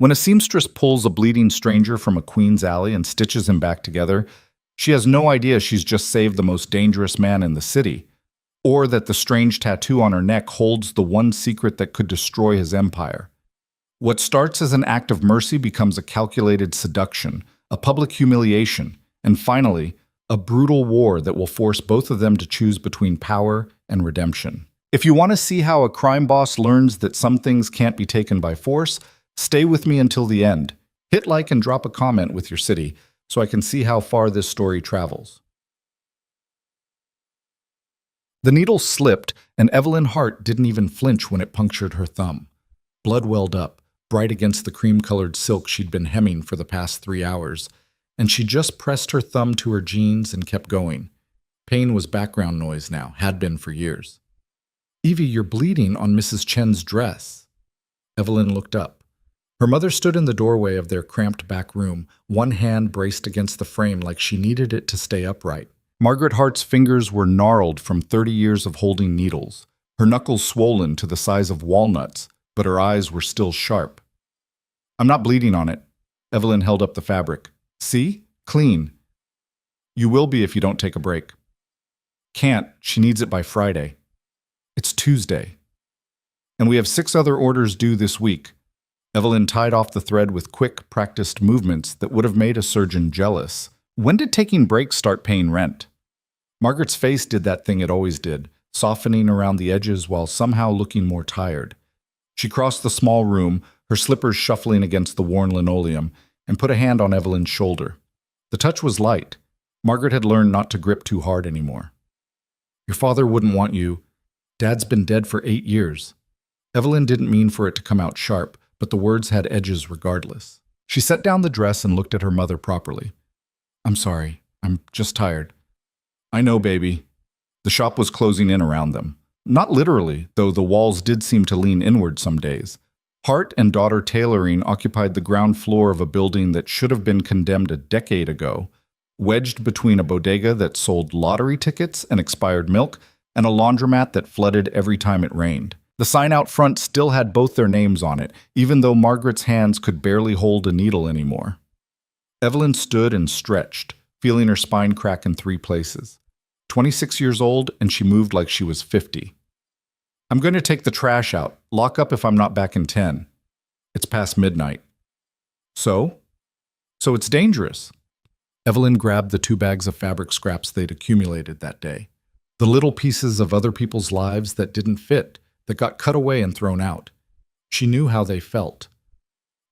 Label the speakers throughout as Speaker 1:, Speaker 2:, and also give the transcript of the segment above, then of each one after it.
Speaker 1: When a seamstress pulls a bleeding stranger from a Queen's alley and stitches him back together, she has no idea she's just saved the most dangerous man in the city, or that the strange tattoo on her neck holds the one secret that could destroy his empire. What starts as an act of mercy becomes a calculated seduction, a public humiliation, and finally, a brutal war that will force both of them to choose between power and redemption. If you want to see how a crime boss learns that some things can't be taken by force, stay with me until the end. Hit like and drop a comment with your city so I can see how far this story travels. The needle slipped, and Evelyn Hart didn't even flinch when it punctured her thumb. Blood welled up, bright against the cream-colored silk she'd been hemming for the past 3 hours, and she just pressed her thumb to her jeans and kept going. Pain was background noise now, had been for years. "Evie, you're bleeding on Mrs. Chen's dress." Evelyn looked up. Her mother stood in the doorway of their cramped back room, one hand braced against the frame like she needed it to stay upright. Margaret Hart's fingers were gnarled from 30 years of holding needles, her knuckles swollen to the size of walnuts, but her eyes were still sharp. "I'm not bleeding on it." Evelyn held up the fabric. "See? Clean." "You will be if you don't take a break." "Can't. She needs it by Friday." "It's Tuesday. And we have 6 other orders due this week." Evelyn tied off the thread with quick, practiced movements that would have made a surgeon jealous. When did taking breaks start paying rent? Margaret's face did that thing it always did, softening around the edges while somehow looking more tired. She crossed the small room, her slippers shuffling against the worn linoleum, and put a hand on Evelyn's shoulder. The touch was light. Margaret had learned not to grip too hard anymore. "Your father wouldn't want you. Dad's been dead for 8 years. Evelyn didn't mean for it to come out sharp, but the words had edges regardless. She set down the dress and looked at her mother properly. "I'm sorry. I'm just tired." "I know, baby." The shop was closing in around them. Not literally, though the walls did seem to lean inward some days. Hart and Daughter Tailoring occupied the ground floor of a building that should have been condemned a decade ago, wedged between a bodega that sold lottery tickets and expired milk and a laundromat that flooded every time it rained. The sign out front still had both their names on it, even though Margaret's hands could barely hold a needle anymore. Evelyn stood and stretched, feeling her spine crack in 3 places. 26 years old, and she moved like she was 50. "I'm going to take the trash out. Lock up if I'm not back in 10. It's past midnight." So? "So it's dangerous." Evelyn grabbed the 2 bags of fabric scraps they'd accumulated that day. The little pieces of other people's lives that didn't fit, that got cut away and thrown out. She knew how they felt.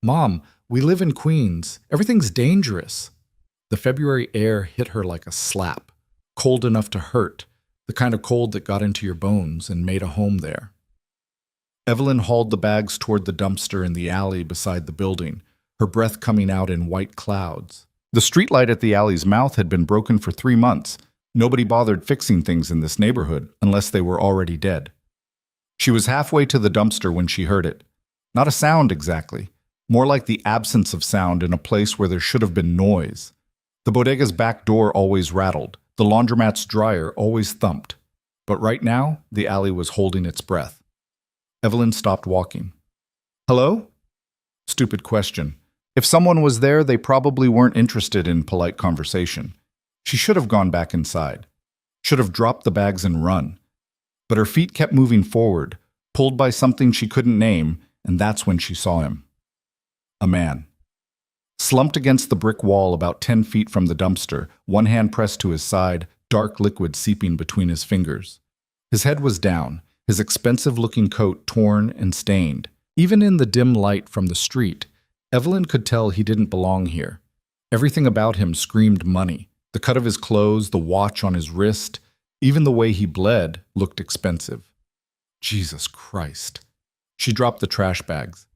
Speaker 1: "Mom, we live in Queens. Everything's dangerous." The February air hit her like a slap, cold enough to hurt, the kind of cold that got into your bones and made a home there. Evelyn hauled the bags toward the dumpster in the alley beside the building, her breath coming out in white clouds. The streetlight at the alley's mouth had been broken for 3 months. Nobody bothered fixing things in this neighborhood unless they were already dead. She was halfway to the dumpster when she heard it. Not a sound exactly, more like the absence of sound in a place where there should have been noise. The bodega's back door always rattled, the laundromat's dryer always thumped. But right now, the alley was holding its breath. Evelyn stopped walking. "Hello?" Stupid question. If someone was there, they probably weren't interested in polite conversation. She should have gone back inside. Should have dropped the bags and run. But her feet kept moving forward, pulled by something she couldn't name, and that's when she saw him. A man. Slumped against the brick wall about 10 feet from the dumpster, one hand pressed to his side, dark liquid seeping between his fingers. His head was down, his expensive-looking coat torn and stained. Even in the dim light from the street, Evelyn could tell he didn't belong here. Everything about him screamed money. The cut of his clothes, the watch on his wrist, even the way he bled looked expensive. Jesus Christ. She dropped the trash bags.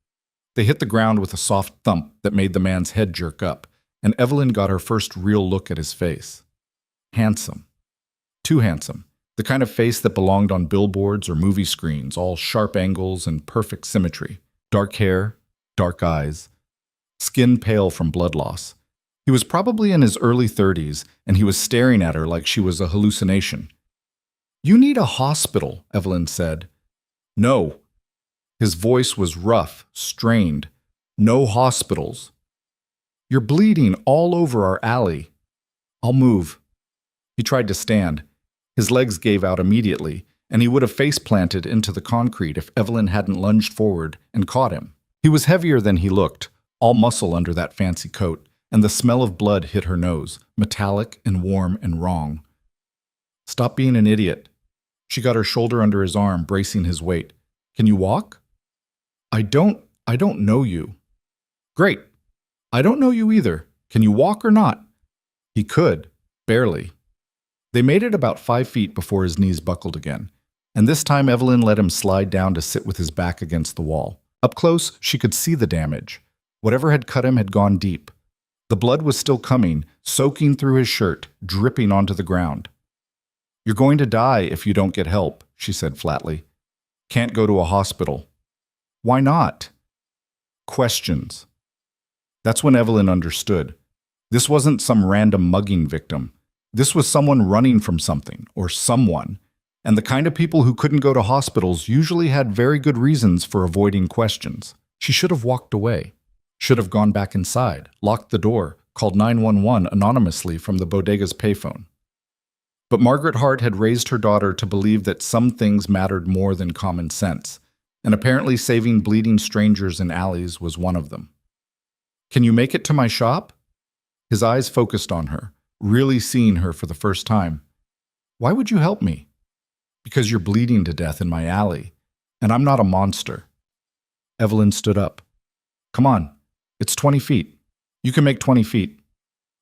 Speaker 1: They hit the ground with a soft thump that made the man's head jerk up, and Evelyn got her first real look at his face. Handsome. Too handsome. The kind of face that belonged on billboards or movie screens, all sharp angles and perfect symmetry. Dark hair, dark eyes, skin pale from blood loss. He was probably in his early 30s, and he was staring at her like she was a hallucination. "You need a hospital," Evelyn said. "No." His voice was rough, strained. No hospitals. You're bleeding all over our alley. I'll move. He tried to stand. His legs gave out immediately, and he would have face-planted into the concrete if Evelyn hadn't lunged forward and caught him. He was heavier than he looked, all muscle under that fancy coat, and the smell of blood hit her nose, metallic and warm and wrong. Stop being an idiot. She got her shoulder under his arm, bracing his weight. Can you walk? I don't know you. Great. I don't know you either. Can you walk or not? He could, barely. They made it about 5 feet before his knees buckled again, and this time Evelyn let him slide down to sit with his back against the wall. Up close, she could see the damage. Whatever had cut him had gone deep. The blood was still coming, soaking through his shirt, dripping onto the ground. You're going to die if you don't get help, she said flatly. Can't go to a hospital. Why not? Questions. That's when Evelyn understood. This wasn't some random mugging victim. This was someone running from something, or someone. And the kind of people who couldn't go to hospitals usually had very good reasons for avoiding questions. She should have walked away. Should have gone back inside, locked the door, called 911 anonymously from the bodega's payphone. But Margaret Hart had raised her daughter to believe that some things mattered more than common sense, and apparently saving bleeding strangers in alleys was one of them. Can you make it to my shop? His eyes focused on her, really seeing her for the first time. Why would you help me? Because you're bleeding to death in my alley, and I'm not a monster. Evelyn stood up. Come on, it's 20 feet. You can make 20 feet.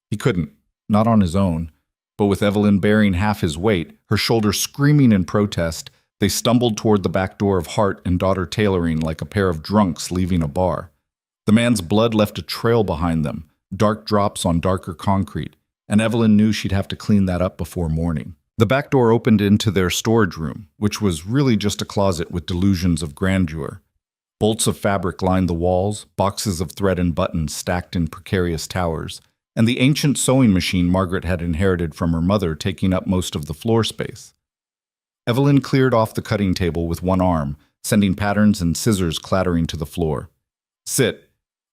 Speaker 1: He couldn't, not on his own, but with Evelyn bearing half his weight, her shoulder screaming in protest, they stumbled toward the back door of Hart and daughter tailoring like a pair of drunks leaving a bar. The man's blood left a trail behind them, dark drops on darker concrete, and Evelyn knew she'd have to clean that up before morning. The back door opened into their storage room, which was really just a closet with delusions of grandeur. Bolts of fabric lined the walls, boxes of thread and buttons stacked in precarious towers, and the ancient sewing machine Margaret had inherited from her mother taking up most of the floor space. Evelyn cleared off the cutting table with one arm, sending patterns and scissors clattering to the floor. Sit.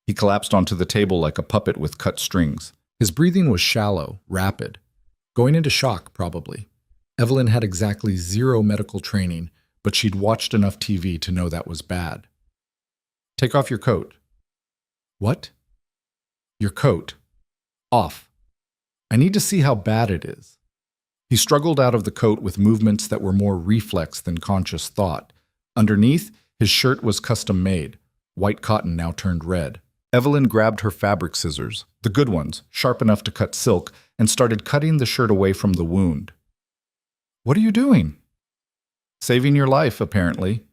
Speaker 1: He collapsed onto the table like a puppet with cut strings. His breathing was shallow, rapid. Going into shock, probably. Evelyn had exactly 0 medical training, but she'd watched enough TV to know that was bad. Take off your coat. What? Your coat. Off. I need to see how bad it is. He struggled out of the coat with movements that were more reflex than conscious thought. Underneath, his shirt was custom made, white cotton now turned red. Evelyn grabbed her fabric scissors, the good ones, sharp enough to cut silk, and started cutting the shirt away from the wound. What are you doing? Saving your life, apparently.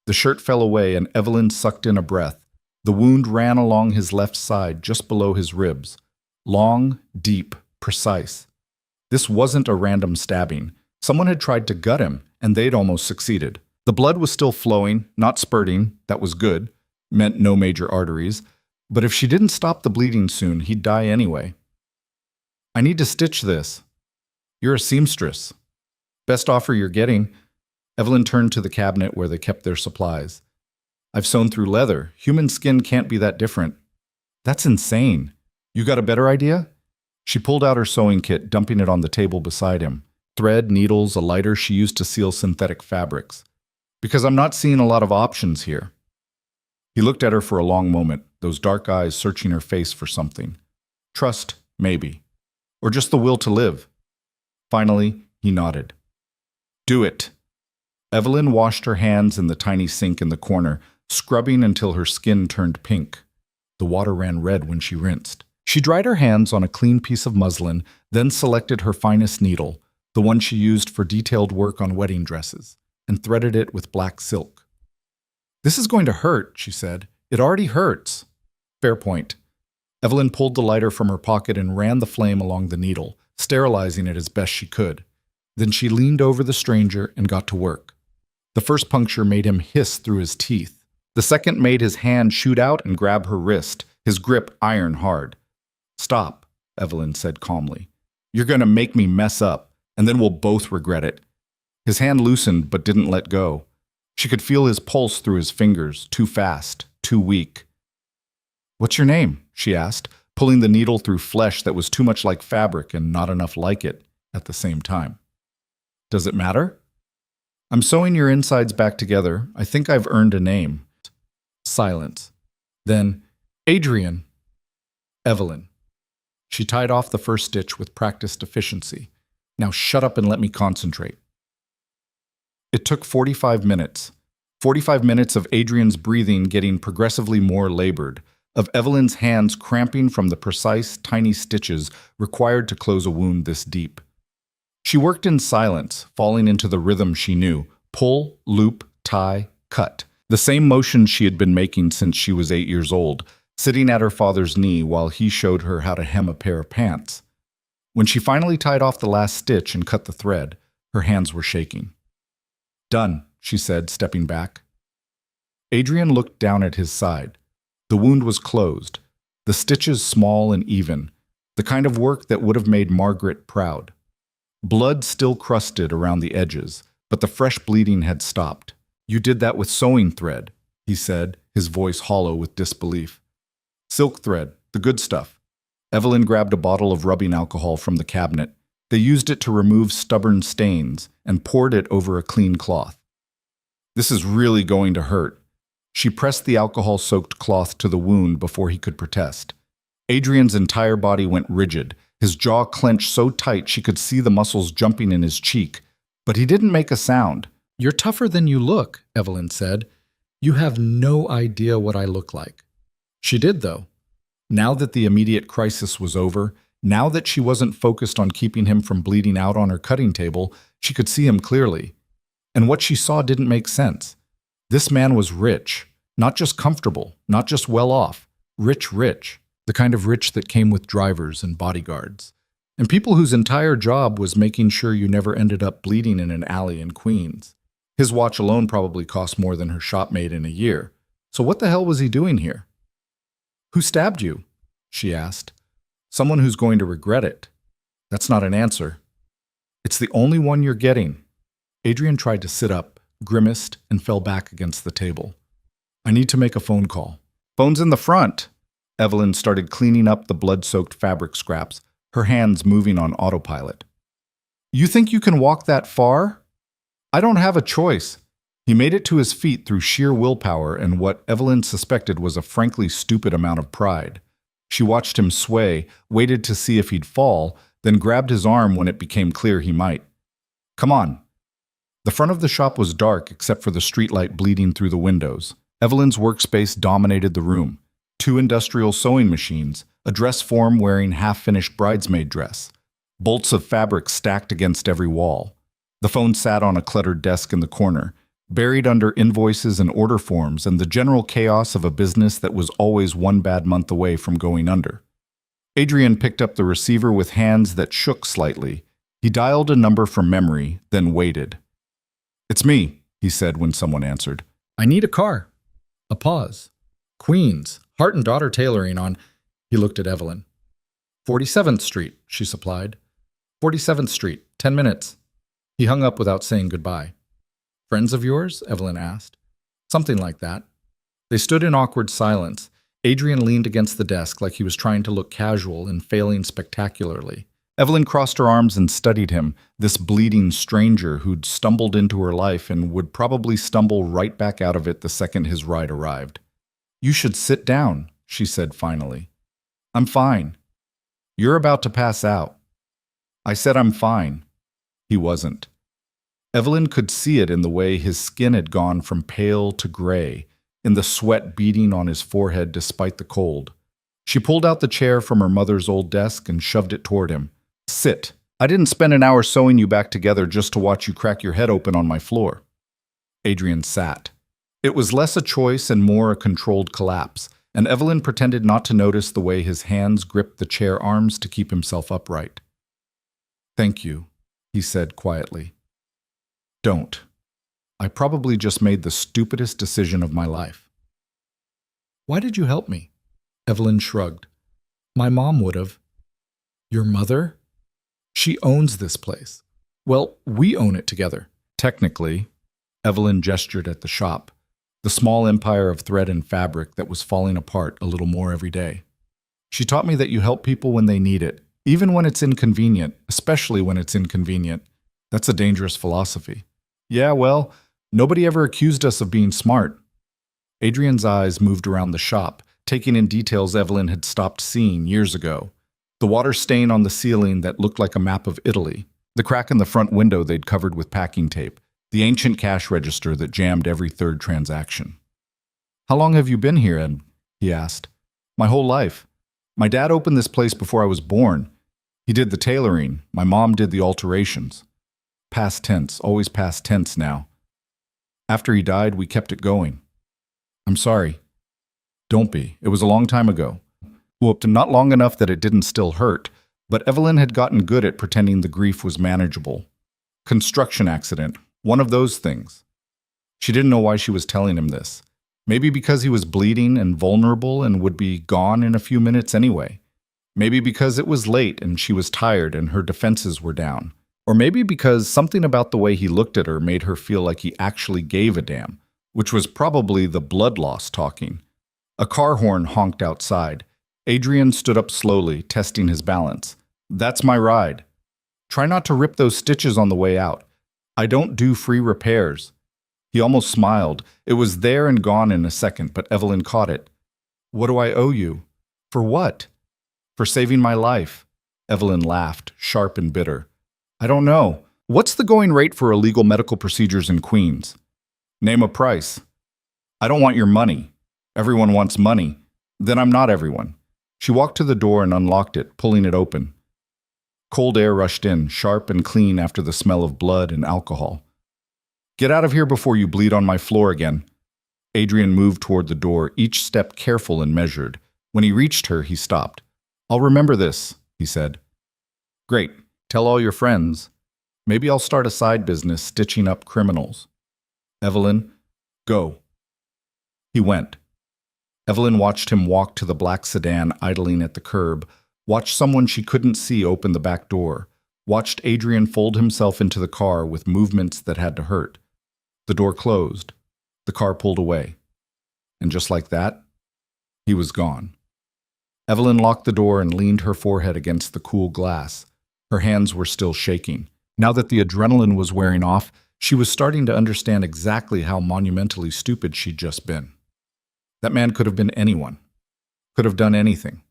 Speaker 1: The shirt fell away and Evelyn sucked in a breath. The wound ran along his left side, just below his ribs. Long, deep, precise. This wasn't a random stabbing. Someone had tried to gut him, and they'd almost succeeded. The blood was still flowing, not spurting. That was good. Meant no major arteries. But if she didn't stop the bleeding soon, he'd die anyway. I need to stitch this. You're a seamstress. Best offer you're getting. Evelyn turned to the cabinet where they kept their supplies. I've sewn through leather. Human skin can't be that different. That's insane. You got a better idea? She pulled out her sewing kit, dumping it on the table beside him. Thread, needles, a lighter she used to seal synthetic fabrics. Because I'm not seeing a lot of options here. He looked at her for a long moment, those dark eyes searching her face for something. Trust, maybe. Or just the will to live. Finally, he nodded. Do it. Evelyn washed her hands in the tiny sink in the corner, scrubbing until her skin turned pink. The water ran red when she rinsed. She dried her hands on a clean piece of muslin, then selected her finest needle, the one she used for detailed work on wedding dresses, and threaded it with black silk. This is going to hurt, she said. It already hurts. Fair point. Evelyn pulled the lighter from her pocket and ran the flame along the needle, sterilizing it as best she could. Then she leaned over the stranger and got to work. The first puncture made him hiss through his teeth. The second made his hand shoot out and grab her wrist, his grip iron hard. Stop, Evelyn said calmly. You're going to make me mess up, and then we'll both regret it. His hand loosened but didn't let go. She could feel his pulse through his fingers, too fast, too weak. What's your name? She asked, pulling the needle through flesh that was too much like fabric and not enough like it at the same time. Does it matter? I'm sewing your insides back together. I think I've earned a name. Silence. Then, Adrian. Evelyn. She tied off the first stitch with practiced efficiency. Now shut up and let me concentrate. It took 45 minutes. 45 minutes of Adrian's breathing getting progressively more labored, of Evelyn's hands cramping from the precise, tiny stitches required to close a wound this deep. She worked in silence, falling into the rhythm she knew: pull, loop, tie, cut. The same motion she had been making since she was 8 years old, sitting at her father's knee while he showed her how to hem a pair of pants. When she finally tied off the last stitch and cut the thread, her hands were shaking. Done, she said, stepping back. Adrian looked down at his side. The wound was closed, the stitches small and even, the kind of work that would have made Margaret proud. Blood still crusted around the edges, but the fresh bleeding had stopped. You did that with sewing thread, he said, his voice hollow with disbelief. Silk thread, the good stuff. Evelyn grabbed a bottle of rubbing alcohol from the cabinet. They used it to remove stubborn stains and poured it over a clean cloth. This is really going to hurt. She pressed the alcohol-soaked cloth to the wound before he could protest. Adrian's entire body went rigid, his jaw clenched so tight she could see the muscles jumping in his cheek. But he didn't make a sound. You're tougher than you look, Evelyn said. You have no idea what I look like. She did, though. Now that the immediate crisis was over, now that she wasn't focused on keeping him from bleeding out on her cutting table, she could see him clearly. And what she saw didn't make sense. This man was rich, not just comfortable, not just well-off, rich, the kind of rich that came with drivers and bodyguards, and people whose entire job was making sure you never ended up bleeding in an alley in Queens. His watch alone probably cost more than her shopmate in a year. So what the hell was he doing here? Who stabbed you? She asked. Someone who's going to regret it. That's not an answer. It's the only one you're getting. Adrian tried to sit up, grimaced, and fell back against the table. I need to make a phone call. Phone's in the front. Evelyn started cleaning up the blood-soaked fabric scraps, her hands moving on autopilot. You think you can walk that far? I don't have a choice. He made it to his feet through sheer willpower and what Evelyn suspected was a frankly stupid amount of pride. She watched him sway, waited to see if he'd fall, then grabbed his arm when it became clear he might. Come on. The front of the shop was dark except for the streetlight bleeding through the windows. Evelyn's workspace dominated the room. 2 industrial sewing machines, a dress form wearing half-finished bridesmaid dress, bolts of fabric stacked against every wall. The phone sat on a cluttered desk in the corner, buried under invoices and order forms and the general chaos of a business that was always one bad month away from going under. Adrian picked up the receiver with hands that shook slightly. He dialed a number from memory, then waited. It's me, he said when someone answered. I need a car. A pause. Queens, Hart and Daughter Tailoring on... He looked at Evelyn. 47th Street, she supplied. 47th Street, 10 minutes. He hung up without saying goodbye. Friends of yours? Evelyn asked. Something like that. They stood in awkward silence. Adrian leaned against the desk like he was trying to look casual and failing spectacularly. Evelyn crossed her arms and studied him, this bleeding stranger who'd stumbled into her life and would probably stumble right back out of it the second his ride arrived. You should sit down, she said finally. I'm fine. You're about to pass out. I said I'm fine. He wasn't. Evelyn could see it in the way his skin had gone from pale to gray, in the sweat beading on his forehead despite the cold. She pulled out the chair from her mother's old desk and shoved it toward him. Sit. I didn't spend an hour sewing you back together just to watch you crack your head open on my floor. Adrian sat. It was less a choice and more a controlled collapse, and Evelyn pretended not to notice the way his hands gripped the chair arms to keep himself upright. Thank you, he said quietly. Don't. I probably just made the stupidest decision of my life. Why did you help me? Evelyn shrugged. My mom would have. Your mother? She owns this place. Well, we own it together. Technically, Evelyn gestured at the shop. the small empire of thread and fabric that was falling apart a little more every day. She taught me that you help people when they need it, even when it's inconvenient, especially when it's inconvenient. That's a dangerous philosophy. Yeah, well, nobody ever accused us of being smart. Adrian's eyes moved around the shop, taking in details Evelyn had stopped seeing years ago. The water stain on the ceiling that looked like a map of Italy, the crack in the front window they'd covered with packing tape, the ancient cash register that jammed every third transaction. "How long have you been here, Ed?" he asked. "My whole life. My dad opened this place before I was born. He did the tailoring. My mom did the alterations." Past tense, always past tense now. "After he died, we kept it going." "I'm sorry." "Don't be. It was a long time ago." Well, not long enough that it didn't still hurt, but Evelyn had gotten good at pretending the grief was manageable. Construction accident. One of those things. She didn't know why she was telling him this. Maybe because he was bleeding and vulnerable and would be gone in a few minutes anyway. Maybe because it was late and she was tired and her defenses were down. Or maybe because something about the way he looked at her made her feel like he actually gave a damn, which was probably the blood loss talking. A car horn honked outside. Adrian stood up slowly, testing his balance. "That's my ride. Try not to rip those stitches on the way out. I don't do free repairs." He almost smiled. It was there and gone in a second, but Evelyn caught it. "What do I owe you?" "For what?" "For saving my life." Evelyn laughed, sharp and bitter. "I don't know. What's the going rate for illegal medical procedures in Queens?" "Name a price." "I don't want your money." "Everyone wants money." "Then I'm not everyone." She walked to the door and unlocked it, pulling it open. Cold air rushed in, sharp and clean after the smell of blood and alcohol. "Get out of here before you bleed on my floor again." Adrian moved toward the door, each step careful and measured. When he reached her, he stopped. "I'll remember this," he said. "Great. Tell all your friends. Maybe I'll start a side business stitching up criminals." "Evelyn, go." He went. Evelyn watched him walk to the black sedan idling at the curb, watched someone she couldn't see open the back door, watched Adrian fold himself into the car with movements that had to hurt. The door closed. The car pulled away. And just like that, he was gone. Evelyn locked the door and leaned her forehead against the cool glass. Her hands were still shaking. Now that the adrenaline was wearing off, she was starting to understand exactly how monumentally stupid she'd just been. That man could have been anyone, could have done anything.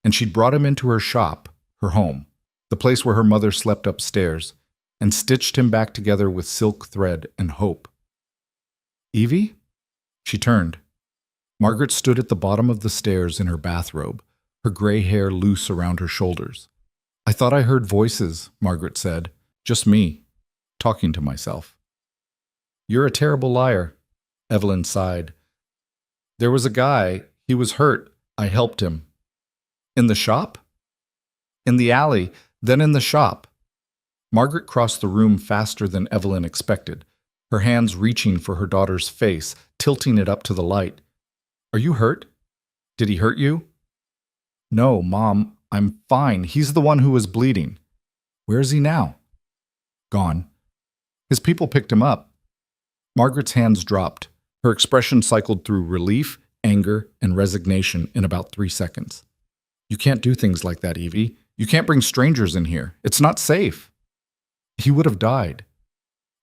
Speaker 1: And she'd brought him into her shop, her home, the place where her mother slept upstairs, and stitched him back together with silk thread and hope. "Evie?" She turned. Margaret stood at the bottom of the stairs in her bathrobe, her gray hair loose around her shoulders. "I thought I heard voices," Margaret said. "Just me, talking to myself." "You're a terrible liar," Evelyn sighed. "There was a guy. He was hurt. I helped him." "In the shop?" "In the alley, then in the shop." Margaret crossed the room faster than Evelyn expected, her hands reaching for her daughter's face, tilting it up to the light. "Are you hurt? Did he hurt you?" "No, Mom, I'm fine. He's the one who was bleeding." "Where is he now?" "Gone. His people picked him up." Margaret's hands dropped. Her expression cycled through relief, anger, and resignation in about 3 seconds. "You can't do things like that, Evie. You can't bring strangers in here. It's not safe." "He would have died.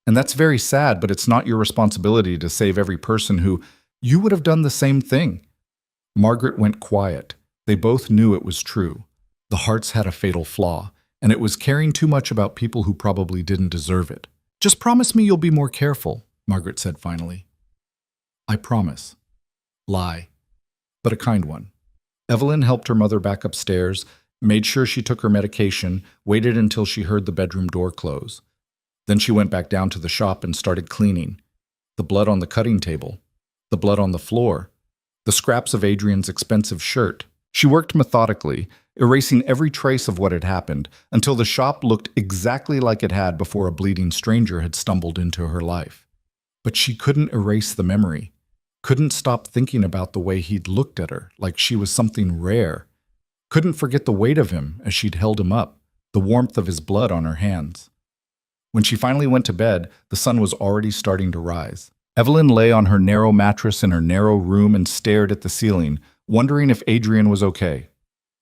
Speaker 1: And that's very sad, but it's not your responsibility to save every person who... You would have done the same thing." Margaret went quiet. They both knew it was true. The hearts had a fatal flaw, and it was caring too much about people who probably didn't deserve it. "Just promise me you'll be more careful," Margaret said finally. "I promise." Lie, but a kind one. Evelyn helped her mother back upstairs, made sure she took her medication, waited until she heard the bedroom door close. Then she went back down to the shop and started cleaning. The blood on the cutting table, the blood on the floor, the scraps of Adrian's expensive shirt. She worked methodically, erasing every trace of what had happened, until the shop looked exactly like it had before a bleeding stranger had stumbled into her life. But she couldn't erase the memory, couldn't stop thinking about the way he'd looked at her, like she was something rare. Couldn't forget the weight of him as she'd held him up, the warmth of his blood on her hands. When she finally went to bed, the sun was already starting to rise. Evelyn lay on her narrow mattress in her narrow room and stared at the ceiling, wondering if Adrian was okay,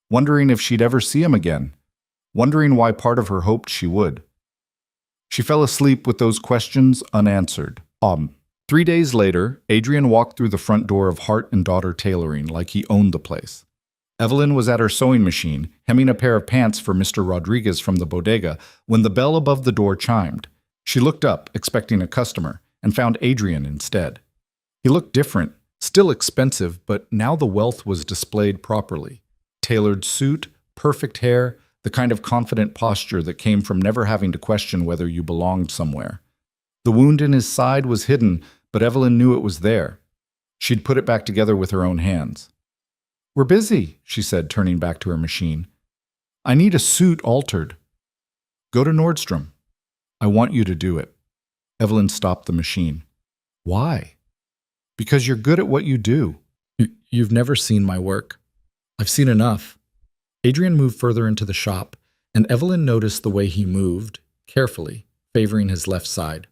Speaker 1: wondering if she'd ever see him again, wondering why part of her hoped she would. She fell asleep with those questions unanswered. 3 days later, Adrian walked through the front door of Hart and Daughter Tailoring like he owned the place. Evelyn was at her sewing machine, hemming a pair of pants for Mr. Rodriguez from the bodega, when the bell above the door chimed. She looked up, expecting a customer, and found Adrian instead. He looked different, still expensive, but now the wealth was displayed properly. Tailored suit, perfect hair, the kind of confident posture that came from never having to question whether you belonged somewhere. The wound in his side was hidden, but Evelyn knew it was there. She'd put it back together with her own hands. "We're busy," she said, turning back to her machine. "I need a suit altered." "Go to Nordstrom. I want you to do it." Evelyn stopped the machine. "Why?" "Because you're good at what you do." You've never seen my work." "I've seen enough." Adrian moved further into the shop, and Evelyn noticed the way he moved, carefully, favoring his left side.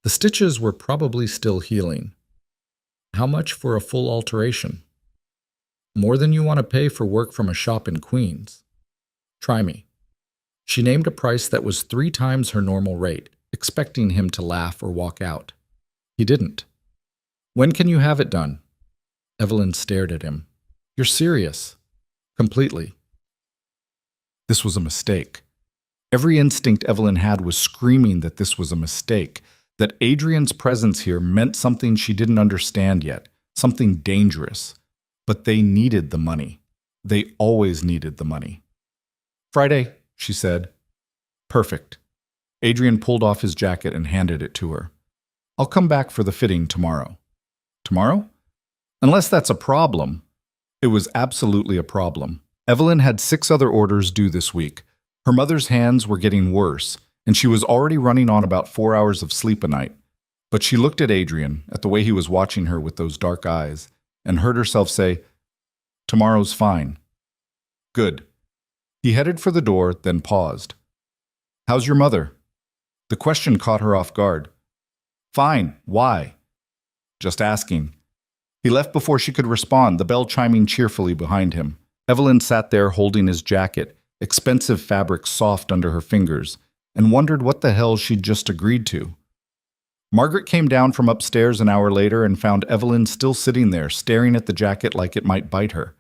Speaker 1: The stitches were probably still healing. "How much for a full alteration?" "More than you want to pay for work from a shop in Queens." "Try me." She named a price that was 3 times her normal rate, expecting him to laugh or walk out. He didn't. "When can you have it done?" Evelyn stared at him. "You're serious?" "Completely." This was a mistake. Every instinct Evelyn had was screaming that this was a mistake, that Adrian's presence here meant something she didn't understand yet, something dangerous. But they needed the money. They always needed the money. "Friday," she said. "Perfect." Adrian pulled off his jacket and handed it to her. "I'll come back for the fitting tomorrow." "Tomorrow?" "Unless that's a problem." It was absolutely a problem. Evelyn had 6 other orders due this week. Her mother's hands were getting worse, and she was already running on about 4 hours of sleep a night. But she looked at Adrian, at the way he was watching her with those dark eyes, and heard herself say, "Tomorrow's fine." "Good." He headed for the door, then paused. "How's your mother?" The question caught her off guard. "Fine. Why?" "Just asking." He left before she could respond, the bell chiming cheerfully behind him. Evelyn sat there holding his jacket, expensive fabric soft under her fingers, and wondered what the hell she'd just agreed to. Margaret came down from upstairs an hour later and found Evelyn still sitting there, staring at the jacket like it might bite her.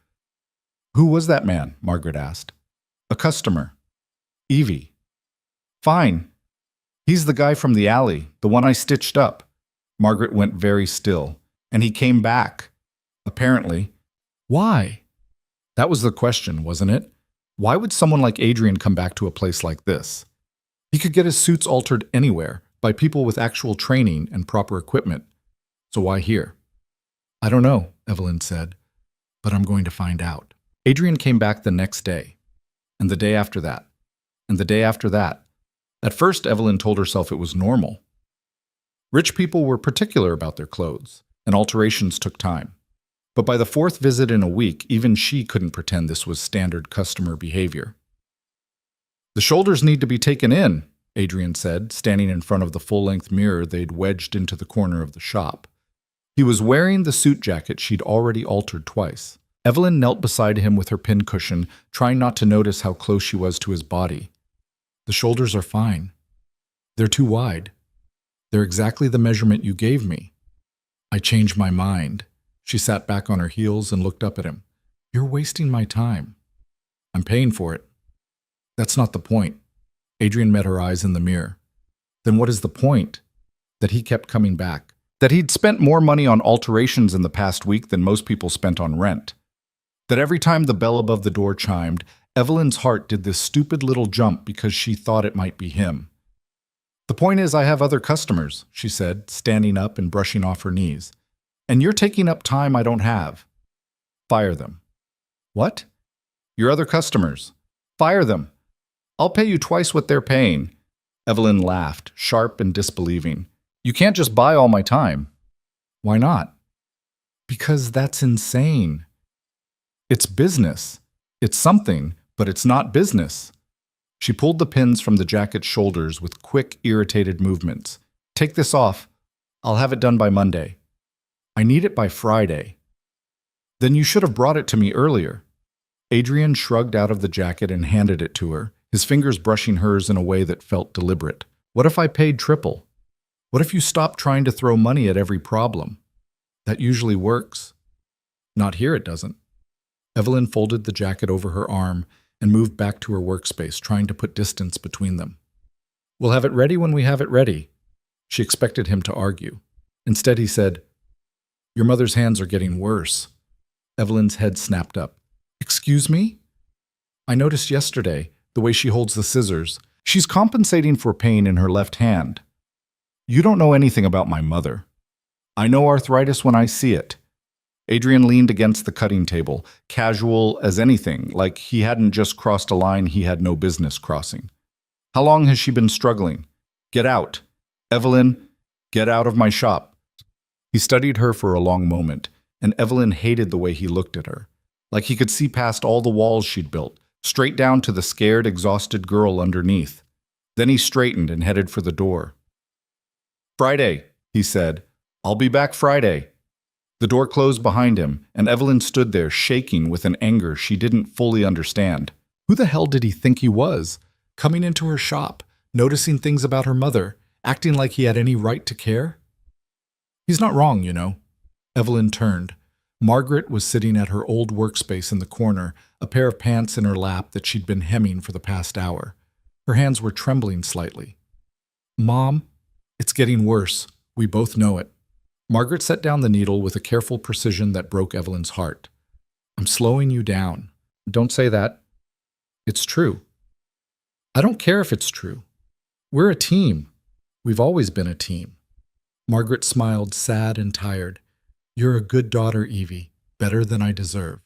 Speaker 1: "Who was that man?" Margaret asked. "A customer." "Evie." "Fine. He's the guy from the alley, the one I stitched up." Margaret went very still. "And he came back. Apparently." "Why?" That was the question, wasn't it? Why would someone like Adrian come back to a place like this? He could get his suits altered anywhere, by people with actual training and proper equipment. So why here? "I don't know," Evelyn said, "but I'm going to find out." Adrian came back the next day, and the day after that, and the day after that. At first, Evelyn told herself it was normal. Rich people were particular about their clothes, and alterations took time. But by the 4th visit in a week, even she couldn't pretend this was standard customer behavior. "The shoulders need to be taken in," Adrian said, standing in front of the full-length mirror they'd wedged into the corner of the shop. He was wearing the suit jacket she'd already altered twice. Evelyn knelt beside him with her pincushion, trying not to notice how close she was to his body. "The shoulders are fine. They're too wide. They're exactly the measurement you gave me." "I changed my mind." She sat back on her heels and looked up at him. "You're wasting my time." "I'm paying for it." "That's not the point." Adrian met her eyes in the mirror. "Then what is the point?" That he kept coming back. That he'd spent more money on alterations in the past week than most people spent on rent. That every time the bell above the door chimed, Evelyn's heart did this stupid little jump because she thought it might be him. "The point is I have other customers," she said, standing up and brushing off her knees. "And you're taking up time I don't have." "Fire them." "What?" "Your other customers. Fire them. I'll pay you twice what they're paying." Evelyn laughed, sharp and disbelieving. "You can't just buy all my time." "Why not?" "Because that's insane. It's business. It's something, but it's not business." She pulled the pins from the jacket's shoulders with quick, irritated movements. "Take this off." I'll have it done by Monday. I need it by Friday. Then you should have brought it to me earlier. Adrian shrugged out of the jacket and handed it to her, his fingers brushing hers in a way that felt deliberate. What if I paid triple? What if you stopped trying to throw money at every problem? That usually works. Not here, it doesn't. Evelyn folded the jacket over her arm and moved back to her workspace, trying to put distance between them. We'll have it ready when we have it ready. She expected him to argue. Instead, he said, Your mother's hands are getting worse. Evelyn's head snapped up. Excuse me? I noticed yesterday the way she holds the scissors. She's compensating for pain in her left hand. You don't know anything about my mother. I know arthritis when I see it. Adrian leaned against the cutting table, casual as anything, like he hadn't just crossed a line he had no business crossing. How long has she been struggling? Get out. Evelyn, get out of my shop. He studied her for a long moment, and Evelyn hated the way he looked at her, like he could see past all the walls she'd built, straight down to the scared, exhausted girl underneath. Then he straightened and headed for the door. Friday, he said. I'll be back Friday. The door closed behind him, and Evelyn stood there shaking with an anger she didn't fully understand. Who the hell did he think he was? Coming into her shop, noticing things about her mother, acting like he had any right to care? He's not wrong, you know. Evelyn turned. Margaret was sitting at her old workspace in the corner, a pair of pants in her lap that she'd been hemming for the past hour. Her hands were trembling slightly. Mom, it's getting worse. We both know it. Margaret set down the needle with a careful precision that broke Evelyn's heart. I'm slowing you down. Don't say that. It's true. I don't care if it's true. We're a team. We've always been a team. Margaret smiled, sad and tired. You're a good daughter, Evie. Better than I deserve.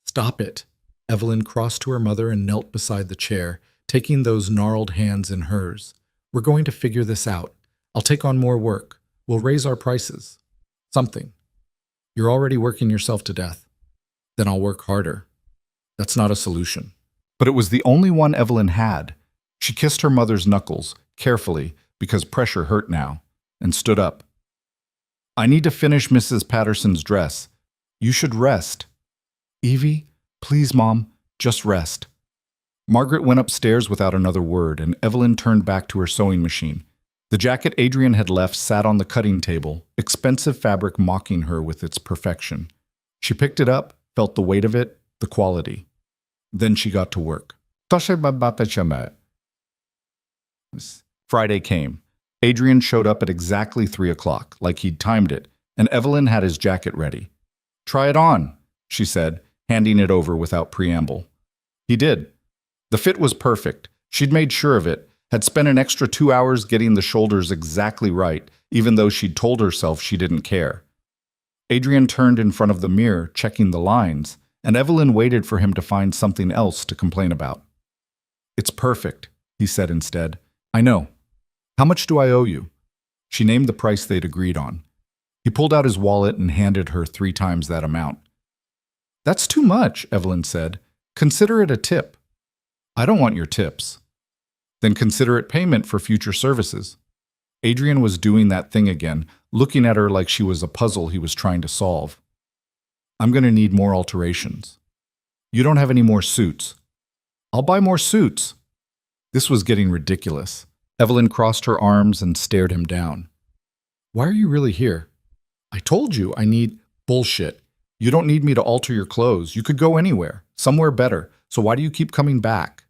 Speaker 1: Stop it. Evelyn crossed to her mother and knelt beside the chair, taking those gnarled hands in hers. We're going to figure this out. I'll take on more work. We'll raise our prices. Something. You're already working yourself to death. Then I'll work harder. That's not a solution. But it was the only one Evelyn had. She kissed her mother's knuckles, carefully, because pressure hurt now, and stood up. I need to finish Mrs. Patterson's dress. You should rest. Evie, please, Mom, just rest. Margaret went upstairs without another word, and Evelyn turned back to her sewing machine. The jacket Adrian had left sat on the cutting table, expensive fabric mocking her with its perfection. She picked it up, felt the weight of it, the quality. Then she got to work. Friday came. Adrian showed up at exactly 3 o'clock, like he'd timed it, and Evelyn had his jacket ready. Try it on, she said, handing it over without preamble. He did. The fit was perfect. She'd made sure of it, had spent an extra 2 hours getting the shoulders exactly right, even though she'd told herself she didn't care. Adrian turned in front of the mirror, checking the lines, and Evelyn waited for him to find something else to complain about. It's perfect, he said instead. I know. How much do I owe you? She named the price they'd agreed on. He pulled out his wallet and handed her 3 times that amount. That's too much, Evelyn said. Consider it a tip. I don't want your tips. Then consider it payment for future services. Adrian was doing that thing again, looking at her like she was a puzzle he was trying to solve. I'm going to need more alterations. You don't have any more suits. I'll buy more suits. This was getting ridiculous. Evelyn crossed her arms and stared him down. Why are you really here? I told you I need bullshit. You don't need me to alter your clothes. You could go anywhere, somewhere better. So why do you keep coming back?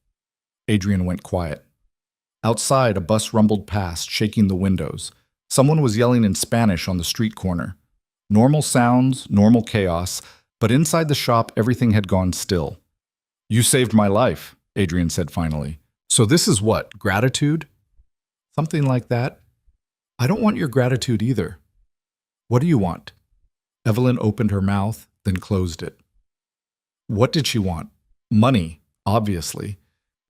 Speaker 1: Adrian went quiet. Outside, a bus rumbled past, shaking the windows. Someone was yelling in Spanish on the street corner. Normal sounds, normal chaos, but inside the shop everything had gone still. You saved my life, Adrian said finally. So this is what, gratitude? Something like that. I don't want your gratitude either. What do you want? Evelyn opened her mouth, then closed it. What did she want? Money, obviously.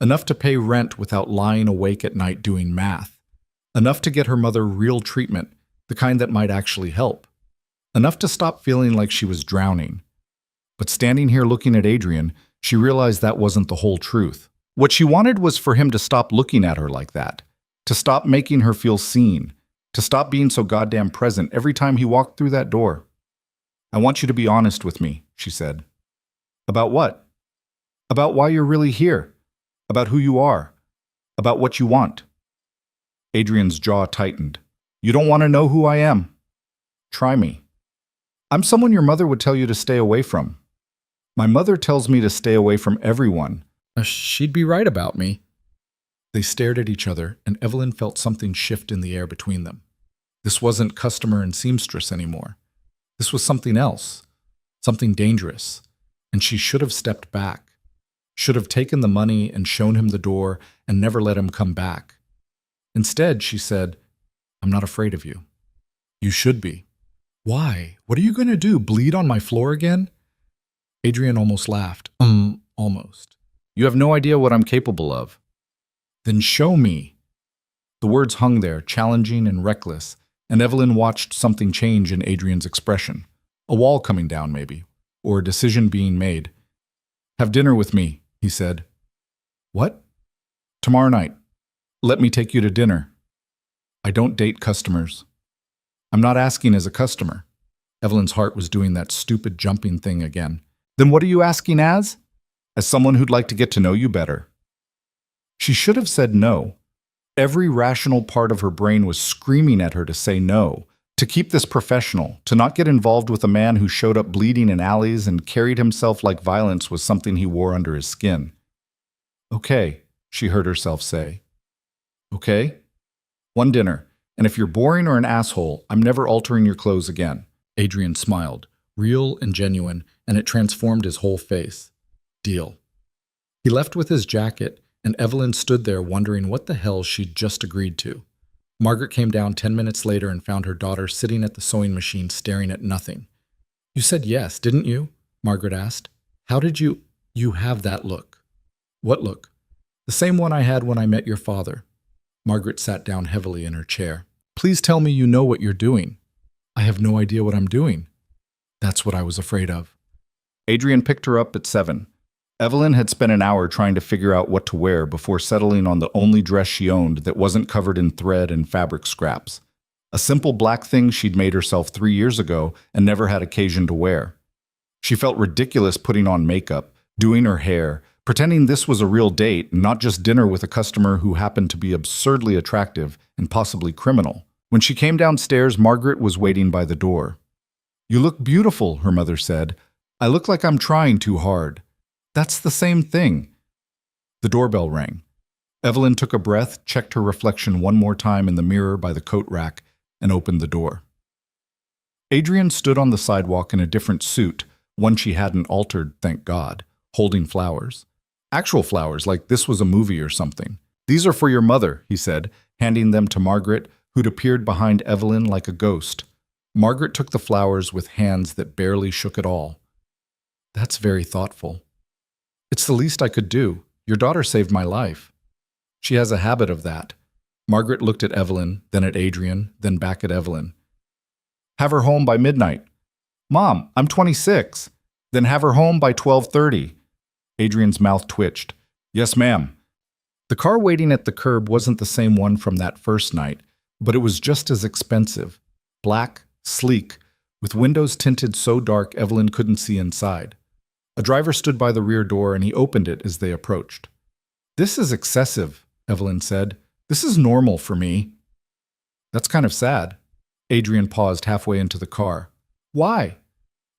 Speaker 1: Enough to pay rent without lying awake at night doing math. Enough to get her mother real treatment, the kind that might actually help. Enough to stop feeling like she was drowning. But standing here looking at Adrian, she realized that wasn't the whole truth. What she wanted was for him to stop looking at her like that, to stop making her feel seen, To stop being so goddamn present every time he walked through that door. I want you to be honest with me, she said. About what? About why you're really here. About who you are. About what you want. Adrian's jaw tightened. You don't want to know who I am? Try me. I'm someone your mother would tell you to stay away from. My mother tells me to stay away from everyone. She'd be right about me. They stared at each other, and Evelyn felt something shift in the air between them. This wasn't customer and seamstress anymore. This was something else, something dangerous, and she should have stepped back, should have taken the money and shown him the door and never let him come back. Instead, she said, I'm not afraid of you. You should be. Why? What are you going to do, bleed on my floor again? Adrian almost laughed. Almost. You have no idea what I'm capable of. Then show me. The words hung there, challenging and reckless, and Evelyn watched something change in Adrian's expression. A wall coming down, maybe, or a decision being made. Have dinner with me, he said. What? Tomorrow night. Let me take you to dinner. I don't date customers. I'm not asking as a customer. Evelyn's heart was doing that stupid jumping thing again. Then what are you asking as? As someone who'd like to get to know you better. She should have said no. Every rational part of her brain was screaming at her to say no, to keep this professional, to not get involved with a man who showed up bleeding in alleys and carried himself like violence was something he wore under his skin. Okay, she heard herself say. Okay? One dinner, and if you're boring or an asshole, I'm never altering your clothes again. Adrian smiled, real and genuine, and it transformed his whole face. Deal. He left with his jacket, and Evelyn stood there wondering what the hell she'd just agreed to. Margaret came down 10 minutes later and found her daughter sitting at the sewing machine staring at nothing. You said yes, didn't you? Margaret asked. How did you have that look? What look? The same one I had when I met your father. Margaret sat down heavily in her chair. Please tell me you know what you're doing. I have no idea what I'm doing. That's what I was afraid of. Adrian picked her up at 7. Evelyn had spent an hour trying to figure out what to wear before settling on the only dress she owned that wasn't covered in thread and fabric scraps. A simple black thing she'd made herself 3 years ago and never had occasion to wear. She felt ridiculous putting on makeup, doing her hair, pretending this was a real date and not just dinner with a customer who happened to be absurdly attractive and possibly criminal. When she came downstairs, Margaret was waiting by the door. You look beautiful, her mother said. I look like I'm trying too hard. That's the same thing. The doorbell rang. Evelyn took a breath, checked her reflection one more time in the mirror by the coat rack, and opened the door. Adrian stood on the sidewalk in a different suit, one she hadn't altered, thank God, holding flowers. Actual flowers, like this was a movie or something. These are for your mother, he said, handing them to Margaret, who'd appeared behind Evelyn like a ghost. Margaret took the flowers with hands that barely shook at all. That's very thoughtful. It's the least I could do. Your daughter saved my life. She has a habit of that. Margaret looked at Evelyn, then at Adrian, then back at Evelyn. Have her home by midnight. Mom, I'm 26. Then have her home by 12:30. Adrian's mouth twitched. Yes, ma'am. The car waiting at the curb wasn't the same one from that first night, but it was just as expensive. Black, sleek, with windows tinted so dark Evelyn couldn't see inside. A driver stood by the rear door and he opened it as they approached. This is excessive, Evelyn said. This is normal for me. That's kind of sad. Adrian paused halfway into the car. Why?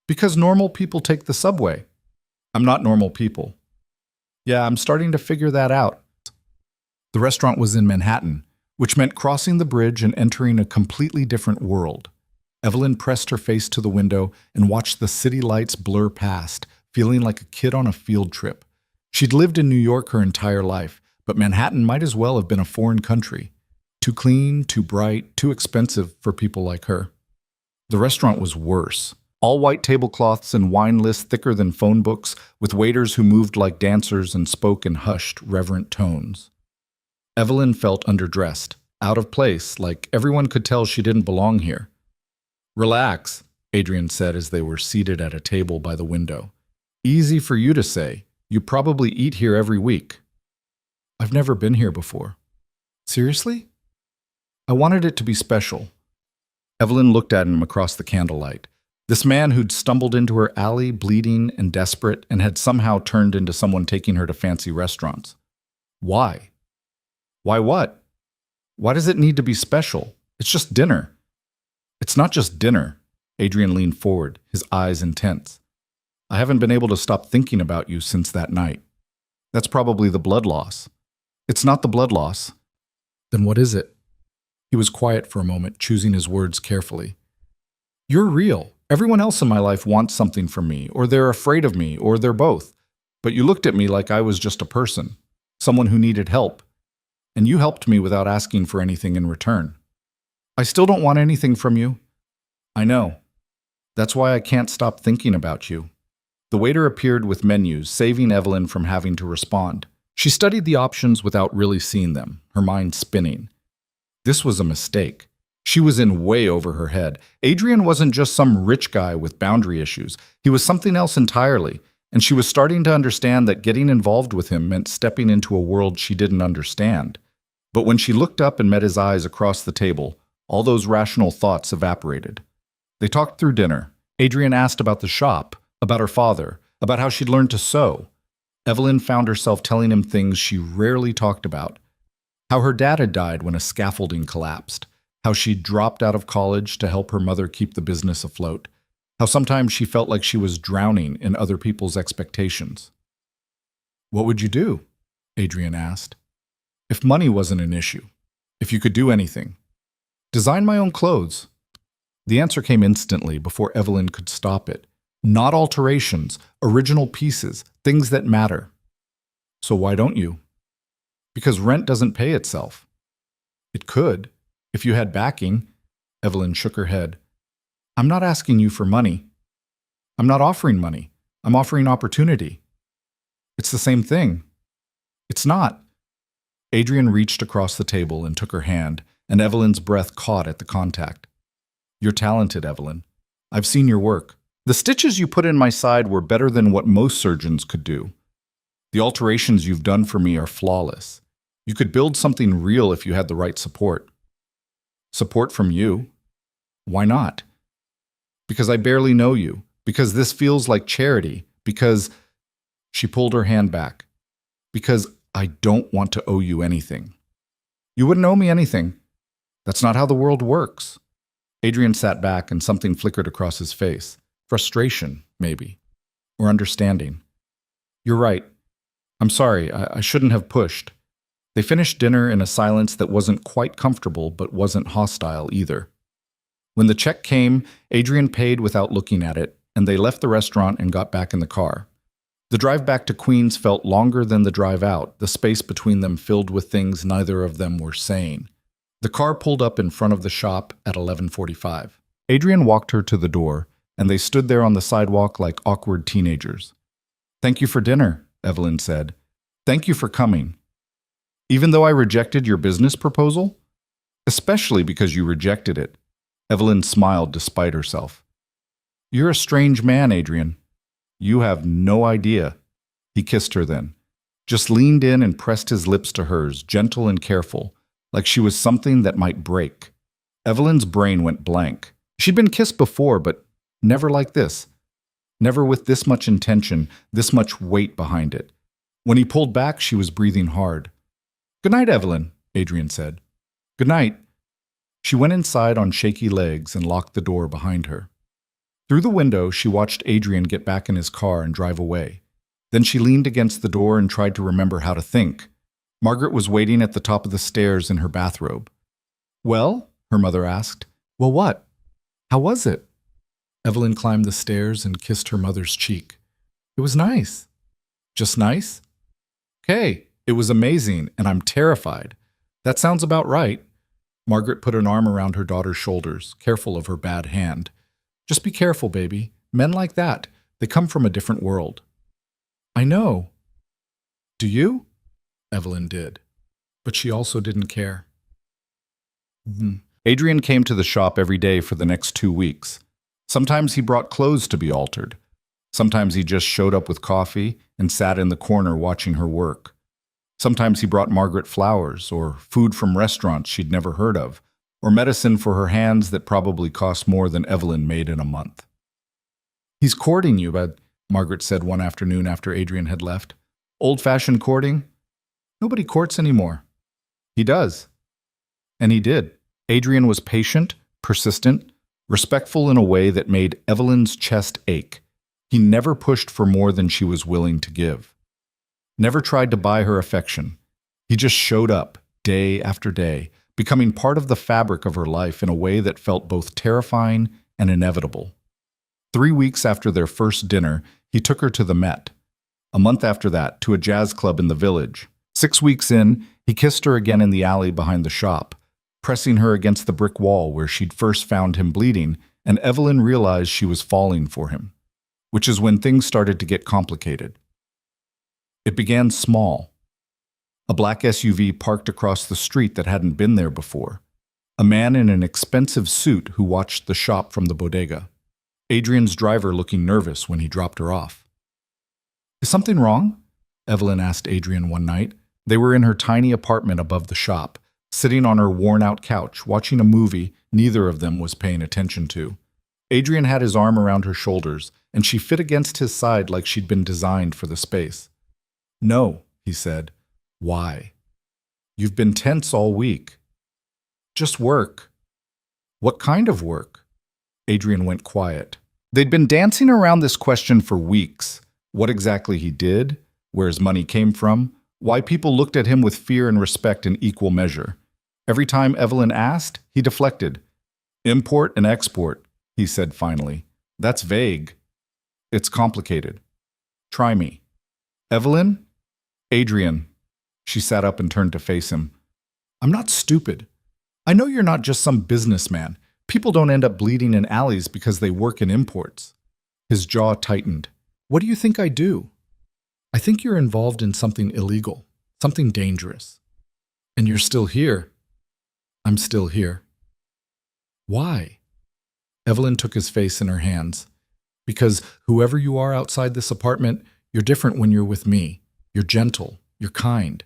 Speaker 1: Because normal people take the subway. I'm not normal people. Yeah, I'm starting to figure that out. The restaurant was in Manhattan, which meant crossing the bridge and entering a completely different world. Evelyn pressed her face to the window and watched the city lights blur past, feeling like a kid on a field trip. She'd lived in New York her entire life, but Manhattan might as well have been a foreign country. Too clean, too bright, too expensive for people like her. The restaurant was worse. All white tablecloths and wine lists thicker than phone books, with waiters who moved like dancers and spoke in hushed, reverent tones. Evelyn felt underdressed, out of place, like everyone could tell she didn't belong here. Relax, Adrian said as they were seated at a table by the window. Easy for you to say. You probably eat here every week. I've never been here before. Seriously? I wanted it to be special. Evelyn looked at him across the candlelight. This man who'd stumbled into her alley, bleeding and desperate, and had somehow turned into someone taking her to fancy restaurants. Why? Why what? Why does it need to be special? It's just dinner. It's not just dinner. Adrian leaned forward, his eyes intense. I haven't been able to stop thinking about you since that night. That's probably the blood loss. It's not the blood loss. Then what is it? He was quiet for a moment, choosing his words carefully. You're real. Everyone else in my life wants something from me, or they're afraid of me, or they're both. But you looked at me like I was just a person, someone who needed help. And you helped me without asking for anything in return. I still don't want anything from you. I know. That's why I can't stop thinking about you. The waiter appeared with menus, saving Evelyn from having to respond. She studied the options without really seeing them, her mind spinning. This was a mistake. She was in way over her head. Adrian wasn't just some rich guy with boundary issues. He was something else entirely, and she was starting to understand that getting involved with him meant stepping into a world she didn't understand. But when she looked up and met his eyes across the table, all those rational thoughts evaporated. They talked through dinner. Adrian asked about the shop, about her father, about how she'd learned to sew. Evelyn found herself telling him things she rarely talked about. How her dad had died when a scaffolding collapsed. How she'd dropped out of college to help her mother keep the business afloat. How sometimes she felt like she was drowning in other people's expectations. What would you do? Adrian asked. If money wasn't an issue. If you could do anything. Design my own clothes. The answer came instantly before Evelyn could stop it. Not alterations, original pieces, things that matter. So why don't you? Because rent doesn't pay itself. It could, if you had backing. Evelyn shook her head. I'm not asking you for money. I'm not offering money. I'm offering opportunity. It's the same thing. It's not. Adrian reached across the table and took her hand, and Evelyn's breath caught at the contact. You're talented, Evelyn. I've seen your work. The stitches you put in my side were better than what most surgeons could do. The alterations you've done for me are flawless. You could build something real if you had the right support. Support from you? Why not? Because I barely know you. Because this feels like charity. Because... She pulled her hand back. Because I don't want to owe you anything. You wouldn't owe me anything. That's not how the world works. Adrian sat back and something flickered across his face. Frustration, maybe. Or understanding. You're right. I'm sorry, I shouldn't have pushed. They finished dinner in a silence that wasn't quite comfortable but wasn't hostile either. When the check came, Adrian paid without looking at it, and they left the restaurant and got back in the car. The drive back to Queens felt longer than the drive out, the space between them filled with things neither of them were saying. The car pulled up in front of the shop at 11:45. Adrian walked her to the door, and they stood there on the sidewalk like awkward teenagers. Thank you for dinner, Evelyn said. Thank you for coming. Even though I rejected your business proposal? Especially because you rejected it. Evelyn smiled despite herself. You're a strange man, Adrian. You have no idea. He kissed her then, just leaned in and pressed his lips to hers, gentle and careful, like she was something that might break. Evelyn's brain went blank. She'd been kissed before, but never like this. Never with this much intention, this much weight behind it. When he pulled back, she was breathing hard. Good night, Evelyn, Adrian said. Good night. She went inside on shaky legs and locked the door behind her. Through the window, she watched Adrian get back in his car and drive away. Then she leaned against the door and tried to remember how to think. Margaret was waiting at the top of the stairs in her bathrobe. Well? Her mother asked. Well, what? How was it? Evelyn climbed the stairs and kissed her mother's cheek. It was nice. Just nice? Okay, it was amazing, and I'm terrified. That sounds about right. Margaret put an arm around her daughter's shoulders, careful of her bad hand. Just be careful, baby. Men like that, they come from a different world. I know. Do you? Evelyn did. But she also didn't care. Adrian came to the shop every day for the next 2 weeks. Sometimes he brought clothes to be altered. Sometimes he just showed up with coffee and sat in the corner watching her work. Sometimes he brought Margaret flowers or food from restaurants she'd never heard of, or medicine for her hands that probably cost more than Evelyn made in a month. "He's courting you," but Margaret said one afternoon after Adrian had left. "Old-fashioned courting? Nobody courts anymore." "He does." And he did. Adrian was patient, persistent, respectful in a way that made Evelyn's chest ache. He never pushed for more than she was willing to give. Never tried to buy her affection. He just showed up, day after day, becoming part of the fabric of her life in a way that felt both terrifying and inevitable. 3 weeks after their first dinner, he took her to the Met. A month after that, to a jazz club in the village. 6 weeks in, he kissed her again in the alley behind the shop, pressing her against the brick wall where she'd first found him bleeding, and Evelyn realized she was falling for him, which is when things started to get complicated. It began small. A black SUV parked across the street that hadn't been there before. A man in an expensive suit who watched the shop from the bodega. Adrian's driver looking nervous when he dropped her off. "Is something wrong?" Evelyn asked Adrian one night. They were in her tiny apartment above the shop, sitting on her worn-out couch, watching a movie neither of them was paying attention to. Adrian had his arm around her shoulders, and she fit against his side like she'd been designed for the space. "No," he said. "Why?" "You've been tense all week." "Just work." "What kind of work?" Adrian went quiet. They'd been dancing around this question for weeks. What exactly he did, where his money came from, why people looked at him with fear and respect in equal measure. Every time Evelyn asked, he deflected. "Import and export," he said finally. "That's vague." "It's complicated. Try me." "Evelyn?" "Adrian." She sat up and turned to face him. "I'm not stupid. I know you're not just some businessman. People don't end up bleeding in alleys because they work in imports." His jaw tightened. "What do you think I do?" "I think you're involved in something illegal, something dangerous. And you're still here." "I'm still here." "Why?" Evelyn took his face in her hands. "Because whoever you are outside this apartment, you're different when you're with me. You're gentle. You're kind.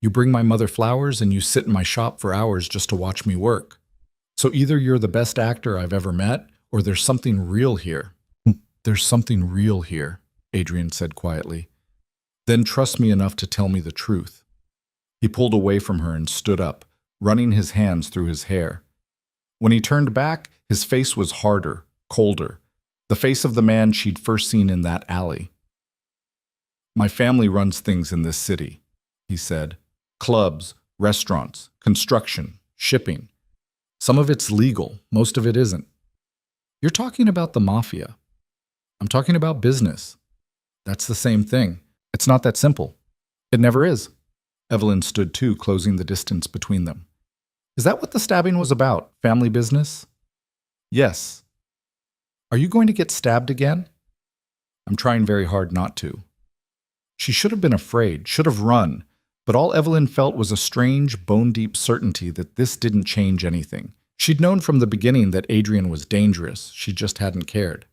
Speaker 1: You bring my mother flowers and you sit in my shop for hours just to watch me work. So either you're the best actor I've ever met, or there's something real here." "There's something real here," Adrian said quietly. "Then trust me enough to tell me the truth." He pulled away from her and stood up, running his hands through his hair. When he turned back, his face was harder, colder, the face of the man she'd first seen in that alley. "My family runs things in this city," he said. "Clubs, restaurants, construction, shipping. Some of it's legal, most of it isn't. You're talking about the Mafia. I'm talking about business. That's the same thing. It's not that simple. It never is." Evelyn stood too, closing the distance between them. "Is that what the stabbing was about, family business?" "Yes." "Are you going to get stabbed again?" "I'm trying very hard not to." She should have been afraid, should have run, but all Evelyn felt was a strange, bone-deep certainty that this didn't change anything. She'd known from the beginning that Adrian was dangerous, she just hadn't cared.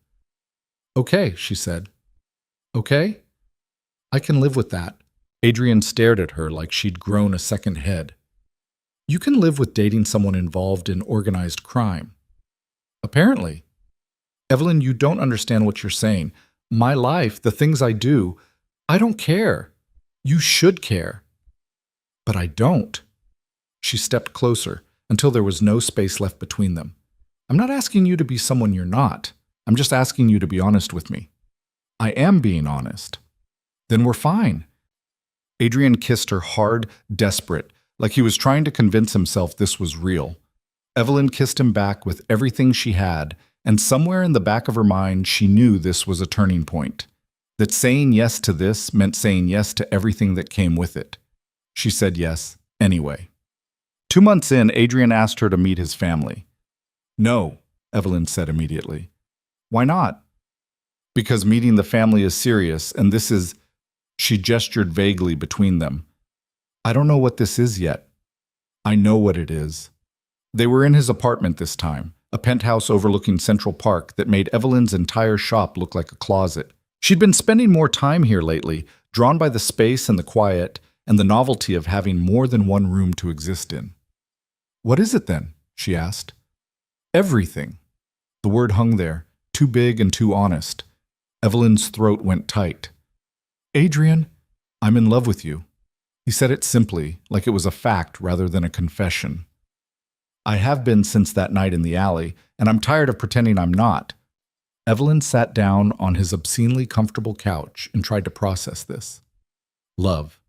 Speaker 1: "Okay," she said. "Okay? I can live with that." Adrian stared at her like she'd grown a second head. "You can live with dating someone involved in organized crime." "Apparently." "Evelyn, you don't understand what you're saying. My life, the things I do, I don't care. You should care." "But I don't." She stepped closer until there was no space left between them. "I'm not asking you to be someone you're not. I'm just asking you to be honest with me." "I am being honest." "Then we're fine." Adrian kissed her hard, desperate, like he was trying to convince himself this was real. Evelyn kissed him back with everything she had, and somewhere in the back of her mind she knew this was a turning point. That saying yes to this meant saying yes to everything that came with it. She said yes, anyway. 2 months in, Adrian asked her to meet his family. "No," Evelyn said immediately. "Why not?" "Because meeting the family is serious, and this is—" She gestured vaguely between them. "I don't know what this is yet." "I know what it is." They were in his apartment this time, a penthouse overlooking Central Park that made Evelyn's entire shop look like a closet. She'd been spending more time here lately, drawn by the space and the quiet, and the novelty of having more than one room to exist in. "What is it then?" she asked. Everything. The word hung there, too big and too honest. Evelyn's throat went tight. Adrian, I'm in love with you. He said it simply, like it was a fact rather than a confession. I have been since that night in the alley, and I'm tired of pretending I'm not. Evelyn sat down on his obscenely comfortable couch and tried to process this. Love.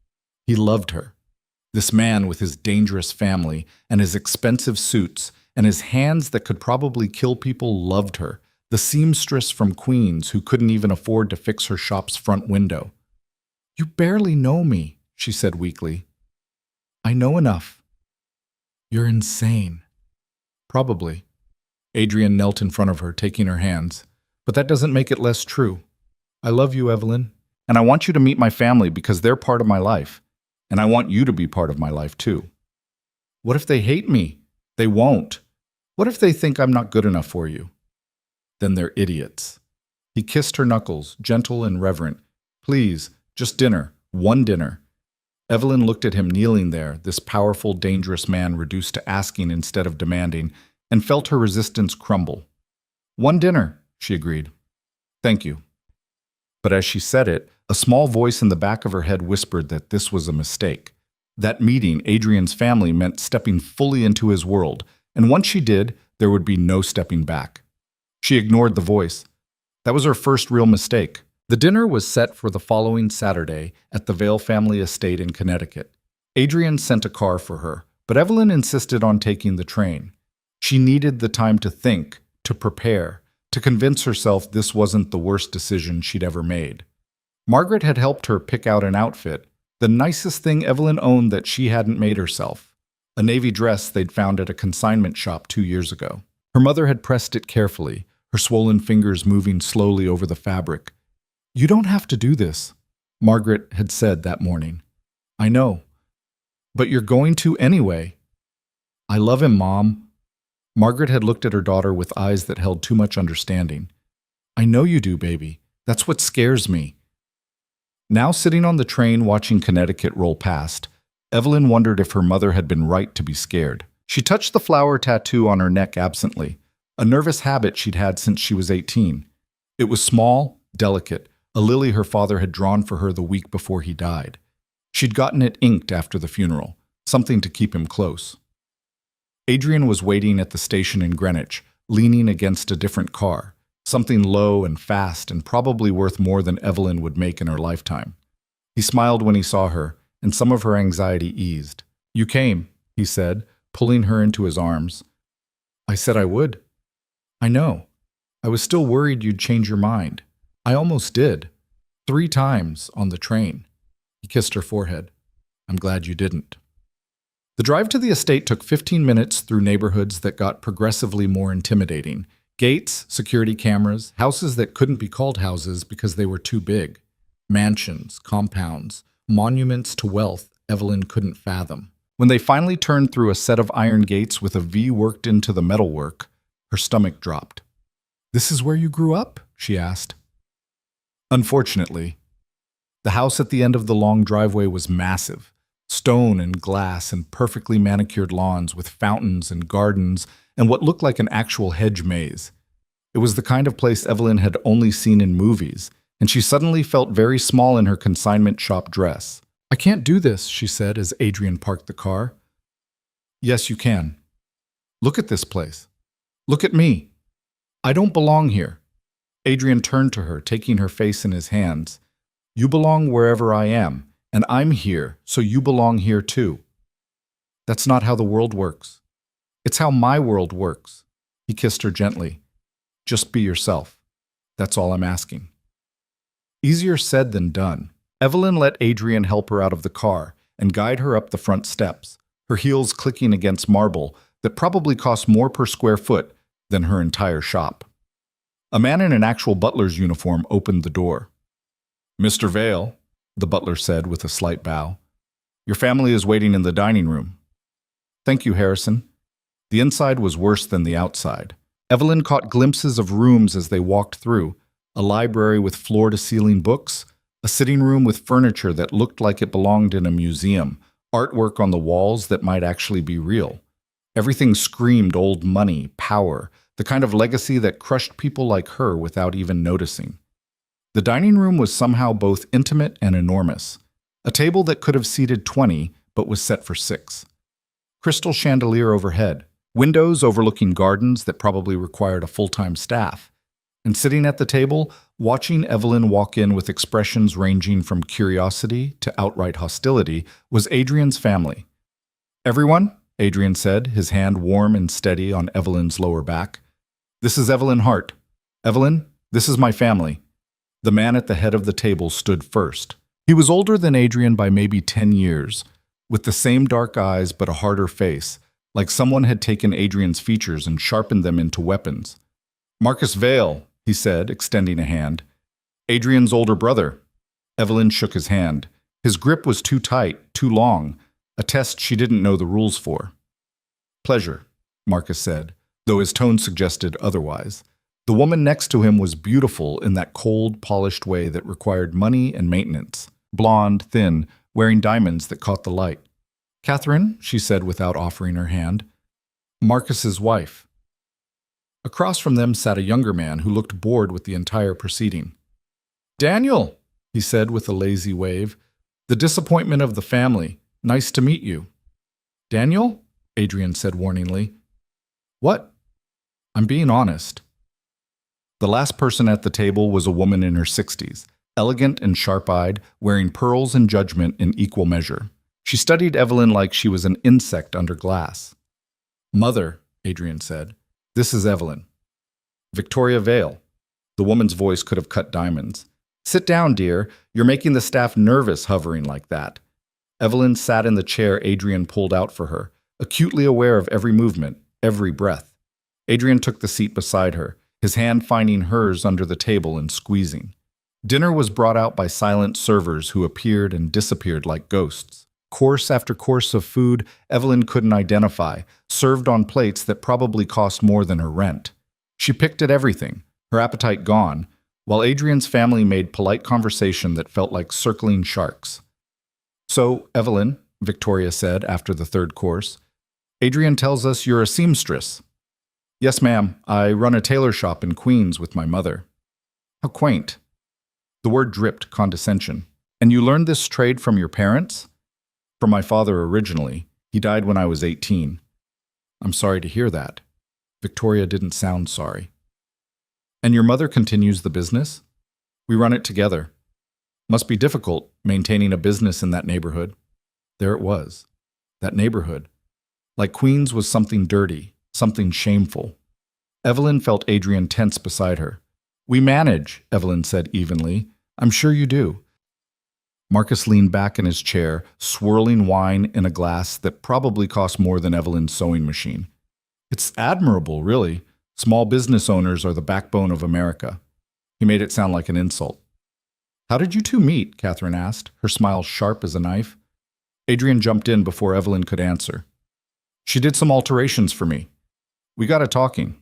Speaker 1: He loved her. This man with his dangerous family and his expensive suits and his hands that could probably kill people loved her. The seamstress from Queens who couldn't even afford to fix her shop's front window. You barely know me, she said weakly. I know enough. You're insane. Probably. Adrian knelt in front of her, taking her hands. But that doesn't make it less true. I love you, Evelyn, and I want you to meet my family because they're part of my life, and I want you to be part of my life too. What if they hate me? They won't. What if they think I'm not good enough for you? Then they're idiots. He kissed her knuckles, gentle and reverent. Please, just dinner, one dinner. Evelyn looked at him kneeling there, this powerful, dangerous man reduced to asking instead of demanding, and felt her resistance crumble. One dinner, she agreed. Thank you. But as she said it, a small voice in the back of her head whispered that this was a mistake. That meeting Adrian's family meant stepping fully into his world, and once she did, there would be no stepping back. She ignored the voice. That was her first real mistake. The dinner was set for the following Saturday at the Vale family estate in Connecticut. Adrian sent a car for her, but Evelyn insisted on taking the train. She needed the time to think, to prepare, to convince herself this wasn't the worst decision she'd ever made. Margaret had helped her pick out an outfit, the nicest thing Evelyn owned that she hadn't made herself, a navy dress they'd found at a consignment shop 2 years ago. Her mother had pressed it carefully, her swollen fingers moving slowly over the fabric. You don't have to do this, Margaret had said that morning. I know. But you're going to anyway. I love him, Mom. Margaret had looked at her daughter with eyes that held too much understanding. I know you do, baby. That's what scares me. Now sitting on the train watching Connecticut roll past, Evelyn wondered if her mother had been right to be scared. She touched the flower tattoo on her neck absently, a nervous habit she'd had since she was 18. It was small, delicate, a lily her father had drawn for her the week before he died. She'd gotten it inked after the funeral, something to keep him close. Adrian was waiting at the station in Greenwich, leaning against a different car, something low and fast and probably worth more than Evelyn would make in her lifetime. He smiled when he saw her, and some of her anxiety eased. You came, he said, pulling her into his arms. I said I would. I know. I was still worried you'd change your mind. I almost did. 3 times on the train. He kissed her forehead. I'm glad you didn't. The drive to the estate took 15 minutes through neighborhoods that got progressively more intimidating. Gates, security cameras, houses that couldn't be called houses because they were too big. Mansions, compounds, monuments to wealth Evelyn couldn't fathom. When they finally turned through a set of iron gates with a V worked into the metalwork, her stomach dropped. This is where you grew up? She asked. Unfortunately. The house at the end of the long driveway was massive. Stone and glass and perfectly manicured lawns with fountains and gardens and what looked like an actual hedge maze. It was the kind of place Evelyn had only seen in movies, and she suddenly felt very small in her consignment shop dress. I can't do this, she said as Adrian parked the car. Yes, you can. Look at this place. Look at me. I don't belong here. Adrian turned to her, taking her face in his hands. You belong wherever I am, and I'm here, so you belong here too. That's not how the world works. It's how my world works. He kissed her gently. Just be yourself. That's all I'm asking. Easier said than done. Evelyn let Adrian help her out of the car and guide her up the front steps, her heels clicking against marble that probably cost more per square foot than her entire shop. A man in an actual butler's uniform opened the door. Mr. Vale, the butler said with a slight bow. Your family is waiting in the dining room. Thank you, Harrison. The inside was worse than the outside. Evelyn caught glimpses of rooms as they walked through, a library with floor-to-ceiling books, a sitting room with furniture that looked like it belonged in a museum, artwork on the walls that might actually be real. Everything screamed old money, power, the kind of legacy that crushed people like her without even noticing. The dining room was somehow both intimate and enormous. A table that could have seated 20, but was set for 6. Crystal chandelier overhead, windows overlooking gardens that probably required a full-time staff. And sitting at the table, watching Evelyn walk in with expressions ranging from curiosity to outright hostility, was Adrian's family. "Everyone," Adrian said, his hand warm and steady on Evelyn's lower back. "This is Evelyn Hart. Evelyn, this is my family." The man at the head of the table stood first. He was older than Adrian by maybe 10 years, with the same dark eyes but a harder face, like someone had taken Adrian's features and sharpened them into weapons. "Marcus Vale," he said, extending a hand. "Adrian's older brother." Evelyn shook his hand. His grip was too tight, too long, a test she didn't know the rules for. "Pleasure," Marcus said, though his tone suggested otherwise. The woman next to him was beautiful in that cold, polished way that required money and maintenance. Blonde, thin, wearing diamonds that caught the light. "Catherine," she said without offering her hand. "Marcus's wife." Across from them sat a younger man who looked bored with the entire proceeding. "Daniel," he said with a lazy wave. "The disappointment of the family. Nice to meet you." "Daniel?" Adrian said warningly. "What?" "I'm being honest." The last person at the table was a woman in her 60s, elegant and sharp-eyed, wearing pearls and judgment in equal measure. She studied Evelyn like she was an insect under glass. "Mother," Adrian said, "this is Evelyn." "Victoria Vale." The woman's voice could have cut diamonds. "Sit down, dear. You're making the staff nervous hovering like that." Evelyn sat in the chair Adrian pulled out for her, acutely aware of every movement, every breath. Adrian took the seat beside her, his hand finding hers under the table and squeezing. Dinner was brought out by silent servers who appeared and disappeared like ghosts. Course after course of food Evelyn couldn't identify, served on plates that probably cost more than her rent. She picked at everything, her appetite gone, while Adrian's family made polite conversation that felt like circling sharks. "So, Evelyn," Victoria said after the third course, "Adrian tells us you're a seamstress." "Yes, ma'am. I run a tailor shop in Queens with my mother." "How quaint." The word dripped condescension. "And you learned this trade from your parents?" "From my father originally. He died when I was 18. "I'm sorry to hear that." Victoria didn't sound sorry. "And your mother continues the business?" "We run it together." "Must be difficult, maintaining a business in that neighborhood." There it was. That neighborhood. Like Queens was something dirty, something shameful. Evelyn felt Adrian tense beside her. "We manage," Evelyn said evenly. "I'm sure you do." Marcus leaned back in his chair, swirling wine in a glass that probably cost more than Evelyn's sewing machine. "It's admirable, really. Small business owners are the backbone of America." He made it sound like an insult. "How did you two meet?" Catherine asked, her smile sharp as a knife. Adrian jumped in before Evelyn could answer. "She did some alterations for me. We got a talking."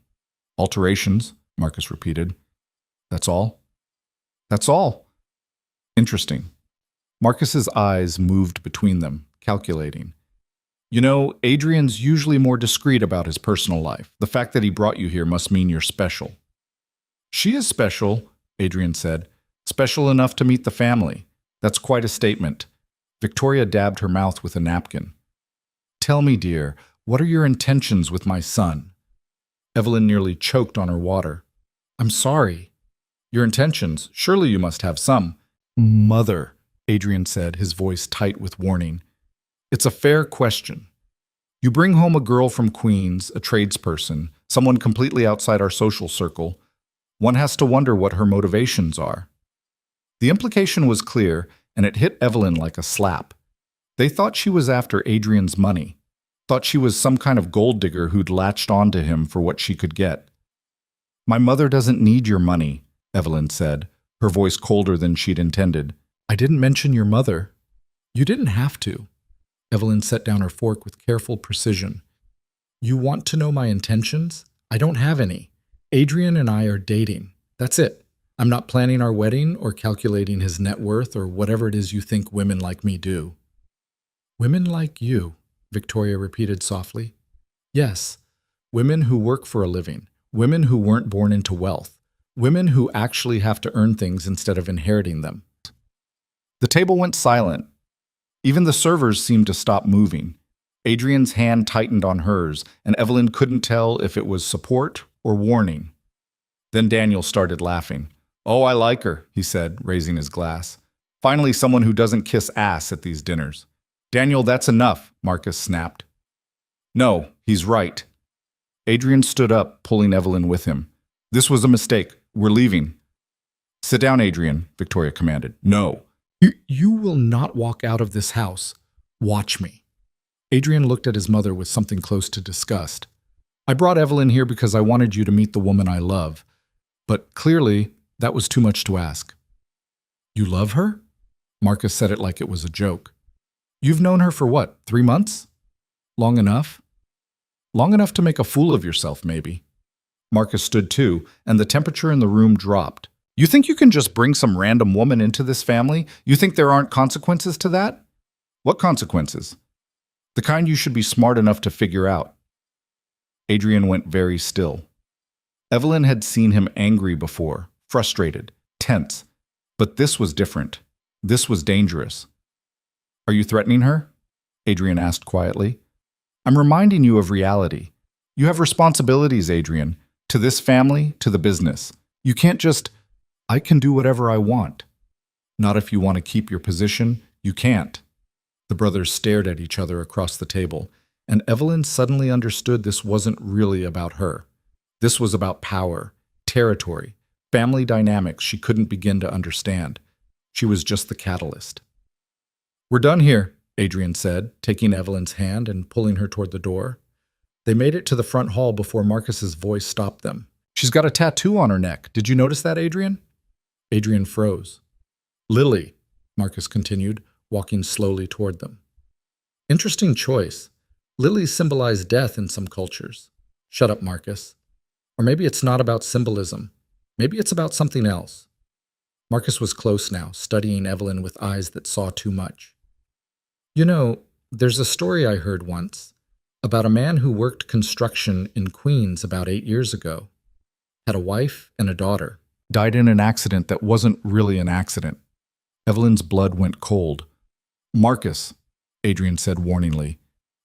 Speaker 1: "Alterations," Marcus repeated. "That's all?" "That's all." "Interesting." Marcus's eyes moved between them, calculating. "You know, Adrian's usually more discreet about his personal life. The fact that he brought you here must mean you're special." "She is special," Adrian said. "Special enough to meet the family. That's quite a statement." Victoria dabbed her mouth with a napkin. "Tell me, dear, what are your intentions with my son?" Evelyn nearly choked on her water. "I'm sorry." "Your intentions? Surely you must have some." "Mother," Adrian said, his voice tight with warning. "It's a fair question. You bring home a girl from Queens, a tradesperson, someone completely outside our social circle. One has to wonder what her motivations are." The implication was clear, and it hit Evelyn like a slap. They thought she was after Adrian's money, thought she was some kind of gold digger who'd latched onto him for what she could get. "My mother doesn't need your money," Evelyn said, her voice colder than she'd intended. "I didn't mention your mother." "You didn't have to." Evelyn set down her fork with careful precision. "You want to know my intentions? I don't have any. Adrian and I are dating. That's it. I'm not planning our wedding or calculating his net worth or whatever it is you think women like me do." "Women like you," Victoria repeated softly. Yes, women who work for a living, women who weren't born into wealth, women who actually have to earn things instead of inheriting them. The table went silent. Even the servers seemed to stop moving. Adrian's hand tightened on hers, and Evelyn couldn't tell if it was support or warning. Then Daniel started laughing. "Oh, I like her," he said, raising his glass. "Finally someone who doesn't kiss ass at these dinners." "Daniel, that's enough," Marcus snapped. "No, he's right." Adrian stood up, pulling Evelyn with him. "This was a mistake. We're leaving." "Sit down, Adrian," Victoria commanded. "No." You will not walk out of this house. Watch me." Adrian looked at his mother with something close to disgust. "I brought Evelyn here because I wanted you to meet the woman I love. But clearly, that was too much to ask." "You love her?" Marcus said it like it was a joke. "You've known her for what, 3 months? Long enough? Long enough to make a fool of yourself, maybe." Marcus stood too, and the temperature in the room dropped. "You think you can just bring some random woman into this family? You think there aren't consequences to that?" "What consequences?" "The kind you should be smart enough to figure out." Adrian went very still. Evelyn had seen him angry before, frustrated, tense. But this was different. This was dangerous. "Are you threatening her?" Adrian asked quietly. "I'm reminding you of reality. You have responsibilities, Adrian, to this family, to the business. You can't just, 'I can do whatever I want.' Not if you want to keep your position, you can't." The brothers stared at each other across the table, and Evelyn suddenly understood this wasn't really about her. This was about power, territory, family dynamics she couldn't begin to understand. She was just the catalyst. "We're done here," Adrian said, taking Evelyn's hand and pulling her toward the door. They made it to the front hall before Marcus's voice stopped them. "She's got a tattoo on her neck. Did you notice that, Adrian?" Adrian froze. "Lily," Marcus continued, walking slowly toward them. "Interesting choice. Lilies symbolize death in some cultures." "Shut up, Marcus. Or maybe it's not about symbolism. Maybe it's about something else." Marcus was close now, studying Evelyn with eyes that saw too much. "You know, there's a story I heard once about a man who worked construction in Queens about 8 years ago. Had a wife and a daughter. Died in an accident that wasn't really an accident." Evelyn's blood went cold. "Marcus," Adrian said warningly,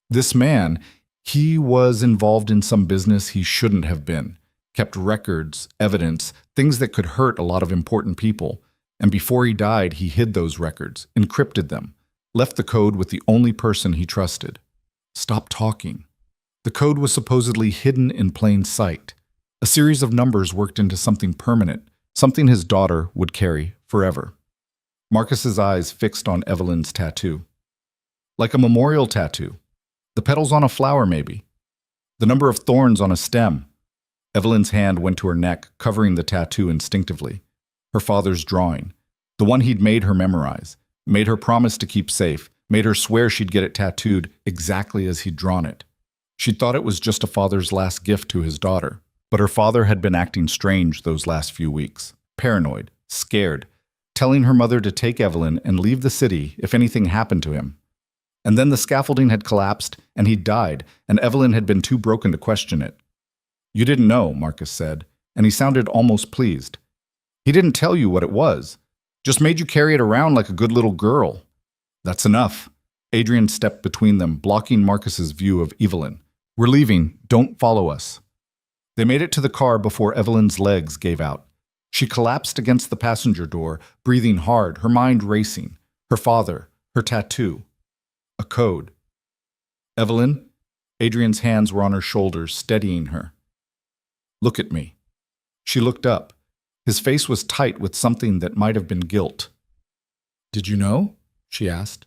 Speaker 1: "this man, he was involved in some business he shouldn't have been. Kept records, evidence, things that could hurt a lot of important people. And before he died, he hid those records, encrypted them, left the code with the only person he trusted." "Stop talking." "The code was supposedly hidden in plain sight. A series of numbers worked into something permanent, something his daughter would carry forever." Marcus's eyes fixed on Evelyn's tattoo. "Like a memorial tattoo. The petals on a flower, maybe. The number of thorns on a stem." Evelyn's hand went to her neck, covering the tattoo instinctively. Her father's drawing. The one he'd made her memorize. Made her promise to keep safe. Made her swear she'd get it tattooed exactly as he'd drawn it. She'd thought it was just a father's last gift to his daughter. But her father had been acting strange those last few weeks. Paranoid, scared, telling her mother to take Evelyn and leave the city if anything happened to him. And then the scaffolding had collapsed, and he'd died, and Evelyn had been too broken to question it. "You didn't know," Marcus said, and he sounded almost pleased. "He didn't tell you what it was. Just made you carry it around like a good little girl." "That's enough." Adrian stepped between them, blocking Marcus's view of Evelyn. "We're leaving. Don't follow us." They made it to the car before Evelyn's legs gave out. She collapsed against the passenger door, breathing hard, her mind racing. Her father, her tattoo. A code. "Evelyn?" Adrian's hands were on her shoulders, steadying her. "Look at me." She looked up. His face was tight with something that might have been guilt. "Did you know?" she asked.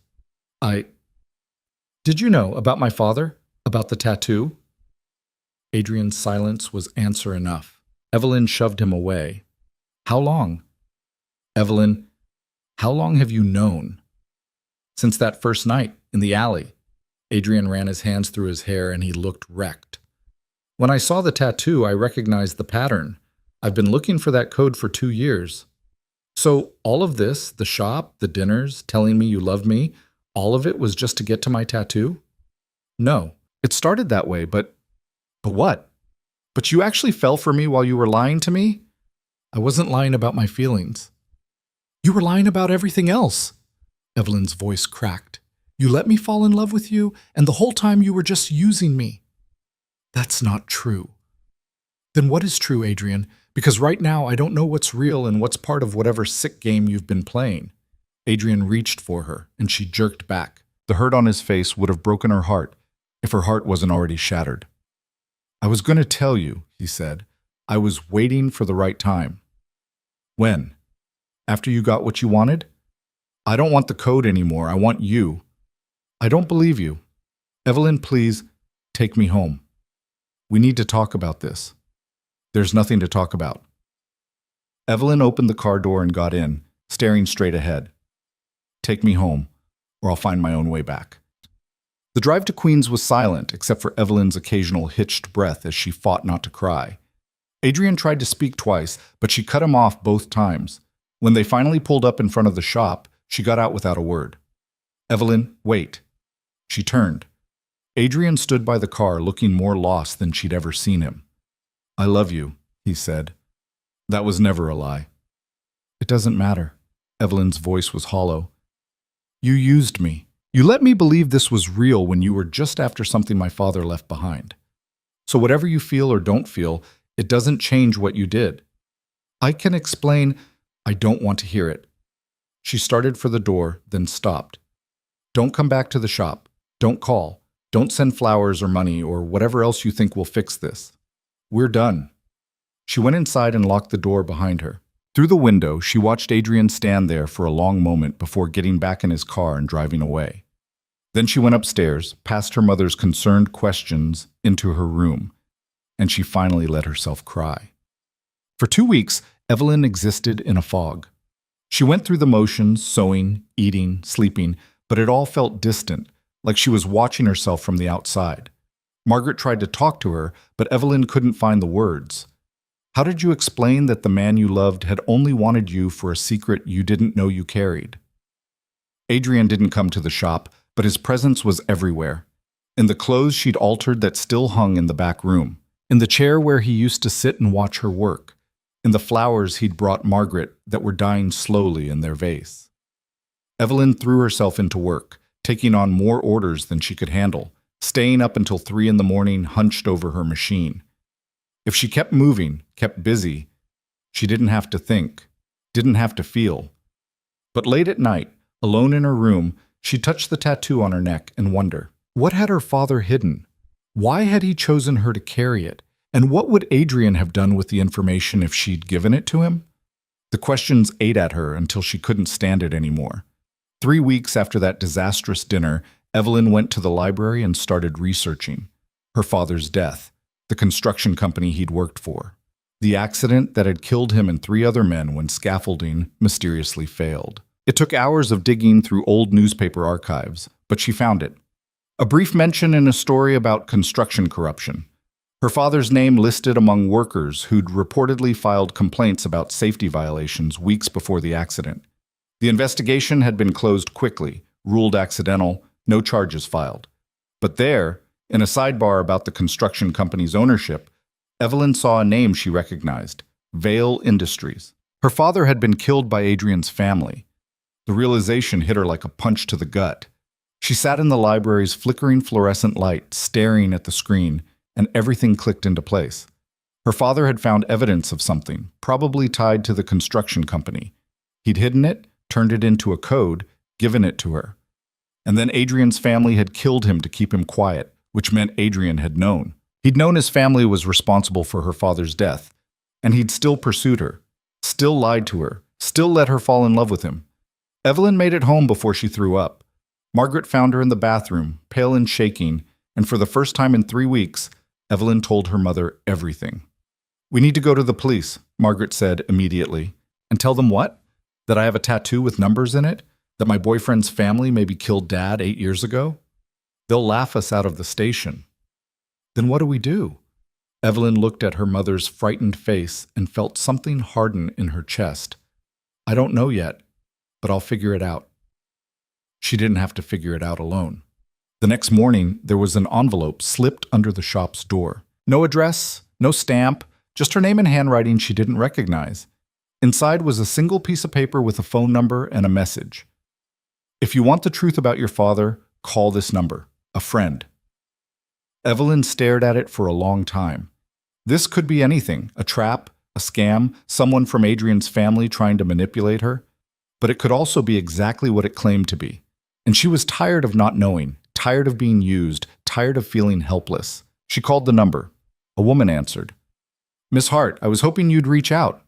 Speaker 1: Did you know about my father? About the tattoo?" Adrian's silence was answer enough. Evelyn shoved him away. "How long?" "Evelyn, how long have you known?" "Since that first night, in the alley." Adrian ran his hands through his hair and he looked wrecked. "When I saw the tattoo, I recognized the pattern. I've been looking for that code for 2 years. So all of this, the shop, the dinners, telling me you love me, all of it was just to get to my tattoo?" "No, it started that way, but But what? But you actually fell for me while you were lying to me? I wasn't lying about my feelings. You were lying about everything else. Evelyn's voice cracked. You let me fall in love with you, and the whole time you were just using me. That's not true. Then what is true, Adrian? Because right now I don't know what's real and what's part of whatever sick game you've been playing. Adrian reached for her, and she jerked back. The hurt on his face would have broken her heart if her heart wasn't already shattered. I was going to tell you, he said. I was waiting for the right time. When? After you got what you wanted? I don't want the code anymore. I want you. I don't believe you. Evelyn, please, take me home. We need to talk about this. There's nothing to talk about. Evelyn opened the car door and got in, staring straight ahead. Take me home, or I'll find my own way back. The drive to Queens was silent, except for Evelyn's occasional hitched breath as she fought not to cry. Adrian tried to speak twice, but she cut him off both times. When they finally pulled up in front of the shop, she got out without a word. Evelyn, wait. She turned. Adrian stood by the car, looking more lost than she'd ever seen him. I love you, he said. That was never a lie. It doesn't matter. Evelyn's voice was hollow. You used me. You let me believe this was real when you were just after something my father left behind. So whatever you feel or don't feel, it doesn't change what you did. I can explain. I don't want to hear it. She started for the door, then stopped. Don't come back to the shop. Don't call. Don't send flowers or money or whatever else you think will fix this. We're done. She went inside and locked the door behind her. Through the window, she watched Adrian stand there for a long moment before getting back in his car and driving away. Then she went upstairs, past her mother's concerned questions, into her room, and she finally let herself cry. For 2 weeks, Evelyn existed in a fog. She went through the motions, sewing, eating, sleeping, but it all felt distant, like she was watching herself from the outside. Margaret tried to talk to her, but Evelyn couldn't find the words. How did you explain that the man you loved had only wanted you for a secret you didn't know you carried? Adrian didn't come to the shop, but his presence was everywhere. In the clothes she'd altered that still hung in the back room, in the chair where he used to sit and watch her work, in the flowers he'd brought Margaret that were dying slowly in their vase. Evelyn threw herself into work, taking on more orders than she could handle, staying up until 3 a.m, hunched over her machine. If she kept moving, kept busy, she didn't have to think, didn't have to feel. But late at night, alone in her room, she touched the tattoo on her neck and wondered, what had her father hidden? Why had he chosen her to carry it? And what would Adrian have done with the information if she'd given it to him? The questions ate at her until she couldn't stand it anymore. 3 weeks after that disastrous dinner, Evelyn went to the library and started researching. Her father's death, the construction company he'd worked for, the accident that had killed him and 3 other men when scaffolding mysteriously failed. It took hours of digging through old newspaper archives, but she found it. A brief mention in a story about construction corruption. Her father's name listed among workers who'd reportedly filed complaints about safety violations weeks before the accident. The investigation had been closed quickly, ruled accidental, no charges filed. But there, in a sidebar about the construction company's ownership, Evelyn saw a name she recognized, Vale Industries. Her father had been killed by Adrian's family. The realization hit her like a punch to the gut. She sat in the library's flickering fluorescent light, staring at the screen, and everything clicked into place. Her father had found evidence of something, probably tied to the construction company. He'd hidden it, turned it into a code, given it to her. And then Adrian's family had killed him to keep him quiet, which meant Adrian had known. He'd known his family was responsible for her father's death, and he'd still pursued her, still lied to her, still let her fall in love with him. Evelyn made it home before she threw up. Margaret found her in the bathroom, pale and shaking, and for the first time in 3 weeks, Evelyn told her mother everything. We need to go to the police, Margaret said immediately. And tell them what? That I have a tattoo with numbers in it? That my boyfriend's family maybe killed Dad 8 years ago? They'll laugh us out of the station. Then what do we do? Evelyn looked at her mother's frightened face and felt something harden in her chest. I don't know yet, but I'll figure it out. She didn't have to figure it out alone. The next morning, there was an envelope slipped under the shop's door. No address, no stamp, just her name and handwriting she didn't recognize. Inside was a single piece of paper with a phone number and a message. If you want the truth about your father, call this number. A friend. Evelyn stared at it for a long time. This could be anything, a trap, a scam, someone from Adrian's family trying to manipulate her. But it could also be exactly what it claimed to be. And she was tired of not knowing, tired of being used, tired of feeling helpless. She called the number. A woman answered. Miss Hart, I was hoping you'd reach out.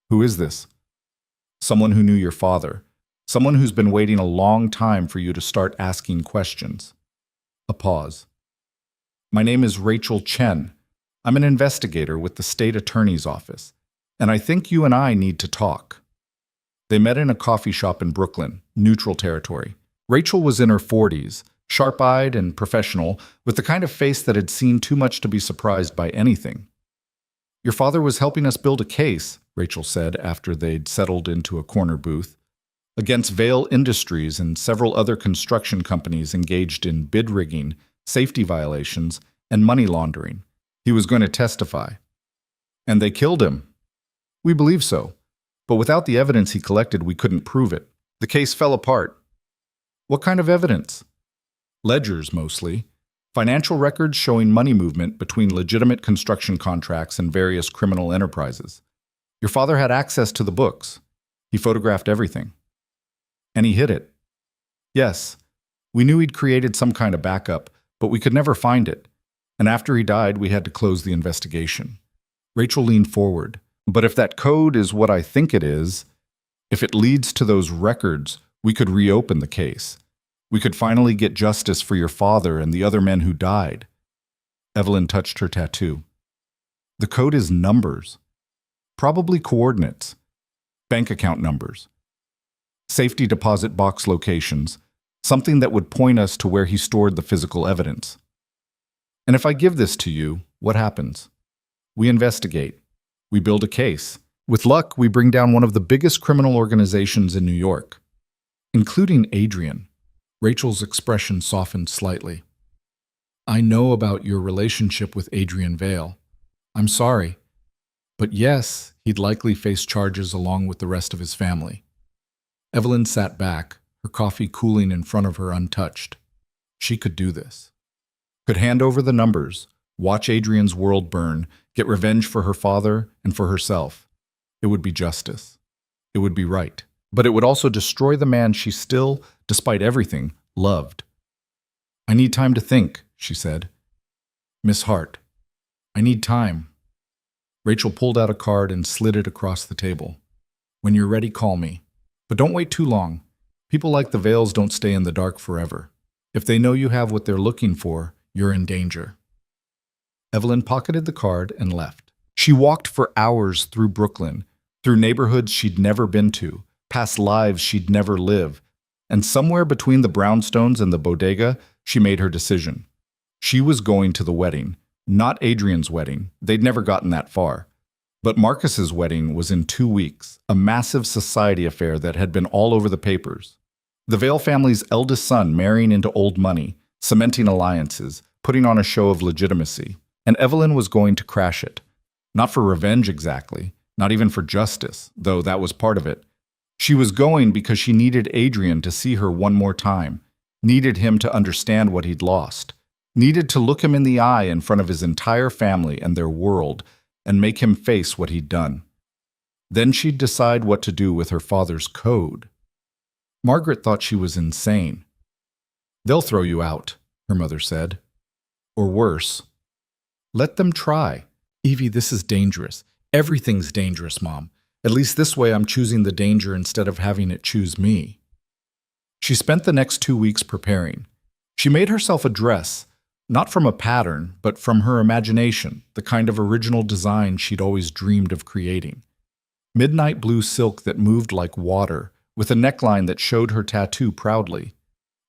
Speaker 1: Who is this? Someone who knew your father. Someone who's been waiting a long time for you to start asking questions. A pause. My name is Rachel Chen. I'm an investigator with the state attorney's office, and I think you and I need to talk. They met in a coffee shop in Brooklyn, neutral territory. Rachel was in her 40s, sharp-eyed and professional, with the kind of face that had seen too much to be surprised by anything. Your father was helping us build a case, Rachel said after they'd settled into a corner booth, against Vale Industries and several other construction companies engaged in bid rigging, safety violations, and money laundering. He was going to testify. And they killed him. We believe so. But without the evidence he collected, we couldn't prove it. The case fell apart. What kind of evidence? Ledgers, mostly. Financial records showing money movement between legitimate construction contracts and various criminal enterprises. Your father had access to the books. He photographed everything. And he hid it. Yes, we knew he'd created some kind of backup, but we could never find it. And after he died, we had to close the investigation. Rachel leaned forward. But if that code is what I think it is, if it leads to those records, we could reopen the case. We could finally get justice for your father and the other men who died. Evelyn touched her tattoo. The code is numbers. Probably coordinates. Bank account numbers. Safety deposit box locations. Something that would point us to where he stored the physical evidence. And if I give this to you, what happens? We investigate. We build a case. With luck, we bring down one of the biggest criminal organizations in New York, including Adrian. Rachel's expression softened slightly. I know about your relationship with Adrian Vale. I'm sorry. But yes, he'd likely face charges along with the rest of his family. Evelyn sat back, her coffee cooling in front of her untouched. She could do this. Could hand over the numbers, watch Adrian's world burn, get revenge for her father and for herself. It would be justice. It would be right. But it would also destroy the man she still, despite everything, loved. I need time to think, she said. Miss Hart, I need time. Rachel pulled out a card and slid it across the table. When you're ready, call me. But don't wait too long. People like the Vales don't stay in the dark forever. If they know you have what they're looking for, you're in danger. Evelyn pocketed the card and left. She walked for hours through Brooklyn, through neighborhoods she'd never been to, past lives she'd never lived, and somewhere between the brownstones and the bodega, she made her decision. She was going to the wedding, not Adrian's wedding. They'd never gotten that far. But Marcus's wedding was in 2 weeks, a massive society affair that had been all over the papers. The Vale family's eldest son marrying into old money, cementing alliances, putting on a show of legitimacy. And Evelyn was going to crash it. Not for revenge exactly, not even for justice, though that was part of it. She was going because she needed Adrian to see her one more time, needed him to understand what he'd lost, needed to look him in the eye in front of his entire family and their world, and make him face what he'd done. Then she'd decide what to do with her father's code. Margaret thought she was insane. They'll throw you out, her mother said. Or worse. Let them try. Evie, this is dangerous. Everything's dangerous, Mom. At least this way I'm choosing the danger instead of having it choose me. She spent the next 2 weeks preparing. She made herself a dress, not from a pattern, but from her imagination, the kind of original design she'd always dreamed of creating. Midnight blue silk that moved like water, with a neckline that showed her tattoo proudly.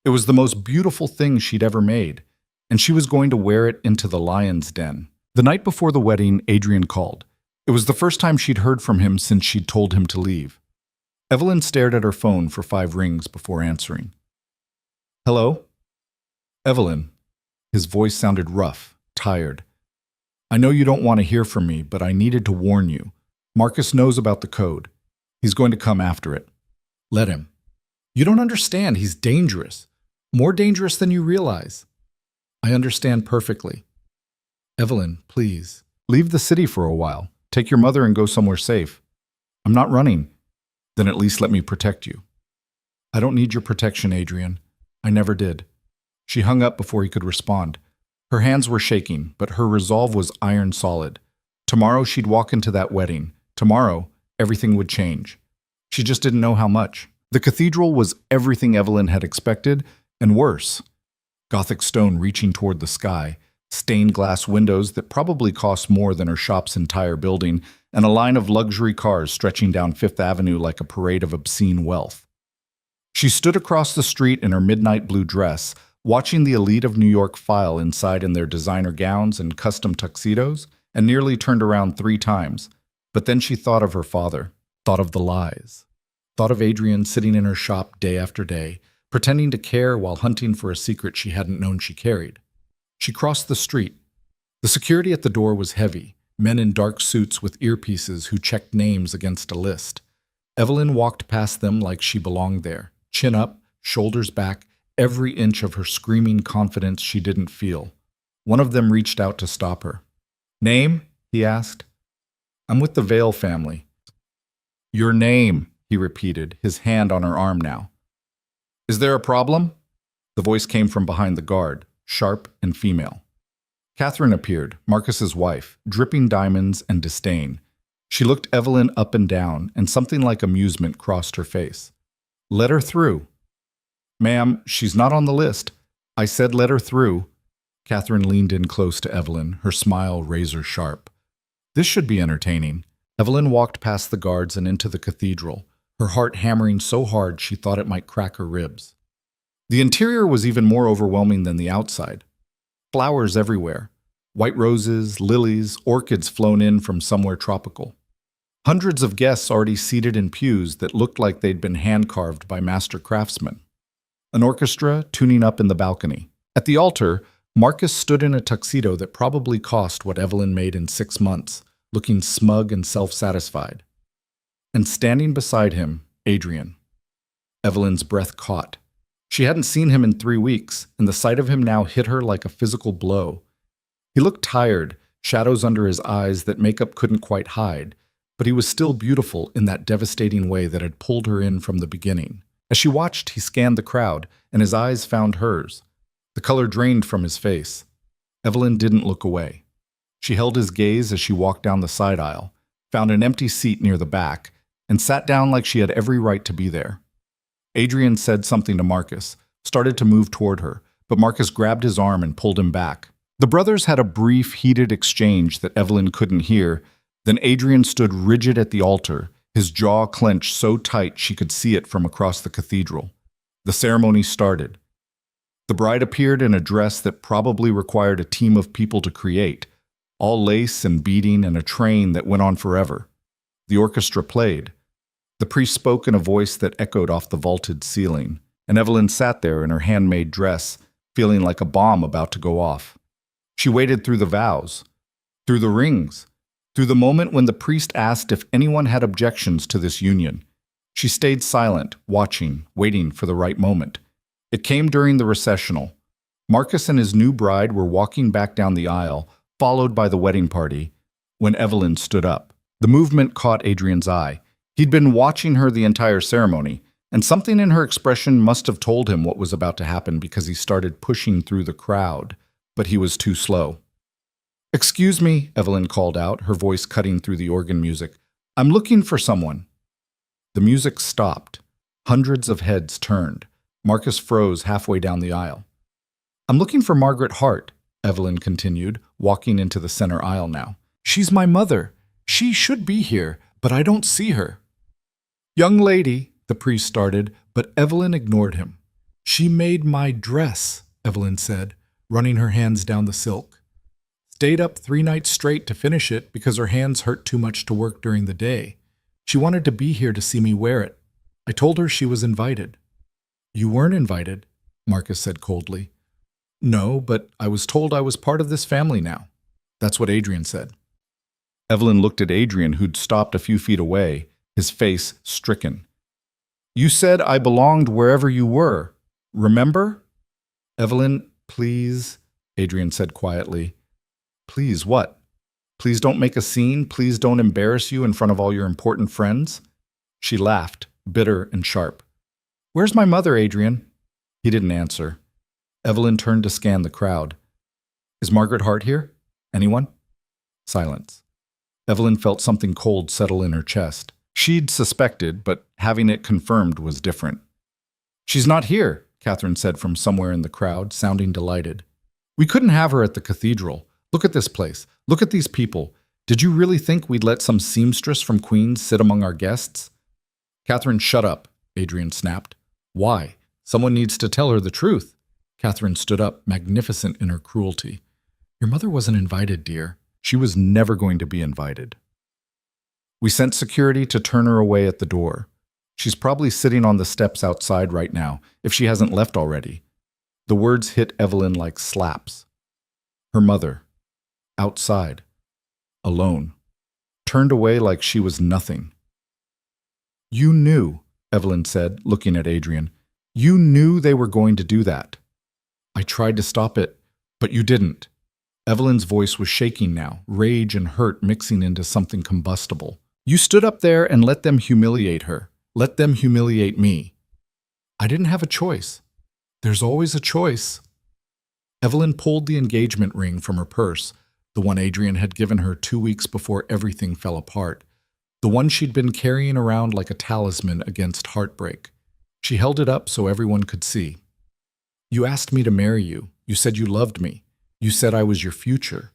Speaker 1: It was the most beautiful thing she'd ever made, and she was going to wear it into the lion's den. The night before the wedding, Adrian called. It was the first time she'd heard from him since she'd told him to leave. Evelyn stared at her phone for 5 rings before answering. Hello? Evelyn. His voice sounded rough, tired. I know you don't want to hear from me, but I needed to warn you. Marcus knows about the code. He's going to come after it. Let him. You don't understand. He's dangerous. More dangerous than you realize. I understand perfectly. Evelyn, please. Leave the city for a while. Take your mother and go somewhere safe. I'm not running. Then at least let me protect you. I don't need your protection, Adrian. I never did. She hung up before he could respond. Her hands were shaking, but her resolve was iron solid. Tomorrow she'd walk into that wedding. Tomorrow, everything would change. She just didn't know how much. The cathedral was everything Evelyn had expected, and worse. Gothic stone reaching toward the sky, stained glass windows that probably cost more than her shop's entire building, and a line of luxury cars stretching down Fifth Avenue like a parade of obscene wealth. She stood across the street in her midnight blue dress, watching the elite of New York file inside in their designer gowns and custom tuxedos, and nearly turned around 3 times. But then she thought of her father, thought of the lies, thought of Adrian sitting in her shop day after day, pretending to care while hunting for a secret she hadn't known she carried. She crossed the street. The security at the door was heavy, men in dark suits with earpieces who checked names against a list. Evelyn walked past them like she belonged there, chin up, shoulders back, every inch of her screaming confidence she didn't feel. One of them reached out to stop her. Name? He asked. I'm with the Vale family. Your name, he repeated, his hand on her arm now. Is there a problem? The voice came from behind the guard, sharp and female. Catherine appeared, Marcus's wife, dripping diamonds and disdain. She looked Evelyn up and down, and something like amusement crossed her face. Let her through. Ma'am, she's not on the list. I said let her through. Catherine leaned in close to Evelyn, her smile razor sharp. This should be entertaining. Evelyn walked past the guards and into the cathedral, her heart hammering so hard she thought it might crack her ribs. The interior was even more overwhelming than the outside. Flowers everywhere. White roses, lilies, orchids flown in from somewhere tropical. Hundreds of guests already seated in pews that looked like they'd been hand-carved by master craftsmen. An orchestra tuning up in the balcony. At the altar, Marcus stood in a tuxedo that probably cost what Evelyn made in 6 months, looking smug and self-satisfied. And standing beside him, Adrian. Evelyn's breath caught. She hadn't seen him in 3 weeks, and the sight of him now hit her like a physical blow. He looked tired, shadows under his eyes that makeup couldn't quite hide, but he was still beautiful in that devastating way that had pulled her in from the beginning. As she watched, he scanned the crowd, and his eyes found hers. The color drained from his face. Evelyn didn't look away. She held his gaze as she walked down the side aisle, found an empty seat near the back, and sat down like she had every right to be there. Adrian said something to Marcus, started to move toward her, but Marcus grabbed his arm and pulled him back. The brothers had a brief, heated exchange that Evelyn couldn't hear. Then Adrian stood rigid at the altar, his jaw clenched so tight she could see it from across the cathedral. The ceremony started. The bride appeared in a dress that probably required a team of people to create, all lace and beading and a train that went on forever. The orchestra played. The priest spoke in a voice that echoed off the vaulted ceiling, and Evelyn sat there in her handmade dress, feeling like a bomb about to go off. She waited through the vows, through the rings, through the moment when the priest asked if anyone had objections to this union. She stayed silent, watching, waiting for the right moment. It came during the recessional. Marcus and his new bride were walking back down the aisle, followed by the wedding party, when Evelyn stood up. The movement caught Adrian's eye. He'd been watching her the entire ceremony, and something in her expression must have told him what was about to happen because he started pushing through the crowd, but he was too slow. "Excuse me," Evelyn called out, her voice cutting through the organ music. "I'm looking for someone." The music stopped. Hundreds of heads turned. Marcus froze halfway down the aisle. "I'm looking for Margaret Hart," Evelyn continued, walking into the center aisle now. "She's my mother. She should be here, but I don't see her." "Young lady," the priest started, but Evelyn ignored him. "She made my dress," Evelyn said, running her hands down the silk. "Stayed up 3 nights straight to finish it because her hands hurt too much to work during the day. She wanted to be here to see me wear it. I told her she was invited." "You weren't invited," Marcus said coldly. "No, but I was told I was part of this family now." That's what Adrian said. Evelyn looked at Adrian, who'd stopped a few feet away, his face stricken. You said I belonged wherever you were. Remember? Evelyn, please, Adrian said quietly. Please what? Please don't make a scene. Please don't embarrass you in front of all your important friends. She laughed, bitter and sharp. Where's my mother, Adrian? He didn't answer. Evelyn turned to scan the crowd. Is Margaret Hart here? Anyone? Silence. Evelyn felt something cold settle in her chest. She'd suspected, but having it confirmed was different. She's not here, Catherine said from somewhere in the crowd, sounding delighted. We couldn't have her at the cathedral. Look at this place. Look at these people. Did you really think we'd let some seamstress from Queens sit among our guests? Catherine, shut up, Adrian snapped. Why? Someone needs to tell her the truth. Catherine stood up, magnificent in her cruelty. Your mother wasn't invited, dear. She was never going to be invited. We sent security to turn her away at the door. She's probably sitting on the steps outside right now, if she hasn't left already. The words hit Evelyn like slaps. Her mother, outside, alone, turned away like she was nothing. You knew, Evelyn said, looking at Adrian. You knew they were going to do that. I tried to stop it, but you didn't. Evelyn's voice was shaking now, rage and hurt mixing into something combustible. You stood up there and let them humiliate her. Let them humiliate me. I didn't have a choice. There's always a choice. Evelyn pulled the engagement ring from her purse, the one Adrian had given her 2 weeks before everything fell apart, the one she'd been carrying around like a talisman against heartbreak. She held it up so everyone could see. You asked me to marry you. You said you loved me. You said I was your future.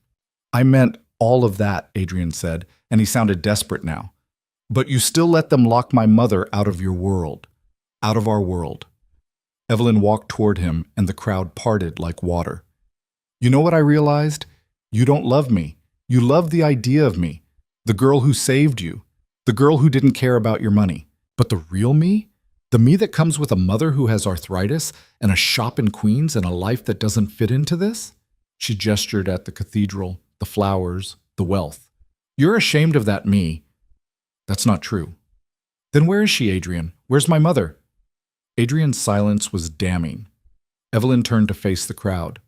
Speaker 1: I meant all of that, Adrian said, and he sounded desperate now. But you still let them lock my mother out of your world, out of our world. Evelyn walked toward him, and the crowd parted like water. You know what I realized? You don't love me. You love the idea of me, the girl who saved you, the girl who didn't care about your money. But the real me? The me that comes with a mother who has arthritis and a shop in Queens and a life that doesn't fit into this? She gestured at the cathedral, the flowers, the wealth. You're ashamed of that me. That's not true. Then where is she, Adrian? Where's my mother? Adrian's silence was damning. Evelyn turned to face the crowd.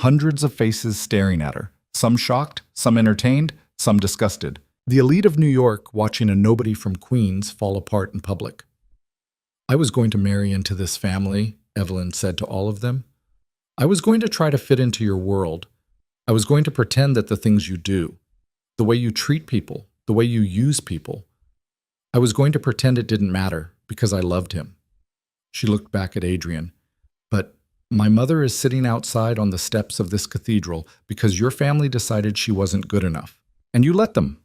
Speaker 1: Hundreds of faces staring at her, some shocked, some entertained, some disgusted. The elite of New York watching a nobody from Queens fall apart in public. I was going to marry into this family, Evelyn said to all of them. I was going to try to fit into your world. I was going to pretend that the things you do, the way you treat people, the way you use people, I was going to pretend it didn't matter because I loved him. She looked back at Adrian. But my mother is sitting outside on the steps of this cathedral because your family decided she wasn't good enough. And you let them.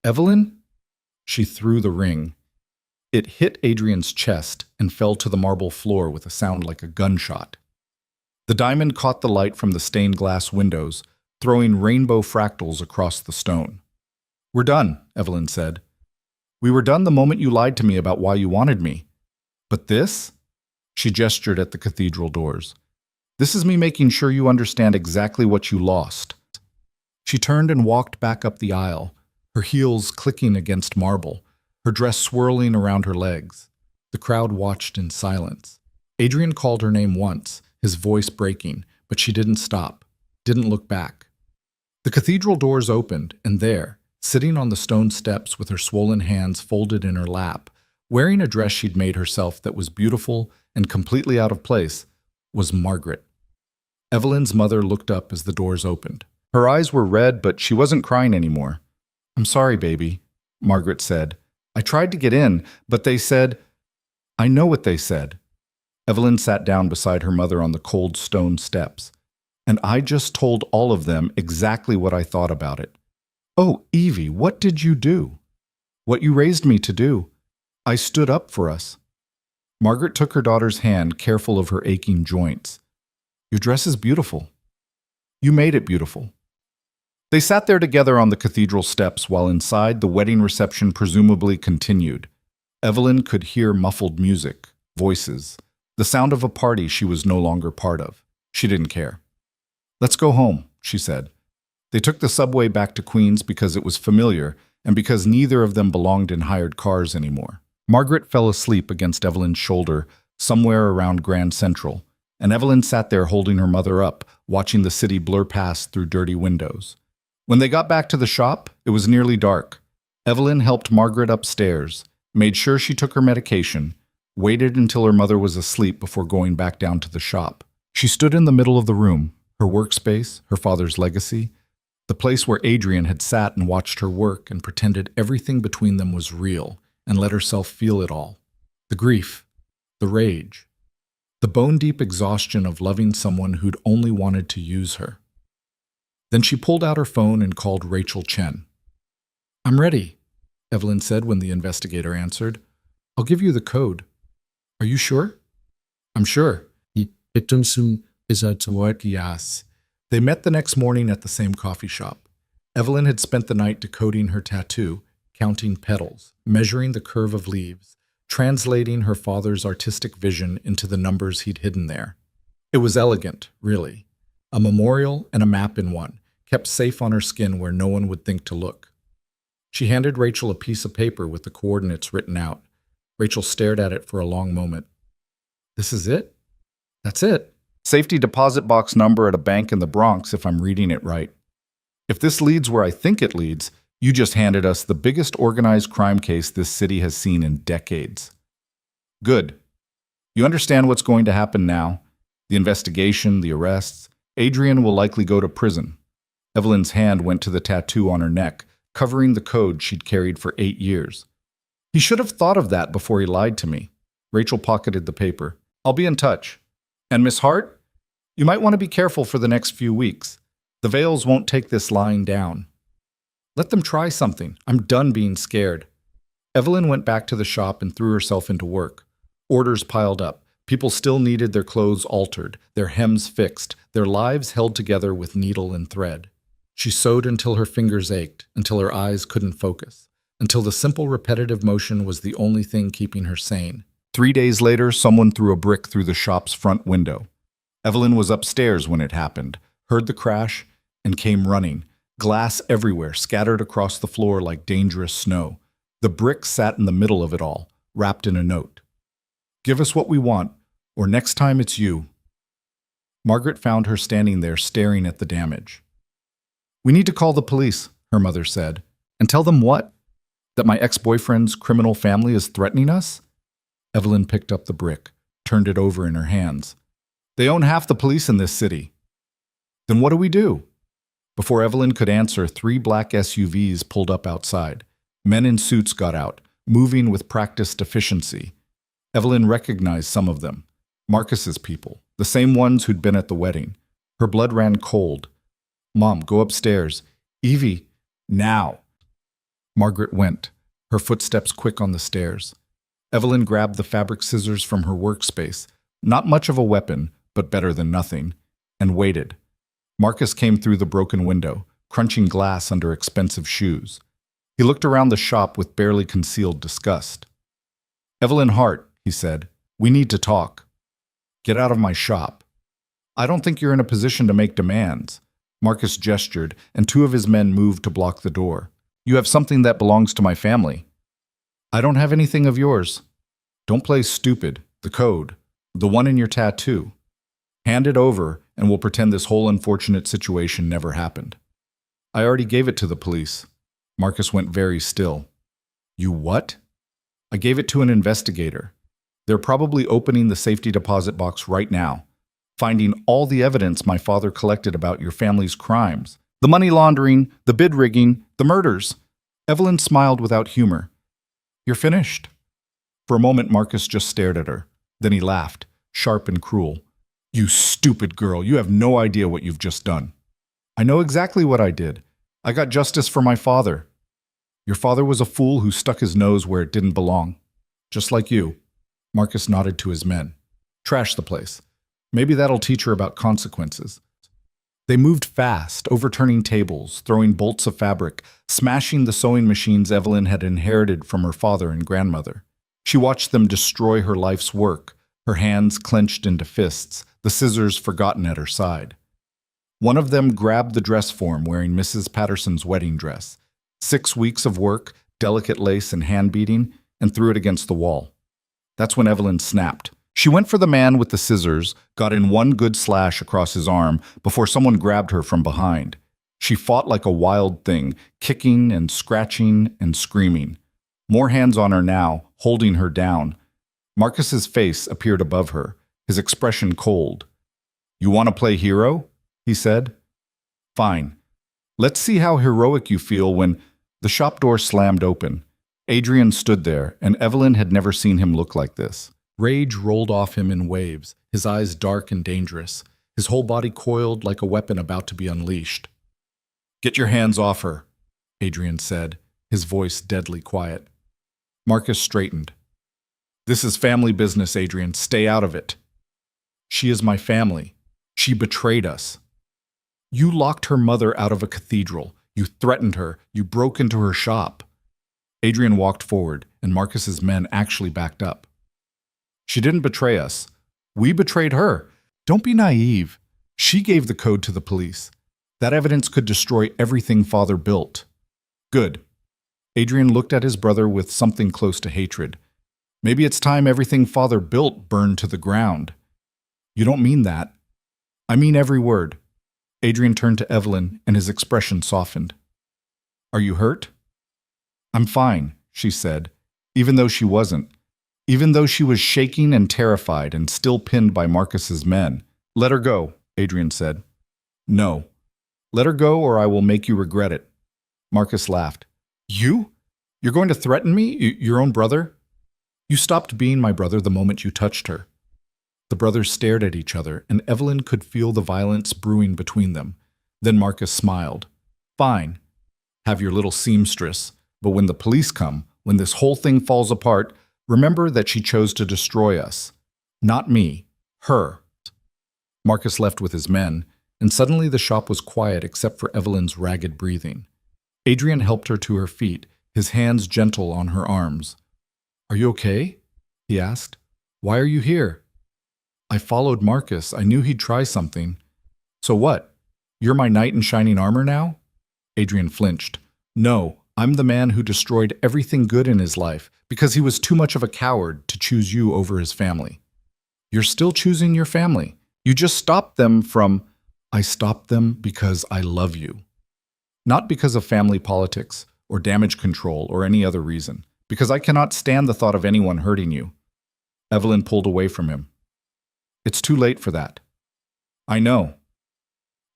Speaker 1: Evelyn? She threw the ring. It hit Adrian's chest and fell to the marble floor with a sound like a gunshot. The diamond caught the light from the stained glass windows, throwing rainbow fractals across the stone. We're done, Evelyn said. We were done the moment you lied to me about why you wanted me. But this? She gestured at the cathedral doors. This is me making sure you understand exactly what you lost. She turned and walked back up the aisle, her heels clicking against marble, her dress swirling around her legs. The crowd watched in silence. Adrian called her name once, his voice breaking, but she didn't stop, didn't look back. The cathedral doors opened, and there, sitting on the stone steps with her swollen hands folded in her lap, wearing a dress she'd made herself that was beautiful and completely out of place, was Margaret. Evelyn's mother looked up as the doors opened. Her eyes were red, but she wasn't crying anymore. I'm sorry, baby, Margaret said. I tried to get in, but they said... I know what they said. Evelyn sat down beside her mother on the cold stone steps. And I just told all of them exactly what I thought about it. Oh, Evie, what did you do? What you raised me to do. I stood up for us. Margaret took her daughter's hand, careful of her aching joints. Your dress is beautiful. You made it beautiful. They sat there together on the cathedral steps while inside the wedding reception presumably continued. Evelyn could hear muffled music, voices, the sound of a party she was no longer part of. She didn't care. Let's go home, she said. They took the subway back to Queens because it was familiar and because neither of them belonged in hired cars anymore. Margaret fell asleep against Evelyn's shoulder somewhere around Grand Central, and Evelyn sat there holding her mother up, watching the city blur past through dirty windows. When they got back to the shop, it was nearly dark. Evelyn helped Margaret upstairs, made sure she took her medication, waited until her mother was asleep before going back down to the shop. She stood in the middle of the room, her workspace, her father's legacy, the place where Adrian had sat and watched her work and pretended everything between them was real and let herself feel it all. The grief, the rage, the bone-deep exhaustion of loving someone who'd only wanted to use her. Then she pulled out her phone and called Rachel Chen. "I'm ready," Evelyn said when the investigator answered. "I'll give you the code. Are you sure?" "I'm sure." Yes. They met the next morning at the same coffee shop. Evelyn had spent the night decoding her tattoo, counting petals, measuring the curve of leaves, translating her father's artistic vision into the numbers he'd hidden there. It was elegant, really. A memorial and a map in one, kept safe on her skin where no one would think to look. She handed Rachel a piece of paper with the coordinates written out. Rachel stared at it for a long moment. "This is it? That's it. Safety deposit box number at a bank in the Bronx, if I'm reading it right. If this leads where I think it leads, you just handed us the biggest organized crime case this city has seen in decades." "Good. You understand what's going to happen now? The investigation, the arrests. Adrian will likely go to prison." Evelyn's hand went to the tattoo on her neck, covering the code she'd carried for 8 years. "He should have thought of that before he lied to me." Rachel pocketed the paper. "I'll be in touch. And Miss Hart, you might want to be careful for the next few weeks. The Vales won't take this lying down. Let them try something. I'm done being scared." Evelyn went back to the shop and threw herself into work. Orders piled up. People still needed their clothes altered, their hems fixed, their lives held together with needle and thread. She sewed until her fingers ached, until her eyes couldn't focus, until the simple repetitive motion was the only thing keeping her sane. 3 days later, someone threw a brick through the shop's front window. Evelyn was upstairs when it happened, heard the crash, and came running. Glass everywhere, scattered across the floor like dangerous snow. The brick sat in the middle of it all, wrapped in a note. "Give us what we want, or next time it's you." Margaret found her standing there staring at the damage. "We need to call the police," her mother said. "And tell them what? That my ex-boyfriend's criminal family is threatening us?" Evelyn picked up the brick, turned it over in her hands. "They own half the police in this city." "Then what do we do?" Before Evelyn could answer, 3 black SUVs pulled up outside. Men in suits got out, moving with practiced efficiency. Evelyn recognized some of them. Marcus's people, the same ones who'd been at the wedding. Her blood ran cold. "Mom, go upstairs. Evie, now." Margaret went, her footsteps quick on the stairs. Evelyn grabbed the fabric scissors from her workspace, not much of a weapon, but better than nothing, and waited. Marcus came through the broken window, crunching glass under expensive shoes. He looked around the shop with barely concealed disgust. "Evelyn Hart," he said, "we need to talk." "Get out of my shop." "I don't think you're in a position to make demands." Marcus gestured, and 2 of his men moved to block the door. "You have something that belongs to my family." "I don't have anything of yours." "Don't play stupid. The code. The one in your tattoo. Hand it over, and we'll pretend this whole unfortunate situation never happened." "I already gave it to the police." Marcus went very still. "You what?" "I gave it to an investigator. They're probably opening the safety deposit box right now, finding all the evidence my father collected about your family's crimes. The money laundering, the bid rigging, the murders." Evelyn smiled without humor. "You're finished?" For a moment, Marcus just stared at her. Then he laughed, sharp and cruel. "You stupid girl, you have no idea what you've just done." "I know exactly what I did. I got justice for my father." "Your father was a fool who stuck his nose where it didn't belong. Just like you." Marcus nodded to his men. "Trash the place. Maybe that'll teach her about consequences." They moved fast, overturning tables, throwing bolts of fabric, smashing the sewing machines Evelyn had inherited from her father and grandmother. She watched them destroy her life's work, her hands clenched into fists, the scissors forgotten at her side. One of them grabbed the dress form wearing Mrs. Patterson's wedding dress. 6 weeks of work, delicate lace and hand beating, and threw it against the wall. That's when Evelyn snapped. She went for the man with the scissors, got in one good slash across his arm before someone grabbed her from behind. She fought like a wild thing, kicking and scratching and screaming. More hands on her now, holding her down. Marcus's face appeared above her, his expression cold. "You want to play hero?" he said. "Fine. Let's see how heroic you feel when—" The shop door slammed open. Adrian stood there, and Evelyn had never seen him look like this. Rage rolled off him in waves, his eyes dark and dangerous, his whole body coiled like a weapon about to be unleashed. "Get your hands off her," Adrian said, his voice deadly quiet. Marcus straightened. "This is family business, Adrian. Stay out of it." "She is my family. She betrayed us. You locked her mother out of a cathedral. You threatened her. You broke into her shop." Adrian walked forward, and Marcus's men actually backed up. "She didn't betray us. We betrayed her. Don't be naive. She gave the code to the police. That evidence could destroy everything Father built." "Good." Adrian looked at his brother with something close to hatred. "Maybe it's time everything Father built burned to the ground." "You don't mean that." "I mean every word." Adrian turned to Evelyn, and his expression softened. "Are you hurt?" "I'm fine," she said, even though she wasn't. Even though she was shaking and terrified and still pinned by Marcus's men. "Let her go," Adrian said. "No. Let her go or I will make you regret it." Marcus laughed. "You? You're going to threaten me? Your own brother?" "You stopped being my brother the moment you touched her." The brothers stared at each other, and Evelyn could feel the violence brewing between them. Then Marcus smiled. "Fine. Have your little seamstress. But when the police come, when this whole thing falls apart, remember that she chose to destroy us. Not me. Her." Marcus left with his men, and suddenly the shop was quiet except for Evelyn's ragged breathing. Adrian helped her to her feet, his hands gentle on her arms. "Are you okay?" he asked. "Why are you here?" "I followed Marcus. I knew he'd try something." "So what? You're my knight in shining armor now?" Adrian flinched. "No, I'm the man who destroyed everything good in his life because he was too much of a coward to choose you over his family." "You're still choosing your family. You just stopped them from—" "I stopped them because I love you. Not because of family politics or damage control or any other reason, because I cannot stand the thought of anyone hurting you." Evelyn pulled away from him. "It's too late for that." "I know.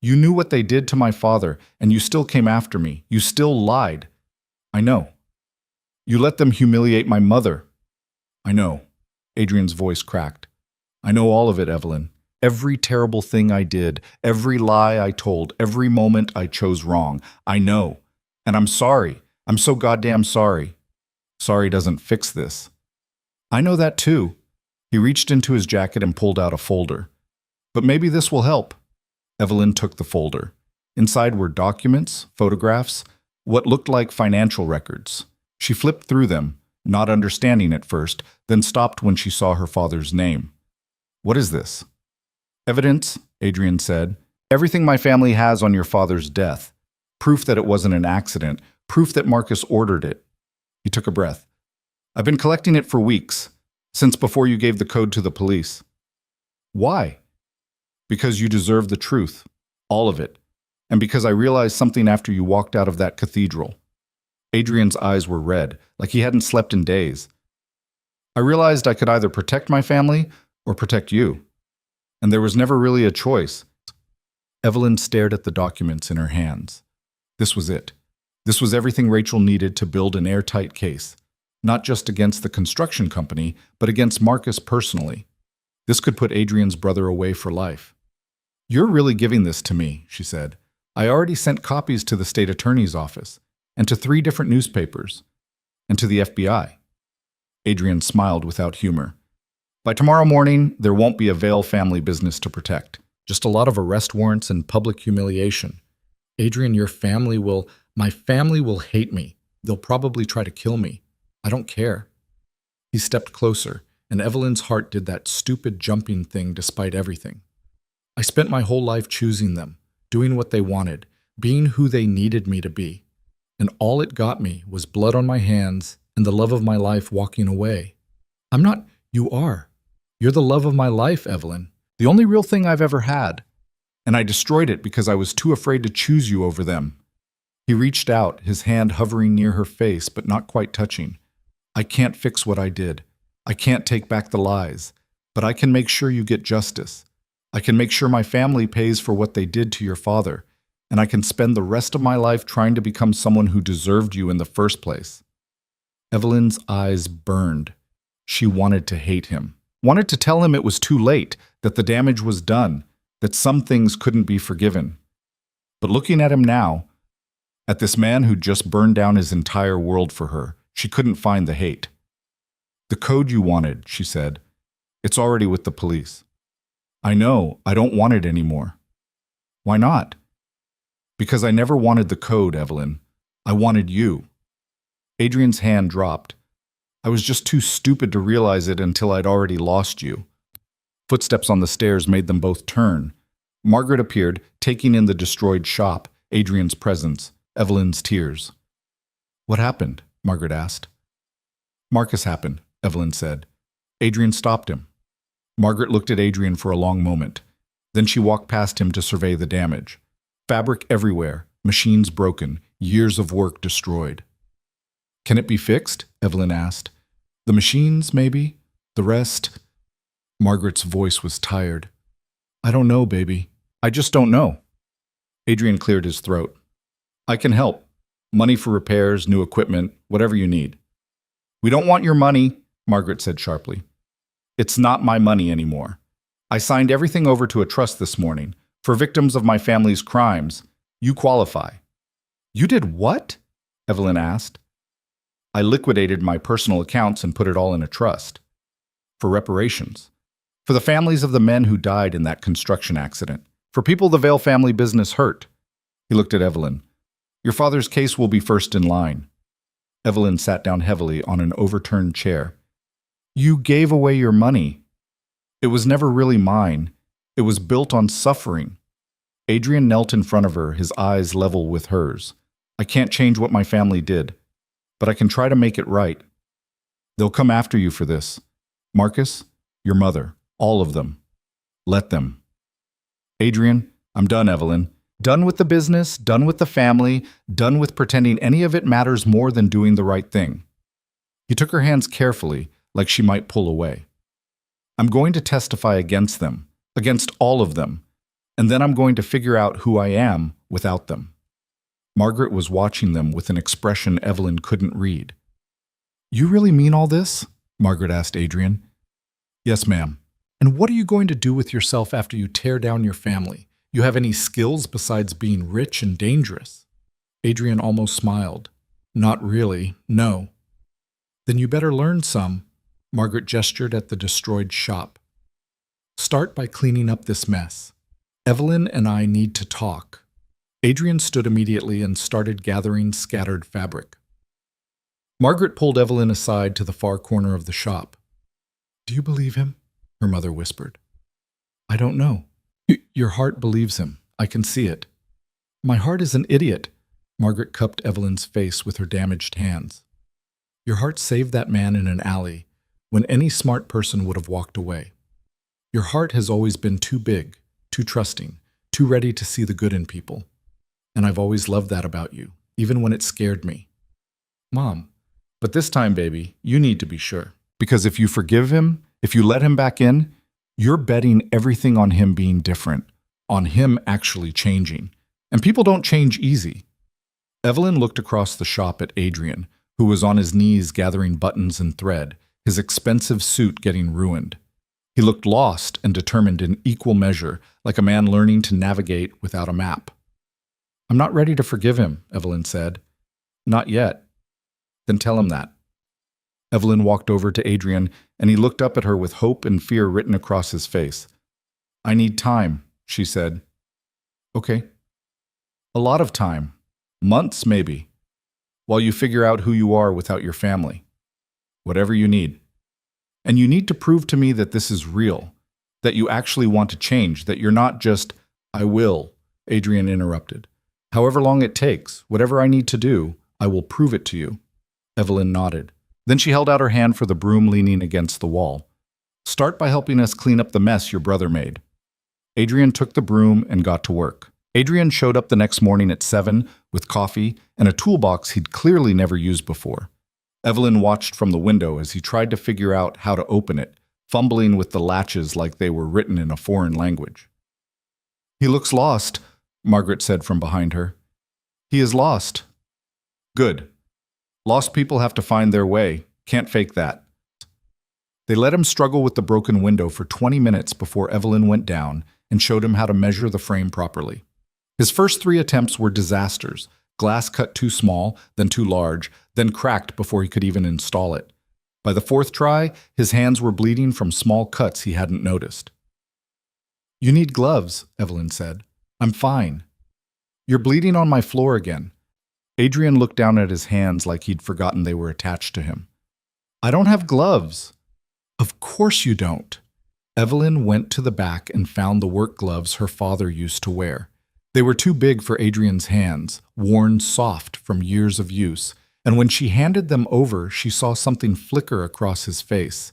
Speaker 1: You knew what they did to my father, and you still came after me. You still lied." "I know. You let them humiliate my mother." "I know." Adrian's voice cracked. "I know all of it, Evelyn. Every terrible thing I did, every lie I told, every moment I chose wrong. I know. And I'm sorry. I'm so goddamn sorry." "Sorry doesn't fix this." "I know that too." He reached into his jacket and pulled out a folder. "But maybe this will help." Evelyn took the folder. Inside were documents, photographs, what looked like financial records. She flipped through them, not understanding at first, then stopped when she saw her father's name. "What is this?" "Evidence," Adrian said. "Everything my family has on your father's death. Proof that it wasn't an accident. Proof that Marcus ordered it." He took a breath. "I've been collecting it for weeks, since before you gave the code to the police." "Why?" "Because you deserve the truth. All of it. And because I realized something after you walked out of that cathedral." Adrian's eyes were red, like he hadn't slept in days. "I realized I could either protect my family or protect you. And there was never really a choice." Evelyn stared at the documents in her hands. This was it. This was everything Rachel needed to build an airtight case, not just against the construction company, but against Marcus personally. This could put Adrian's brother away for life. "You're really giving this to me," she said. "I already sent copies to the state attorney's office, and to 3 different newspapers, and to the FBI." Adrian smiled without humor. "By tomorrow morning, there won't be a Vale family business to protect. Just a lot of arrest warrants and public humiliation. Adrian, my family will hate me. They'll probably try to kill me. I don't care." He stepped closer, and Evelyn's heart did that stupid jumping thing despite everything. "I spent my whole life choosing them. doing what they wanted, being who they needed me to be. And all it got me was blood on my hands and the love of my life walking away. I'm not, you are. You're the love of my life, Evelyn. The only real thing I've ever had. And I destroyed it because I was too afraid to choose you over them. He reached out, his hand hovering near her face, but not quite touching. I can't fix what I did. I can't take back the lies. But I can make sure you get justice. I can make sure my family pays for what they did to your father. And I can spend the rest of my life trying to become someone who deserved you in the first place. Evelyn's eyes burned. She wanted to hate him. Wanted to tell him it was too late, that the damage was done, that some things couldn't be forgiven. But looking at him now, at this man who just burned down his entire world for her, she couldn't find the hate. The code you wanted, she said. It's already with the police. I know, I don't want it anymore. Why not? Because I never wanted the code, Evelyn. I wanted you. Adrian's hand dropped. I was just too stupid to realize it until I'd already lost you. Footsteps on the stairs made them both turn. Margaret appeared, taking in the destroyed shop, Adrian's presence, Evelyn's tears. What happened? Margaret asked. Marcus happened, Evelyn said. Adrian stopped him. Margaret looked at Adrian for a long moment. Then she walked past him to survey the damage. Fabric everywhere, machines broken, years of work destroyed. Can it be fixed? Evelyn asked. The machines, maybe? The rest? Margaret's voice was tired. I don't know, baby. I just don't know. Adrian cleared his throat. I can help. Money for repairs, new equipment, whatever you need. We don't want your money, Margaret said sharply. It's not my money anymore. I signed everything over to a trust this morning. For victims of my family's crimes, you qualify. You did what? Evelyn asked. I liquidated my personal accounts and put it all in a trust. For reparations. For the families of the men who died in that construction accident. For people the Vale family business hurt. He looked at Evelyn. Your father's case will be first in line. Evelyn sat down heavily on an overturned chair. You gave away your money. It was never really mine. It was built on suffering. Adrian knelt in front of her, his eyes level with hers. I can't change what my family did, but I can try to make it right. They'll come after you for this. Marcus, your mother, all of them. Let them. Adrian, I'm done, Evelyn. Done with the business, done with the family, done with pretending any of it matters more than doing the right thing. He took her hands carefully, like she might pull away. I'm going to testify against them, against all of them, and then I'm going to figure out who I am without them. Margaret was watching them with an expression Evelyn couldn't read. You really mean all this? Margaret asked Adrian. Yes, ma'am. And what are you going to do with yourself after you tear down your family? You have any skills besides being rich and dangerous? Adrian almost smiled. Not really, no. Then you better learn some. Margaret gestured at the destroyed shop. Start by cleaning up this mess. Evelyn and I need to talk. Adrian stood immediately and started gathering scattered fabric. Margaret pulled Evelyn aside to the far corner of the shop. Do you believe him? Her mother whispered. I don't know. Your heart believes him. I can see it. My heart is an idiot. Margaret cupped Evelyn's face with her damaged hands. Your heart saved that man in an alley when any smart person would have walked away. Your heart has always been too big, too trusting, too ready to see the good in people. And I've always loved that about you, even when it scared me. Mom, but this time, baby, you need to be sure. Because if you forgive him, if you let him back in, you're betting everything on him being different, on him actually changing. And people don't change easy. Evelyn looked across the shop at Adrian, who was on his knees gathering buttons and thread, his expensive suit getting ruined. He looked lost and determined in equal measure, like a man learning to navigate without a map. I'm not ready to forgive him, Evelyn said. Not yet. Then tell him that. Evelyn walked over to Adrian, and he looked up at her with hope and fear written across his face. I need time, she said. Okay. A lot of time. Months, maybe. While you figure out who you are without your family. Whatever you need. And you need to prove to me that this is real, that you actually want to change, that you're not just, I will, Adrian interrupted. However long it takes, whatever I need to do, I will prove it to you. Evelyn nodded. Then she held out her hand for the broom leaning against the wall. Start by helping us clean up the mess your brother made. Adrian took the broom and got to work. Adrian showed up the next morning at 7 with coffee and a toolbox he'd clearly never used before. Evelyn watched from the window as he tried to figure out how to open it, fumbling with the latches like they were written in a foreign language. He looks lost, Margaret said from behind her. He is lost. Good. Lost people have to find their way. Can't fake that. They let him struggle with the broken window for 20 minutes before Evelyn went down and showed him how to measure the frame properly. His first 3 attempts were disasters. Glass cut too small, then too large, then cracked before he could even install it. By the 4th try, his hands were bleeding from small cuts he hadn't noticed. You need gloves, Evelyn said. I'm fine. You're bleeding on my floor again. Adrian looked down at his hands like he'd forgotten they were attached to him. I don't have gloves. Of course you don't. Evelyn went to the back and found the work gloves her father used to wear. They were too big for Adrian's hands, worn soft from years of use, and when she handed them over, she saw something flicker across his face.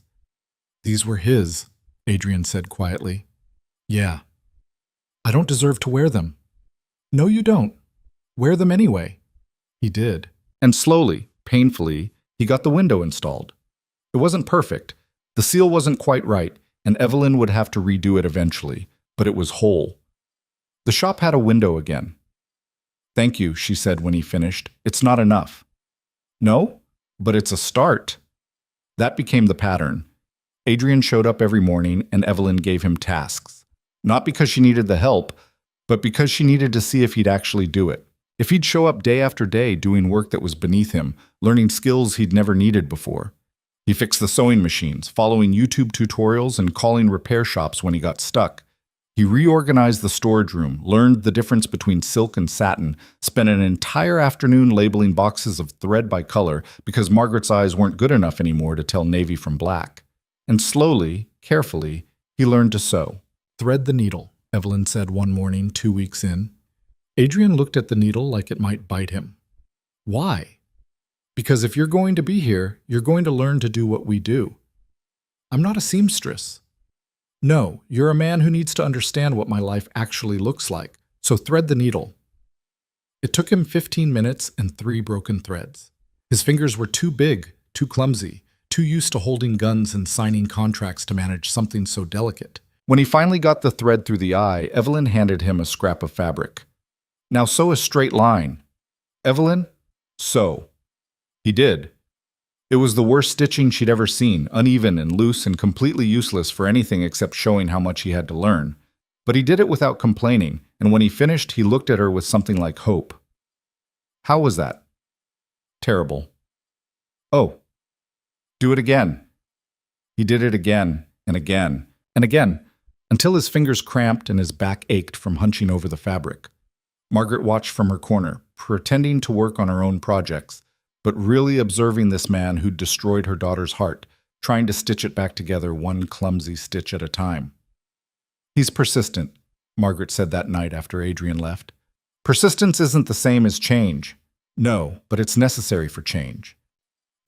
Speaker 1: These were his, Adrian said quietly. Yeah. I don't deserve to wear them. No, you don't. Wear them anyway. He did. And slowly, painfully, he got the window installed. It wasn't perfect. The seal wasn't quite right, and Evelyn would have to redo it eventually, but it was whole. The shop had a window again. Thank you, she said when he finished. It's not enough. No, but it's a start. That became the pattern. Adrian showed up every morning, and Evelyn gave him tasks. Not because she needed the help, but because she needed to see if he'd actually do it. If he'd show up day after day doing work that was beneath him, learning skills he'd never needed before. He fixed the sewing machines, following YouTube tutorials and calling repair shops when he got stuck. He reorganized the storage room, learned the difference between silk and satin, spent an entire afternoon labeling boxes of thread by color because Margaret's eyes weren't good enough anymore to tell navy from black. And slowly, carefully, he learned to sew. Thread the needle, Evelyn said one morning 2 weeks in. Adrian looked at the needle like it might bite him. Why? Because if you're going to be here, you're going to learn to do what we do. I'm not a seamstress. No, you're a man who needs to understand what my life actually looks like, so thread the needle. It took him 15 minutes and 3 broken threads. His fingers were too big, too clumsy, too used to holding guns and signing contracts to manage something so delicate. When he finally got the thread through the eye, Evelyn handed him a scrap of fabric. Now sew a straight line. Evelyn, sew. He did. It was the worst stitching she'd ever seen, uneven and loose and completely useless for anything except showing how much he had to learn. But he did it without complaining, and when he finished, he looked at her with something like hope. How was that? Terrible. Oh. Do it again. He did it again and again and again, until his fingers cramped and his back ached from hunching over the fabric. Margaret watched from her corner, pretending to work on her own projects, but really observing this man who'd destroyed her daughter's heart, trying to stitch it back together one clumsy stitch at a time. He's persistent, Margaret said that night after Adrian left. Persistence isn't the same as change. No, but it's necessary for change.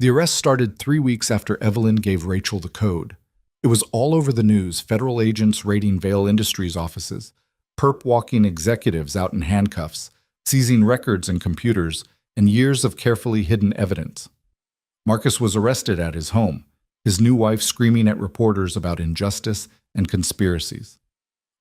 Speaker 1: The arrest started 3 weeks after Evelyn gave Rachel the code. It was all over the news, federal agents raiding Vail Industries offices, perp-walking executives out in handcuffs, seizing records and computers, and years of carefully hidden evidence. Marcus was arrested at his home, his new wife screaming at reporters about injustice and conspiracies.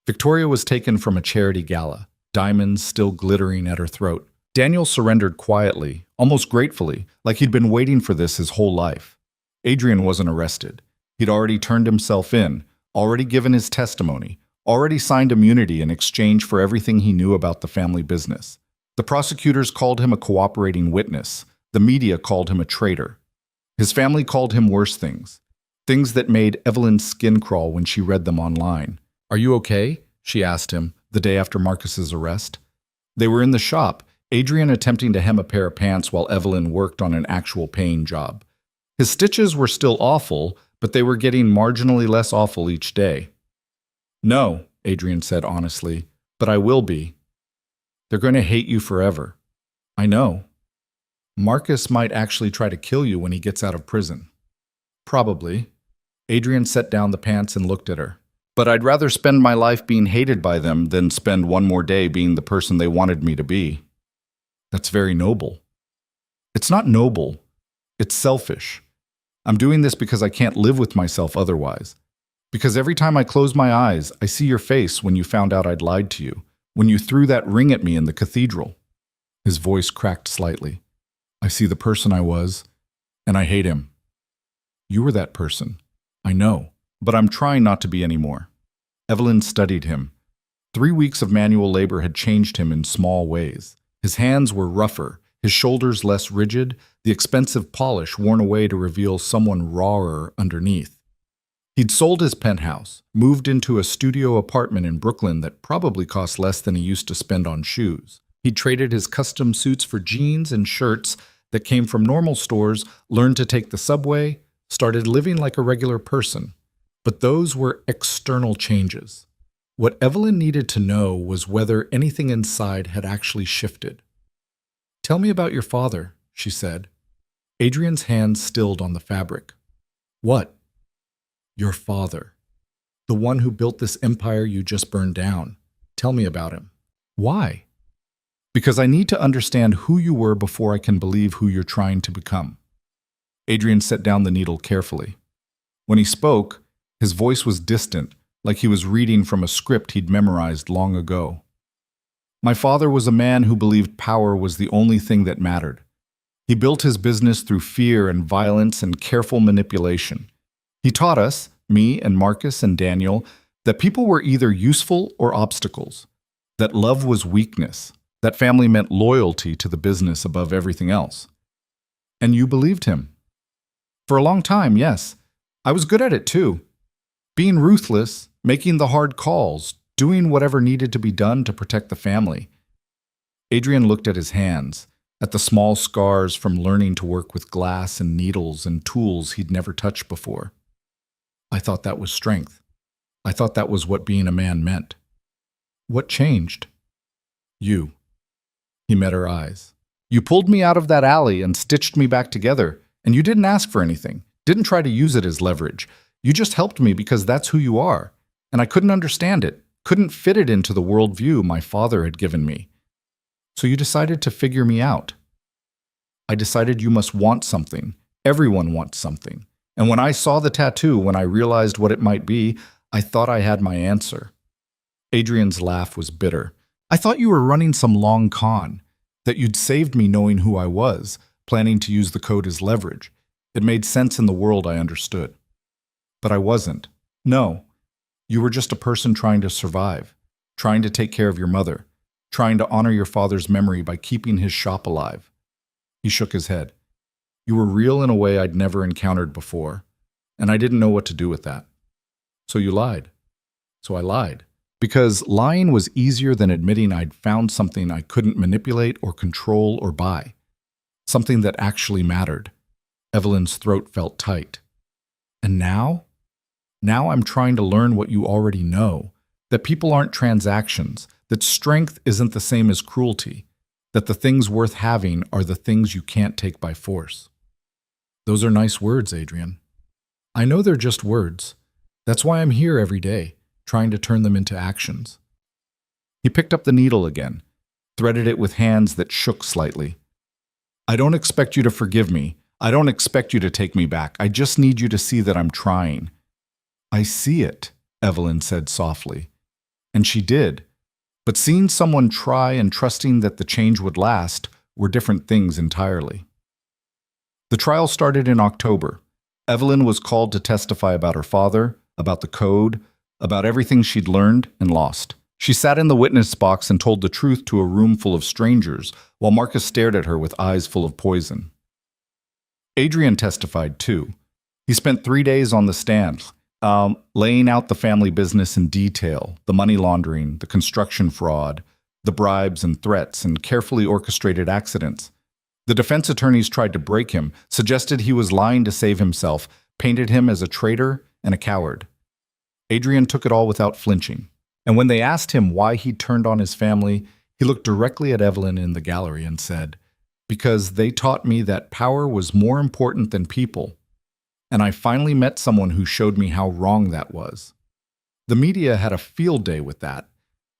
Speaker 1: Victoria was taken from a charity gala, diamonds still glittering at her throat. Daniel surrendered quietly, almost gratefully, like he'd been waiting for this his whole life. Adrian wasn't arrested. He'd already turned himself in, already given his testimony, already signed immunity in exchange for everything he knew about the family business. The prosecutors called him a cooperating witness. The media called him a traitor. His family called him worse things, things that made Evelyn's skin crawl when she read them online. Are you okay? She asked him the day after Marcus's arrest. They were in the shop, Adrian attempting to hem a pair of pants while Evelyn worked on an actual paying job. His stitches were still awful, but they were getting marginally less awful each day. No, Adrian said honestly, but I will be. They're going to hate you forever. I know. Marcus might actually try to kill you when he gets out of prison. Probably. Adrian set down the pants and looked at her. But I'd rather spend my life being hated by them than spend one more day being the person they wanted me to be. That's very noble. It's not noble. It's selfish. I'm doing this because I can't live with myself otherwise. Because every time I close my eyes, I see your face when you found out I'd lied to you, when you threw that ring at me in the cathedral. His voice cracked slightly. I see the person I was, and I hate him. You were that person. I know, but I'm trying not to be anymore. Evelyn studied him. 3 weeks of manual labor had changed him in small ways. His hands were rougher, his shoulders less rigid, the expensive polish worn away to reveal someone rawer underneath. He'd sold his penthouse, moved into a studio apartment in Brooklyn that probably cost less than he used to spend on shoes. He'd traded his custom suits for jeans and shirts that came from normal stores, learned to take the subway, started living like a regular person. But those were external changes. What Evelyn needed to know was whether anything inside had actually shifted. Tell me about your father, she said. Adrian's hands stilled on the fabric. What? Your father. The one who built this empire you just burned down. Tell me about him. Why? Because I need to understand who you were before I can believe who you're trying to become. Adrian set down the needle carefully. When he spoke, his voice was distant, like he was reading from a script he'd memorized long ago. My father was a man who believed power was the only thing that mattered. He built his business through fear and violence and careful manipulation. He taught us, me and Marcus and Daniel, that people were either useful or obstacles, that love was weakness, that family meant loyalty to the business above everything else. And you believed him. For a long time, yes. I was good at it too. Being ruthless, making the hard calls, doing whatever needed to be done to protect the family. Adrian looked at his hands, at the small scars from learning to work with glass and needles and tools he'd never touched before. I thought that was strength. I thought that was what being a man meant. What changed? You. He met her eyes. You pulled me out of that alley and stitched me back together, and you didn't ask for anything, didn't try to use it as leverage. You just helped me because that's who you are, and I couldn't understand it, couldn't fit it into the worldview my father had given me. So you decided to figure me out. I decided you must want something. Everyone wants something. And when I saw the tattoo, when I realized what it might be, I thought I had my answer. Adrian's laugh was bitter. I thought you were running some long con, that you'd saved me knowing who I was, planning to use the code as leverage. It made sense in the world I understood. But I wasn't. No. You were just a person trying to survive, trying to take care of your mother, trying to honor your father's memory by keeping his shop alive. He shook his head. You were real in a way I'd never encountered before, and I didn't know what to do with that. So you lied. So I lied. Because lying was easier than admitting I'd found something I couldn't manipulate or control or buy. Something that actually mattered. Evelyn's throat felt tight. And now? Now I'm trying to learn what you already know. That people aren't transactions. That strength isn't the same as cruelty. That the things worth having are the things you can't take by force. Those are nice words, Adrian. I know they're just words. That's why I'm here every day, trying to turn them into actions. He picked up the needle again, threaded it with hands that shook slightly. I don't expect you to forgive me. I don't expect you to take me back. I just need you to see that I'm trying. I see it, Evelyn said softly. And she did. But seeing someone try and trusting that the change would last were different things entirely. The trial started in October. Evelyn was called to testify about her father, about the code, about everything she'd learned and lost. She sat in the witness box and told the truth to a room full of strangers, while Marcus stared at her with eyes full of poison. Adrian testified too. He spent 3 days on the stand, laying out the family business in detail, the money laundering, the construction fraud, the bribes and threats, and carefully orchestrated accidents. The defense attorneys tried to break him, suggested he was lying to save himself, painted him as a traitor and a coward. Adrian took it all without flinching. And when they asked him why he'd turned on his family, He looked directly at Evelyn in the gallery and said, "Because they taught me that power was more important than people, and I finally met someone who showed me how wrong that was." The media had a field day with that.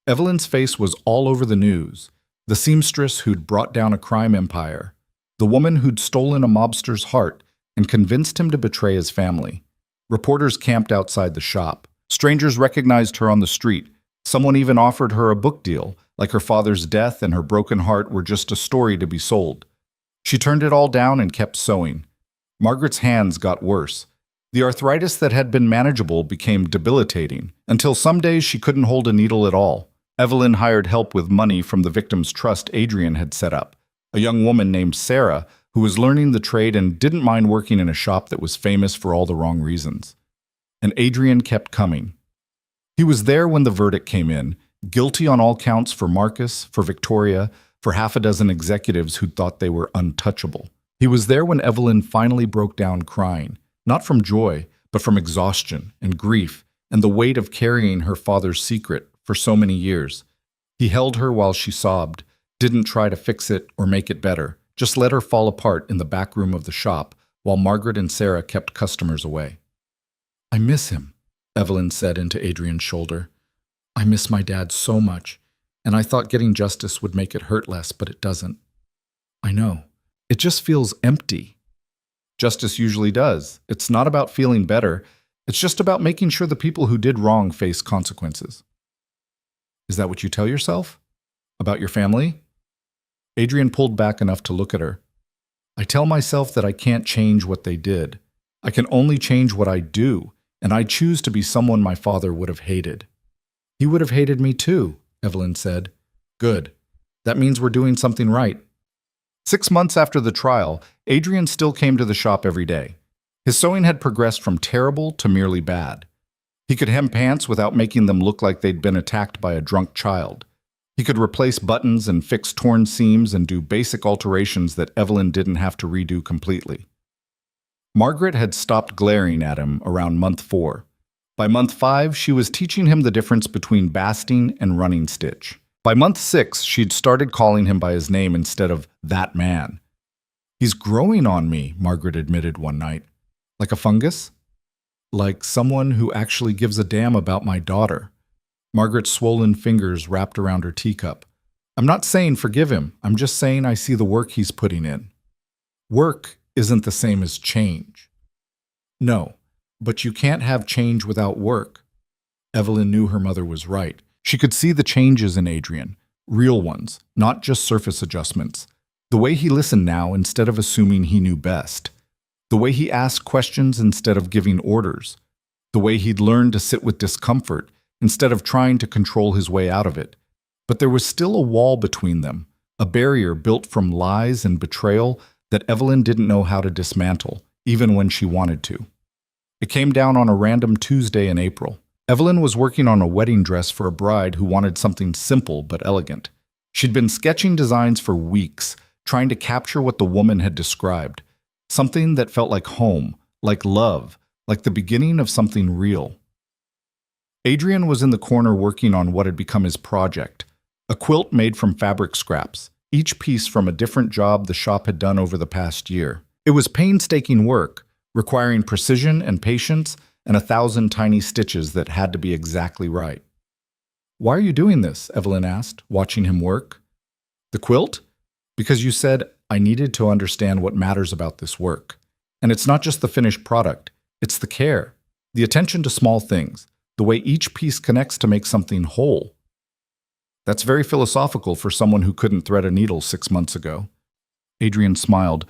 Speaker 1: Evelyn's face was all over the news. The seamstress who'd brought down a crime empire. The woman who'd stolen a mobster's heart and convinced him to betray his family. Reporters camped outside the shop. Strangers recognized her on the street. Someone even offered her a book deal, like her father's death and her broken heart were just a story to be sold. She turned it all down and kept sewing. Margaret's hands got worse. The arthritis that had been manageable became debilitating, until some days she couldn't hold a needle at all. Evelyn hired help with money from the victim's trust Adrian had set up, a young woman named Sarah who was learning the trade and didn't mind working in a shop that was famous for all the wrong reasons. And Adrian kept coming. He was there when the verdict came in, guilty on all counts for Marcus, for Victoria, for half a dozen executives who thought they were untouchable. He was there when Evelyn finally broke down crying, not from joy, but from exhaustion and grief and the weight of carrying her father's secret for so many years. He held her while she sobbed, didn't try to fix it or make it better, just let her fall apart in the back room of the shop while Margaret and Sarah kept customers away. "I miss him," Evelyn said into Adrian's shoulder. "I miss my dad so much, and I thought getting justice would make it hurt less, but it doesn't. I know. It just feels empty." Justice usually does. It's not about feeling better. It's just about making sure the people who did wrong face consequences. Is that what you tell yourself? About your family? Adrian pulled back enough to look at her. "I tell myself that I can't change what they did. I can only change what I do, and I choose to be someone my father would have hated." "He would have hated me too," Evelyn said. "Good. That means we're doing something right." 6 months after the trial, Adrian still came to the shop every day. His sewing had progressed from terrible to merely bad. He could hem pants without making them look like they'd been attacked by a drunk child. He could replace buttons and fix torn seams and do basic alterations that Evelyn didn't have to redo completely. Margaret had stopped glaring at him around month 4. By month 5, she was teaching him the difference between basting and running stitch. By month 6, she'd started calling him by his name instead of "that man." "He's growing on me," Margaret admitted one night. "Like a fungus?" "Like someone who actually gives a damn about my daughter." Margaret's swollen fingers wrapped around her teacup. "I'm not saying forgive him. I'm just saying I see the work he's putting in." Work isn't the same as change. "No, but you can't have change without work." Evelyn knew her mother was right. She could see the changes in Adrian, real ones, not just surface adjustments. The way he listened now instead of assuming he knew best. The way he asked questions instead of giving orders. The way he'd learned to sit with discomfort instead of trying to control his way out of it. But there was still a wall between them, a barrier built from lies and betrayal that Evelyn didn't know how to dismantle, even when she wanted to. It came down on a random Tuesday in April. Evelyn was working on a wedding dress for a bride who wanted something simple but elegant. She'd been sketching designs for weeks, trying to capture what the woman had described. Something that felt like home, like love, like the beginning of something real. Adrian was in the corner working on what had become his project, a quilt made from fabric scraps, each piece from a different job the shop had done over the past year. It was painstaking work, requiring precision and patience and 1,000 tiny stitches that had to be exactly right. "Why are you doing this?" Evelyn asked, watching him work. "The quilt? Because you said I needed to understand what matters about this work. And it's not just the finished product, it's the care, the attention to small things, the way each piece connects to make something whole." That's very philosophical for someone who couldn't thread a needle 6 months ago. Adrian smiled.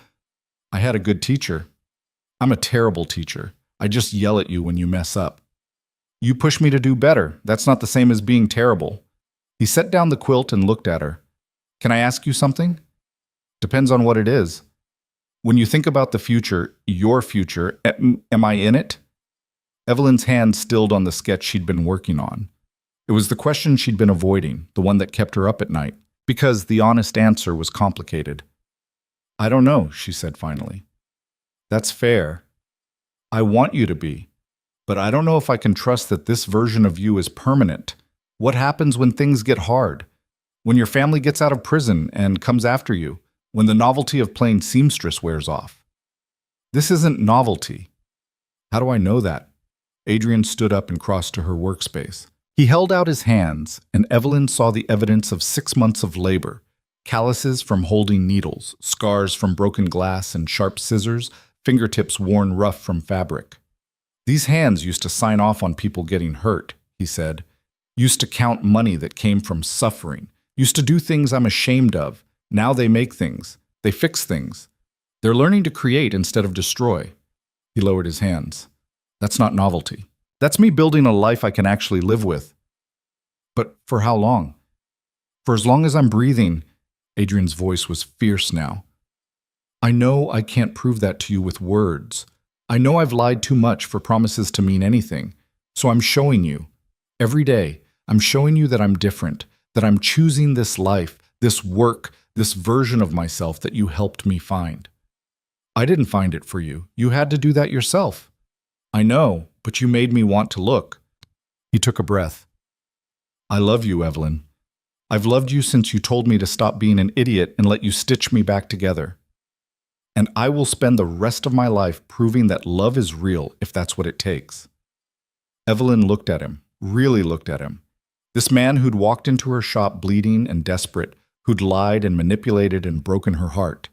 Speaker 1: "I had a good teacher. I'm a terrible teacher. I just yell at you when you mess up. You push me to do better. That's not the same as being terrible." He set down the quilt and looked at her. "Can I ask you something?" "Depends on what it is." "When you think about the future, your future, am I in it?" Evelyn's hand stilled on the sketch she'd been working on. It was the question she'd been avoiding, the one that kept her up at night, because the honest answer was complicated. "I don't know," she said finally. "That's fair. I want you to be, but I don't know if I can trust that this version of you is permanent. What happens when things get hard? When your family gets out of prison and comes after you, when the novelty of playing seamstress wears off. This isn't novelty. How do I know that? Adrian stood up and crossed to her workspace. He held out his hands, and Evelyn saw the evidence of 6 months of labor. Calluses from holding needles, scars from broken glass and sharp scissors, fingertips worn rough from fabric. These hands used to sign off on people getting hurt, he said. Used to count money that came from suffering. Used to do things I'm ashamed of. Now they make things. They fix things. They're learning to create instead of destroy. He lowered his hands. That's not novelty. That's me building a life I can actually live with. But for how long? For as long as I'm breathing. Adrian's voice was fierce now. I know I can't prove that to you with words. I know I've lied too much for promises to mean anything. So I'm showing you. Every day, I'm showing you that I'm different, that I'm choosing this life, this work, this version of myself that you helped me find. I didn't find it for you. You had to do that yourself. I know, but you made me want to look. He took a breath. I love you, Evelyn. I've loved you since you told me to stop being an idiot and let you stitch me back together. And I will spend the rest of my life proving that love is real if that's what it takes. Evelyn looked at him, really looked at him. This man who'd walked into her shop bleeding and desperate, who'd lied and manipulated and broken her heart,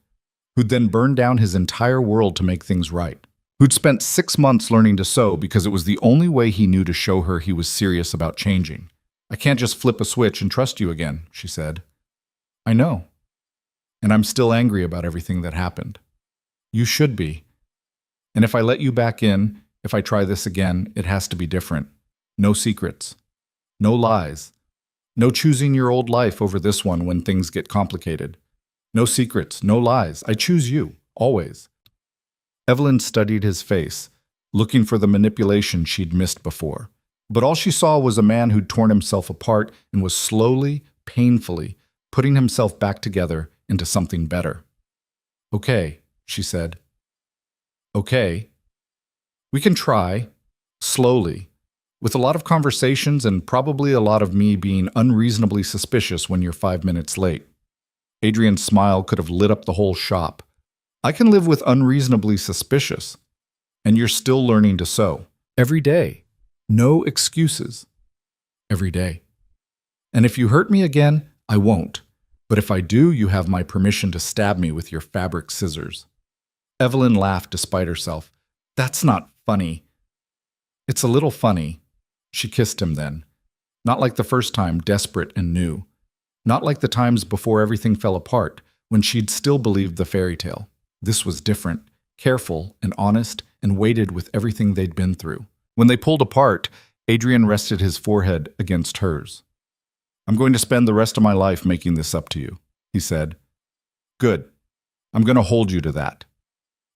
Speaker 1: who'd then burned down his entire world to make things right, who'd spent 6 months learning to sew because it was the only way he knew to show her he was serious about changing. I can't just flip a switch and trust you again, she said. I know. And I'm still angry about everything that happened. You should be. And if I let you back in, if I try this again, it has to be different. No secrets. No lies. No choosing your old life over this one when things get complicated. No secrets, no lies. I choose you, always. Evelyn studied his face, looking for the manipulation she'd missed before. But all she saw was a man who'd torn himself apart and was slowly, painfully, putting himself back together into something better. Okay, she said. Okay. We can try, slowly, with a lot of conversations and probably a lot of me being unreasonably suspicious when you're 5 minutes late. Adrian's smile could have lit up the whole shop. I can live with unreasonably suspicious. And you're still learning to sew. Every day. No excuses. Every day. And if you hurt me again, I won't. But if I do, you have my permission to stab me with your fabric scissors. Evelyn laughed despite herself. That's not funny. It's a little funny. She kissed him then. Not like the first time, desperate and new. Not like the times before everything fell apart, when she'd still believed the fairy tale. This was different, careful and honest, and weighted with everything they'd been through. When they pulled apart, Adrian rested his forehead against hers. I'm going to spend the rest of my life making this up to you, he said. Good. I'm going to hold you to that.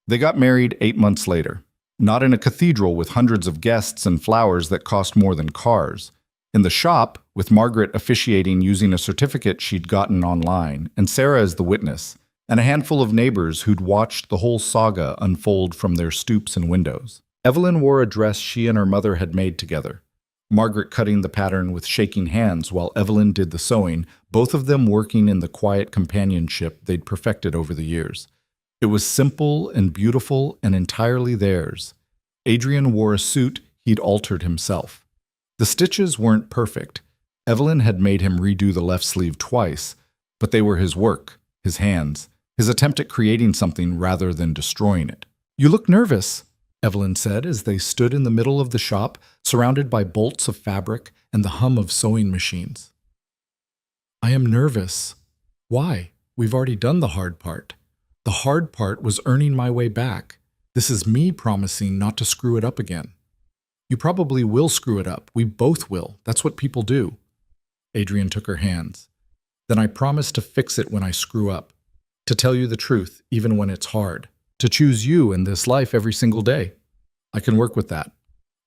Speaker 1: They got married 8 months later. Not in a cathedral with hundreds of guests and flowers that cost more than cars. In the shop, with Margaret officiating using a certificate she'd gotten online, and Sarah as the witness, and a handful of neighbors who'd watched the whole saga unfold from their stoops and windows. Evelyn wore a dress she and her mother had made together. Margaret cutting the pattern with shaking hands while Evelyn did the sewing, both of them working in the quiet companionship they'd perfected over the years. It was simple and beautiful and entirely theirs. Adrian wore a suit he'd altered himself. The stitches weren't perfect. Evelyn had made him redo the left sleeve twice, but they were his work, his hands, his attempt at creating something rather than destroying it. You look nervous, Evelyn said as they stood in the middle of the shop, surrounded by bolts of fabric and the hum of sewing machines. I am nervous. Why? We've already done the hard part. The hard part was earning my way back. This is me promising not to screw it up again. You probably will screw it up. We both will. That's what people do. Adrian took her hands. Then I promise to fix it when I screw up. To tell you the truth, even when it's hard. To choose you in this life every single day. I can work with that.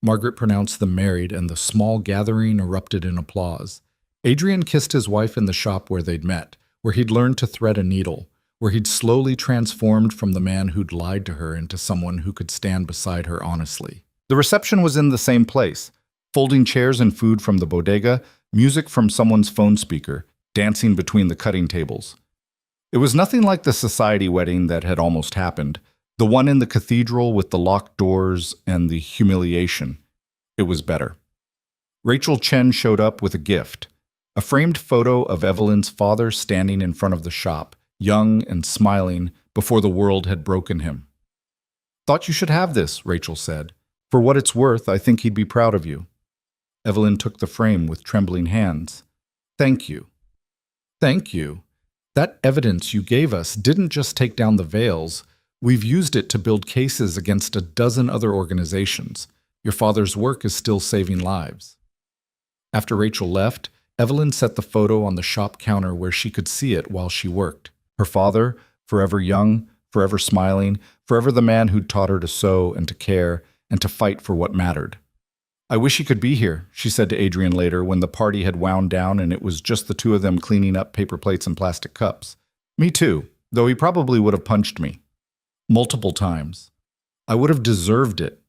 Speaker 1: Margaret pronounced them married, and the small gathering erupted in applause. Adrian kissed his wife in the shop where they'd met, where he'd learned to thread a needle, where he'd slowly transformed from the man who'd lied to her into someone who could stand beside her honestly. The reception was in the same place. Folding chairs and food from the bodega, music from someone's phone speaker, dancing between the cutting tables. It was nothing like the society wedding that had almost happened, the one in the cathedral with the locked doors and the humiliation. It was better. Rachel Chen showed up with a gift, a framed photo of Evelyn's father standing in front of the shop, young and smiling before the world had broken him. "Thought you should have this," Rachel said. "For what it's worth, I think he'd be proud of you." Evelyn took the frame with trembling hands. "Thank you. Thank you. That evidence you gave us didn't just take down the veils. We've used it to build cases against a dozen other organizations. Your father's work is still saving lives." After Rachel left, Evelyn set the photo on the shop counter where she could see it while she worked. Her father, forever young, forever smiling, forever the man who'd taught her to sew and to care and to fight for what mattered. "I wish he could be here," she said to Adrian later when the party had wound down and it was just the two of them cleaning up paper plates and plastic cups. "Me too, though he probably would have punched me. Multiple times. I would have deserved it."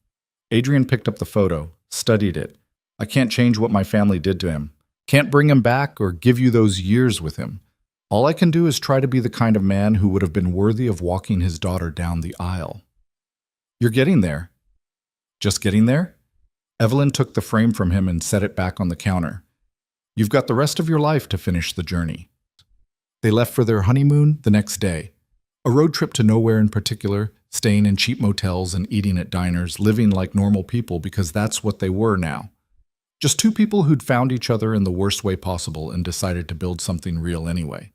Speaker 1: Adrian picked up the photo, studied it. "I can't change what my family did to him. Can't bring him back or give you those years with him. All I can do is try to be the kind of man who would have been worthy of walking his daughter down the aisle." "You're getting there." "Just getting there?" Evelyn took the frame from him and set it back on the counter. "You've got the rest of your life to finish the journey." They left for their honeymoon the next day. A road trip to nowhere in particular, staying in cheap motels and eating at diners, living like normal people because that's what they were now. Just two people who'd found each other in the worst way possible and decided to build something real anyway.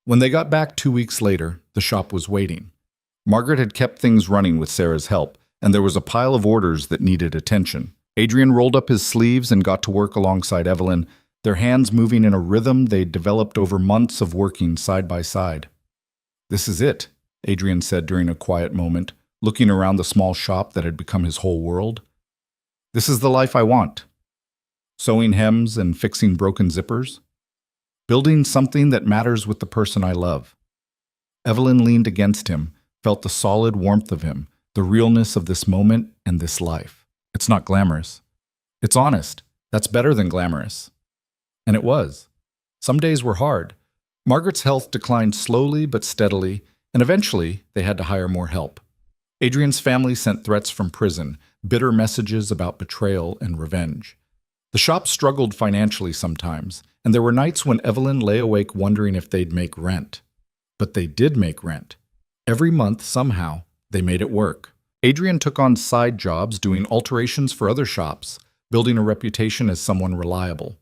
Speaker 1: When they got back 2 weeks later, the shop was waiting. Margaret had kept things running with Sarah's help, and there was a pile of orders that needed attention. Adrian rolled up his sleeves and got to work alongside Evelyn, their hands moving in a rhythm they'd developed over months of working side by side. "This is it," Adrian said during a quiet moment, looking around the small shop that had become his whole world. "This is the life I want. Sewing hems and fixing broken zippers. Building something that matters with the person I love." Evelyn leaned against him, felt the solid warmth of him, the realness of this moment and this life. "It's not glamorous. It's honest. That's better than glamorous." And it was. Some days were hard. Margaret's health declined slowly but steadily, and eventually they had to hire more help. Adrian's family sent threats from prison, bitter messages about betrayal and revenge. The shop struggled financially sometimes, and there were nights when Evelyn lay awake wondering if they'd make rent. But they did make rent. Every month, somehow, they made it work. Adrian took on side jobs doing alterations for other shops, building a reputation as someone reliable.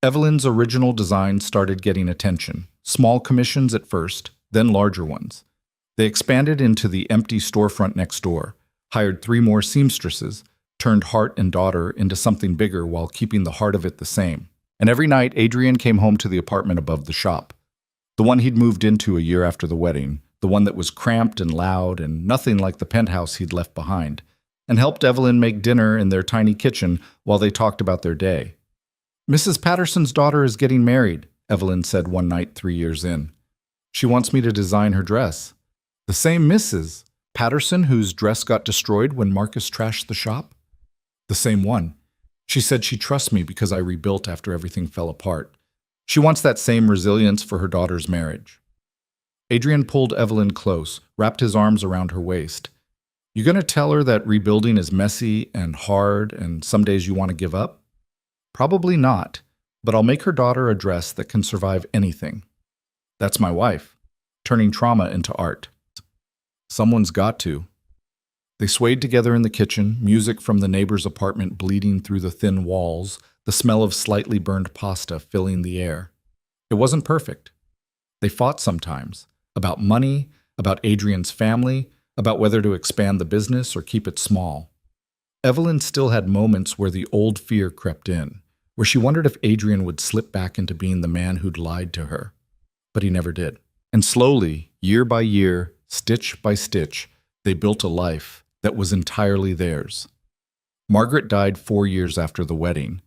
Speaker 1: Evelyn's original design started getting attention, small commissions at first, then larger ones. They expanded into the empty storefront next door, hired 3 more seamstresses, turned heart and daughter into something bigger while keeping the heart of it the same. And every night, Adrian came home to the apartment above the shop, the one he'd moved into a year after the wedding, the one that was cramped and loud and nothing like the penthouse he'd left behind, and helped Evelyn make dinner in their tiny kitchen while they talked about their day. "Mrs. Patterson's daughter is getting married," Evelyn said one night 3 years in. "She wants me to design her dress." "The same Mrs. Patterson whose dress got destroyed when Marcus trashed the shop?" "The same one. She said she trusts me because I rebuilt after everything fell apart. She wants that same resilience for her daughter's marriage." Adrian pulled Evelyn close, wrapped his arms around her waist. "You gonna tell her that rebuilding is messy and hard and some days you want to give up?" "Probably not, but I'll make her daughter a dress that can survive anything." "That's my wife, turning trauma into art." "Someone's got to." They swayed together in the kitchen, music from the neighbor's apartment bleeding through the thin walls, the smell of slightly burned pasta filling the air. It wasn't perfect. They fought sometimes, about money, about Adrian's family, about whether to expand the business or keep it small. Evelyn still had moments where the old fear crept in, where she wondered if Adrian would slip back into being the man who'd lied to her. But he never did. And slowly, year by year, stitch by stitch, they built a life that was entirely theirs. Margaret died 4 years after the wedding,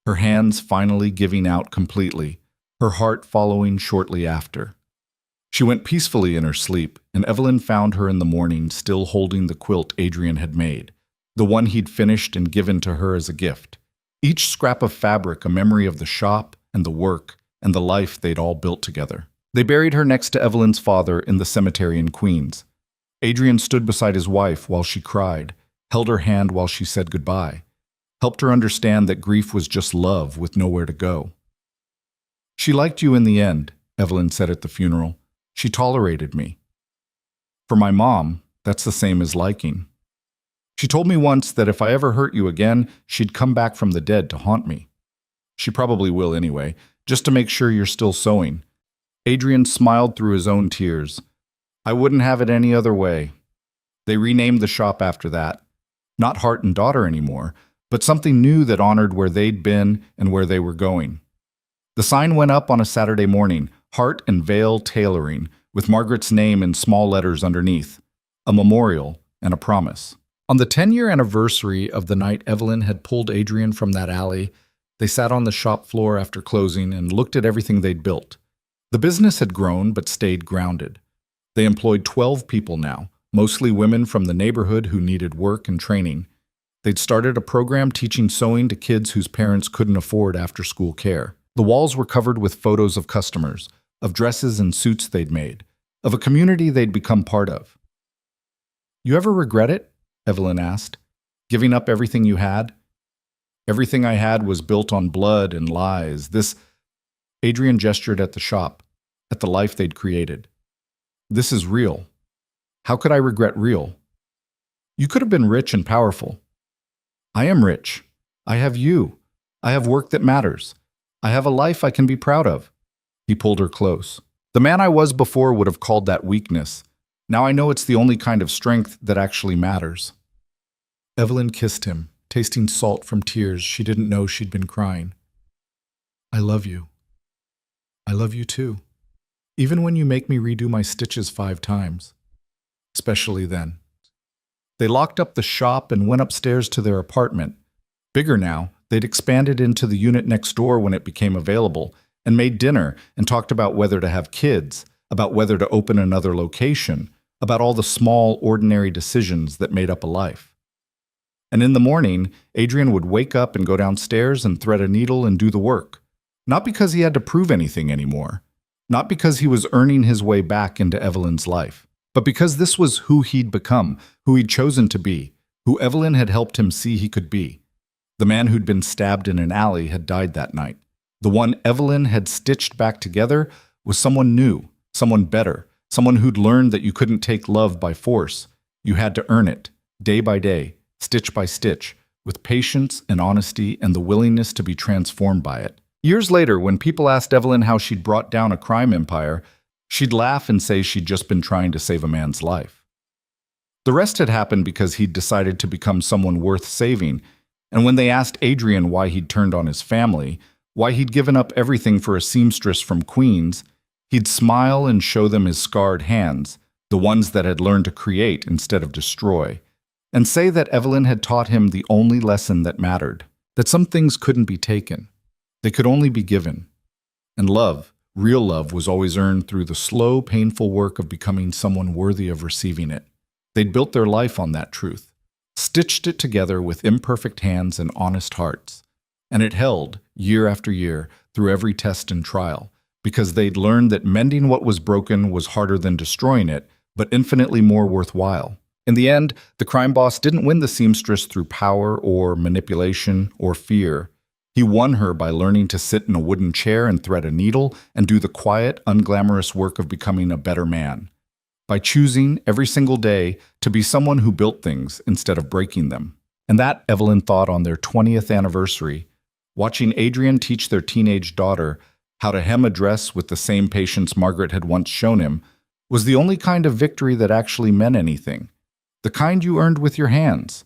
Speaker 1: her hands finally giving out completely, her heart following shortly after. She went peacefully in her sleep, and Evelyn found her in the morning still holding the quilt Adrian had made, the one he'd finished and given to her as a gift. Each scrap of fabric a memory of the shop and the work and the life they'd all built together. They buried her next to Evelyn's father in the cemetery in Queens. Adrian stood beside his wife while she cried, held her hand while she said goodbye, helped her understand that grief was just love with nowhere to go. "She liked you in the end," Evelyn said at the funeral. "She tolerated me. For my mom, that's the same as liking. She told me once that if I ever hurt you again, she'd come back from the dead to haunt me. She probably will anyway, just to make sure you're still sewing." Adrian smiled through his own tears. "I wouldn't have it any other way." They renamed the shop after that. Not Heart and Daughter anymore, but something new that honored where they'd been and where they were going. The sign went up on a Saturday morning, Heart and Veil Tailoring, with Margaret's name in small letters underneath, a memorial and a promise. On the 10-year anniversary of the night Evelyn had pulled Adrian from that alley, they sat on the shop floor after closing and looked at everything they'd built. The business had grown but stayed grounded. They employed 12 people now, mostly women from the neighborhood who needed work and training. They'd started a program teaching sewing to kids whose parents couldn't afford after-school care. The walls were covered with photos of customers, of dresses and suits they'd made, of a community they'd become part of. "You ever regret it?" Evelyn asked. "Giving up everything you had?" "Everything I had was built on blood and lies. Adrian gestured at the shop, at the life they'd created. "This is real. How could I regret real? You could have been rich and powerful. I am rich. I have you. I have work that matters. I have a life I can be proud of." He pulled her close. "The man I was before would have called that weakness. Now I know it's the only kind of strength that actually matters." Evelyn kissed him, tasting salt from tears she didn't know she'd been crying. "I love you. I love you too. Even when you make me redo my stitches 5 times. Especially then." They locked up the shop and went upstairs to their apartment. Bigger now, they'd expanded into the unit next door when it became available, and made dinner and talked about whether to have kids, about whether to open another location, about all the small, ordinary decisions that made up a life. And in the morning, Adrian would wake up and go downstairs and thread a needle and do the work. Not because he had to prove anything anymore. Not because he was earning his way back into Evelyn's life. But because this was who he'd become, who he'd chosen to be, who Evelyn had helped him see he could be. The man who'd been stabbed in an alley had died that night. The one Evelyn had stitched back together was someone new, someone better, someone who'd learned that you couldn't take love by force. You had to earn it, day by day, stitch by stitch, with patience and honesty and the willingness to be transformed by it. Years later, when people asked Evelyn how she'd brought down a crime empire, she'd laugh and say she'd just been trying to save a man's life. The rest had happened because he'd decided to become someone worth saving, and when they asked Adrian why he'd turned on his family, why he'd given up everything for a seamstress from Queens, he'd smile and show them his scarred hands, the ones that had learned to create instead of destroy, and say that Evelyn had taught him the only lesson that mattered, that some things couldn't be taken. They could only be given. And love, real love, was always earned through the slow, painful work of becoming someone worthy of receiving it. They'd built their life on that truth, stitched it together with imperfect hands and honest hearts. And it held, year after year, through every test and trial, because they'd learned that mending what was broken was harder than destroying it, but infinitely more worthwhile. In the end, the crime boss didn't win the seamstress through power or manipulation or fear. He won her by learning to sit in a wooden chair and thread a needle and do the quiet, unglamorous work of becoming a better man. By choosing, every single day, to be someone who built things instead of breaking them. And that, Evelyn thought on their 20th anniversary, watching Adrian teach their teenage daughter how to hem a dress with the same patience Margaret had once shown him, was the only kind of victory that actually meant anything. The kind you earned with your hands.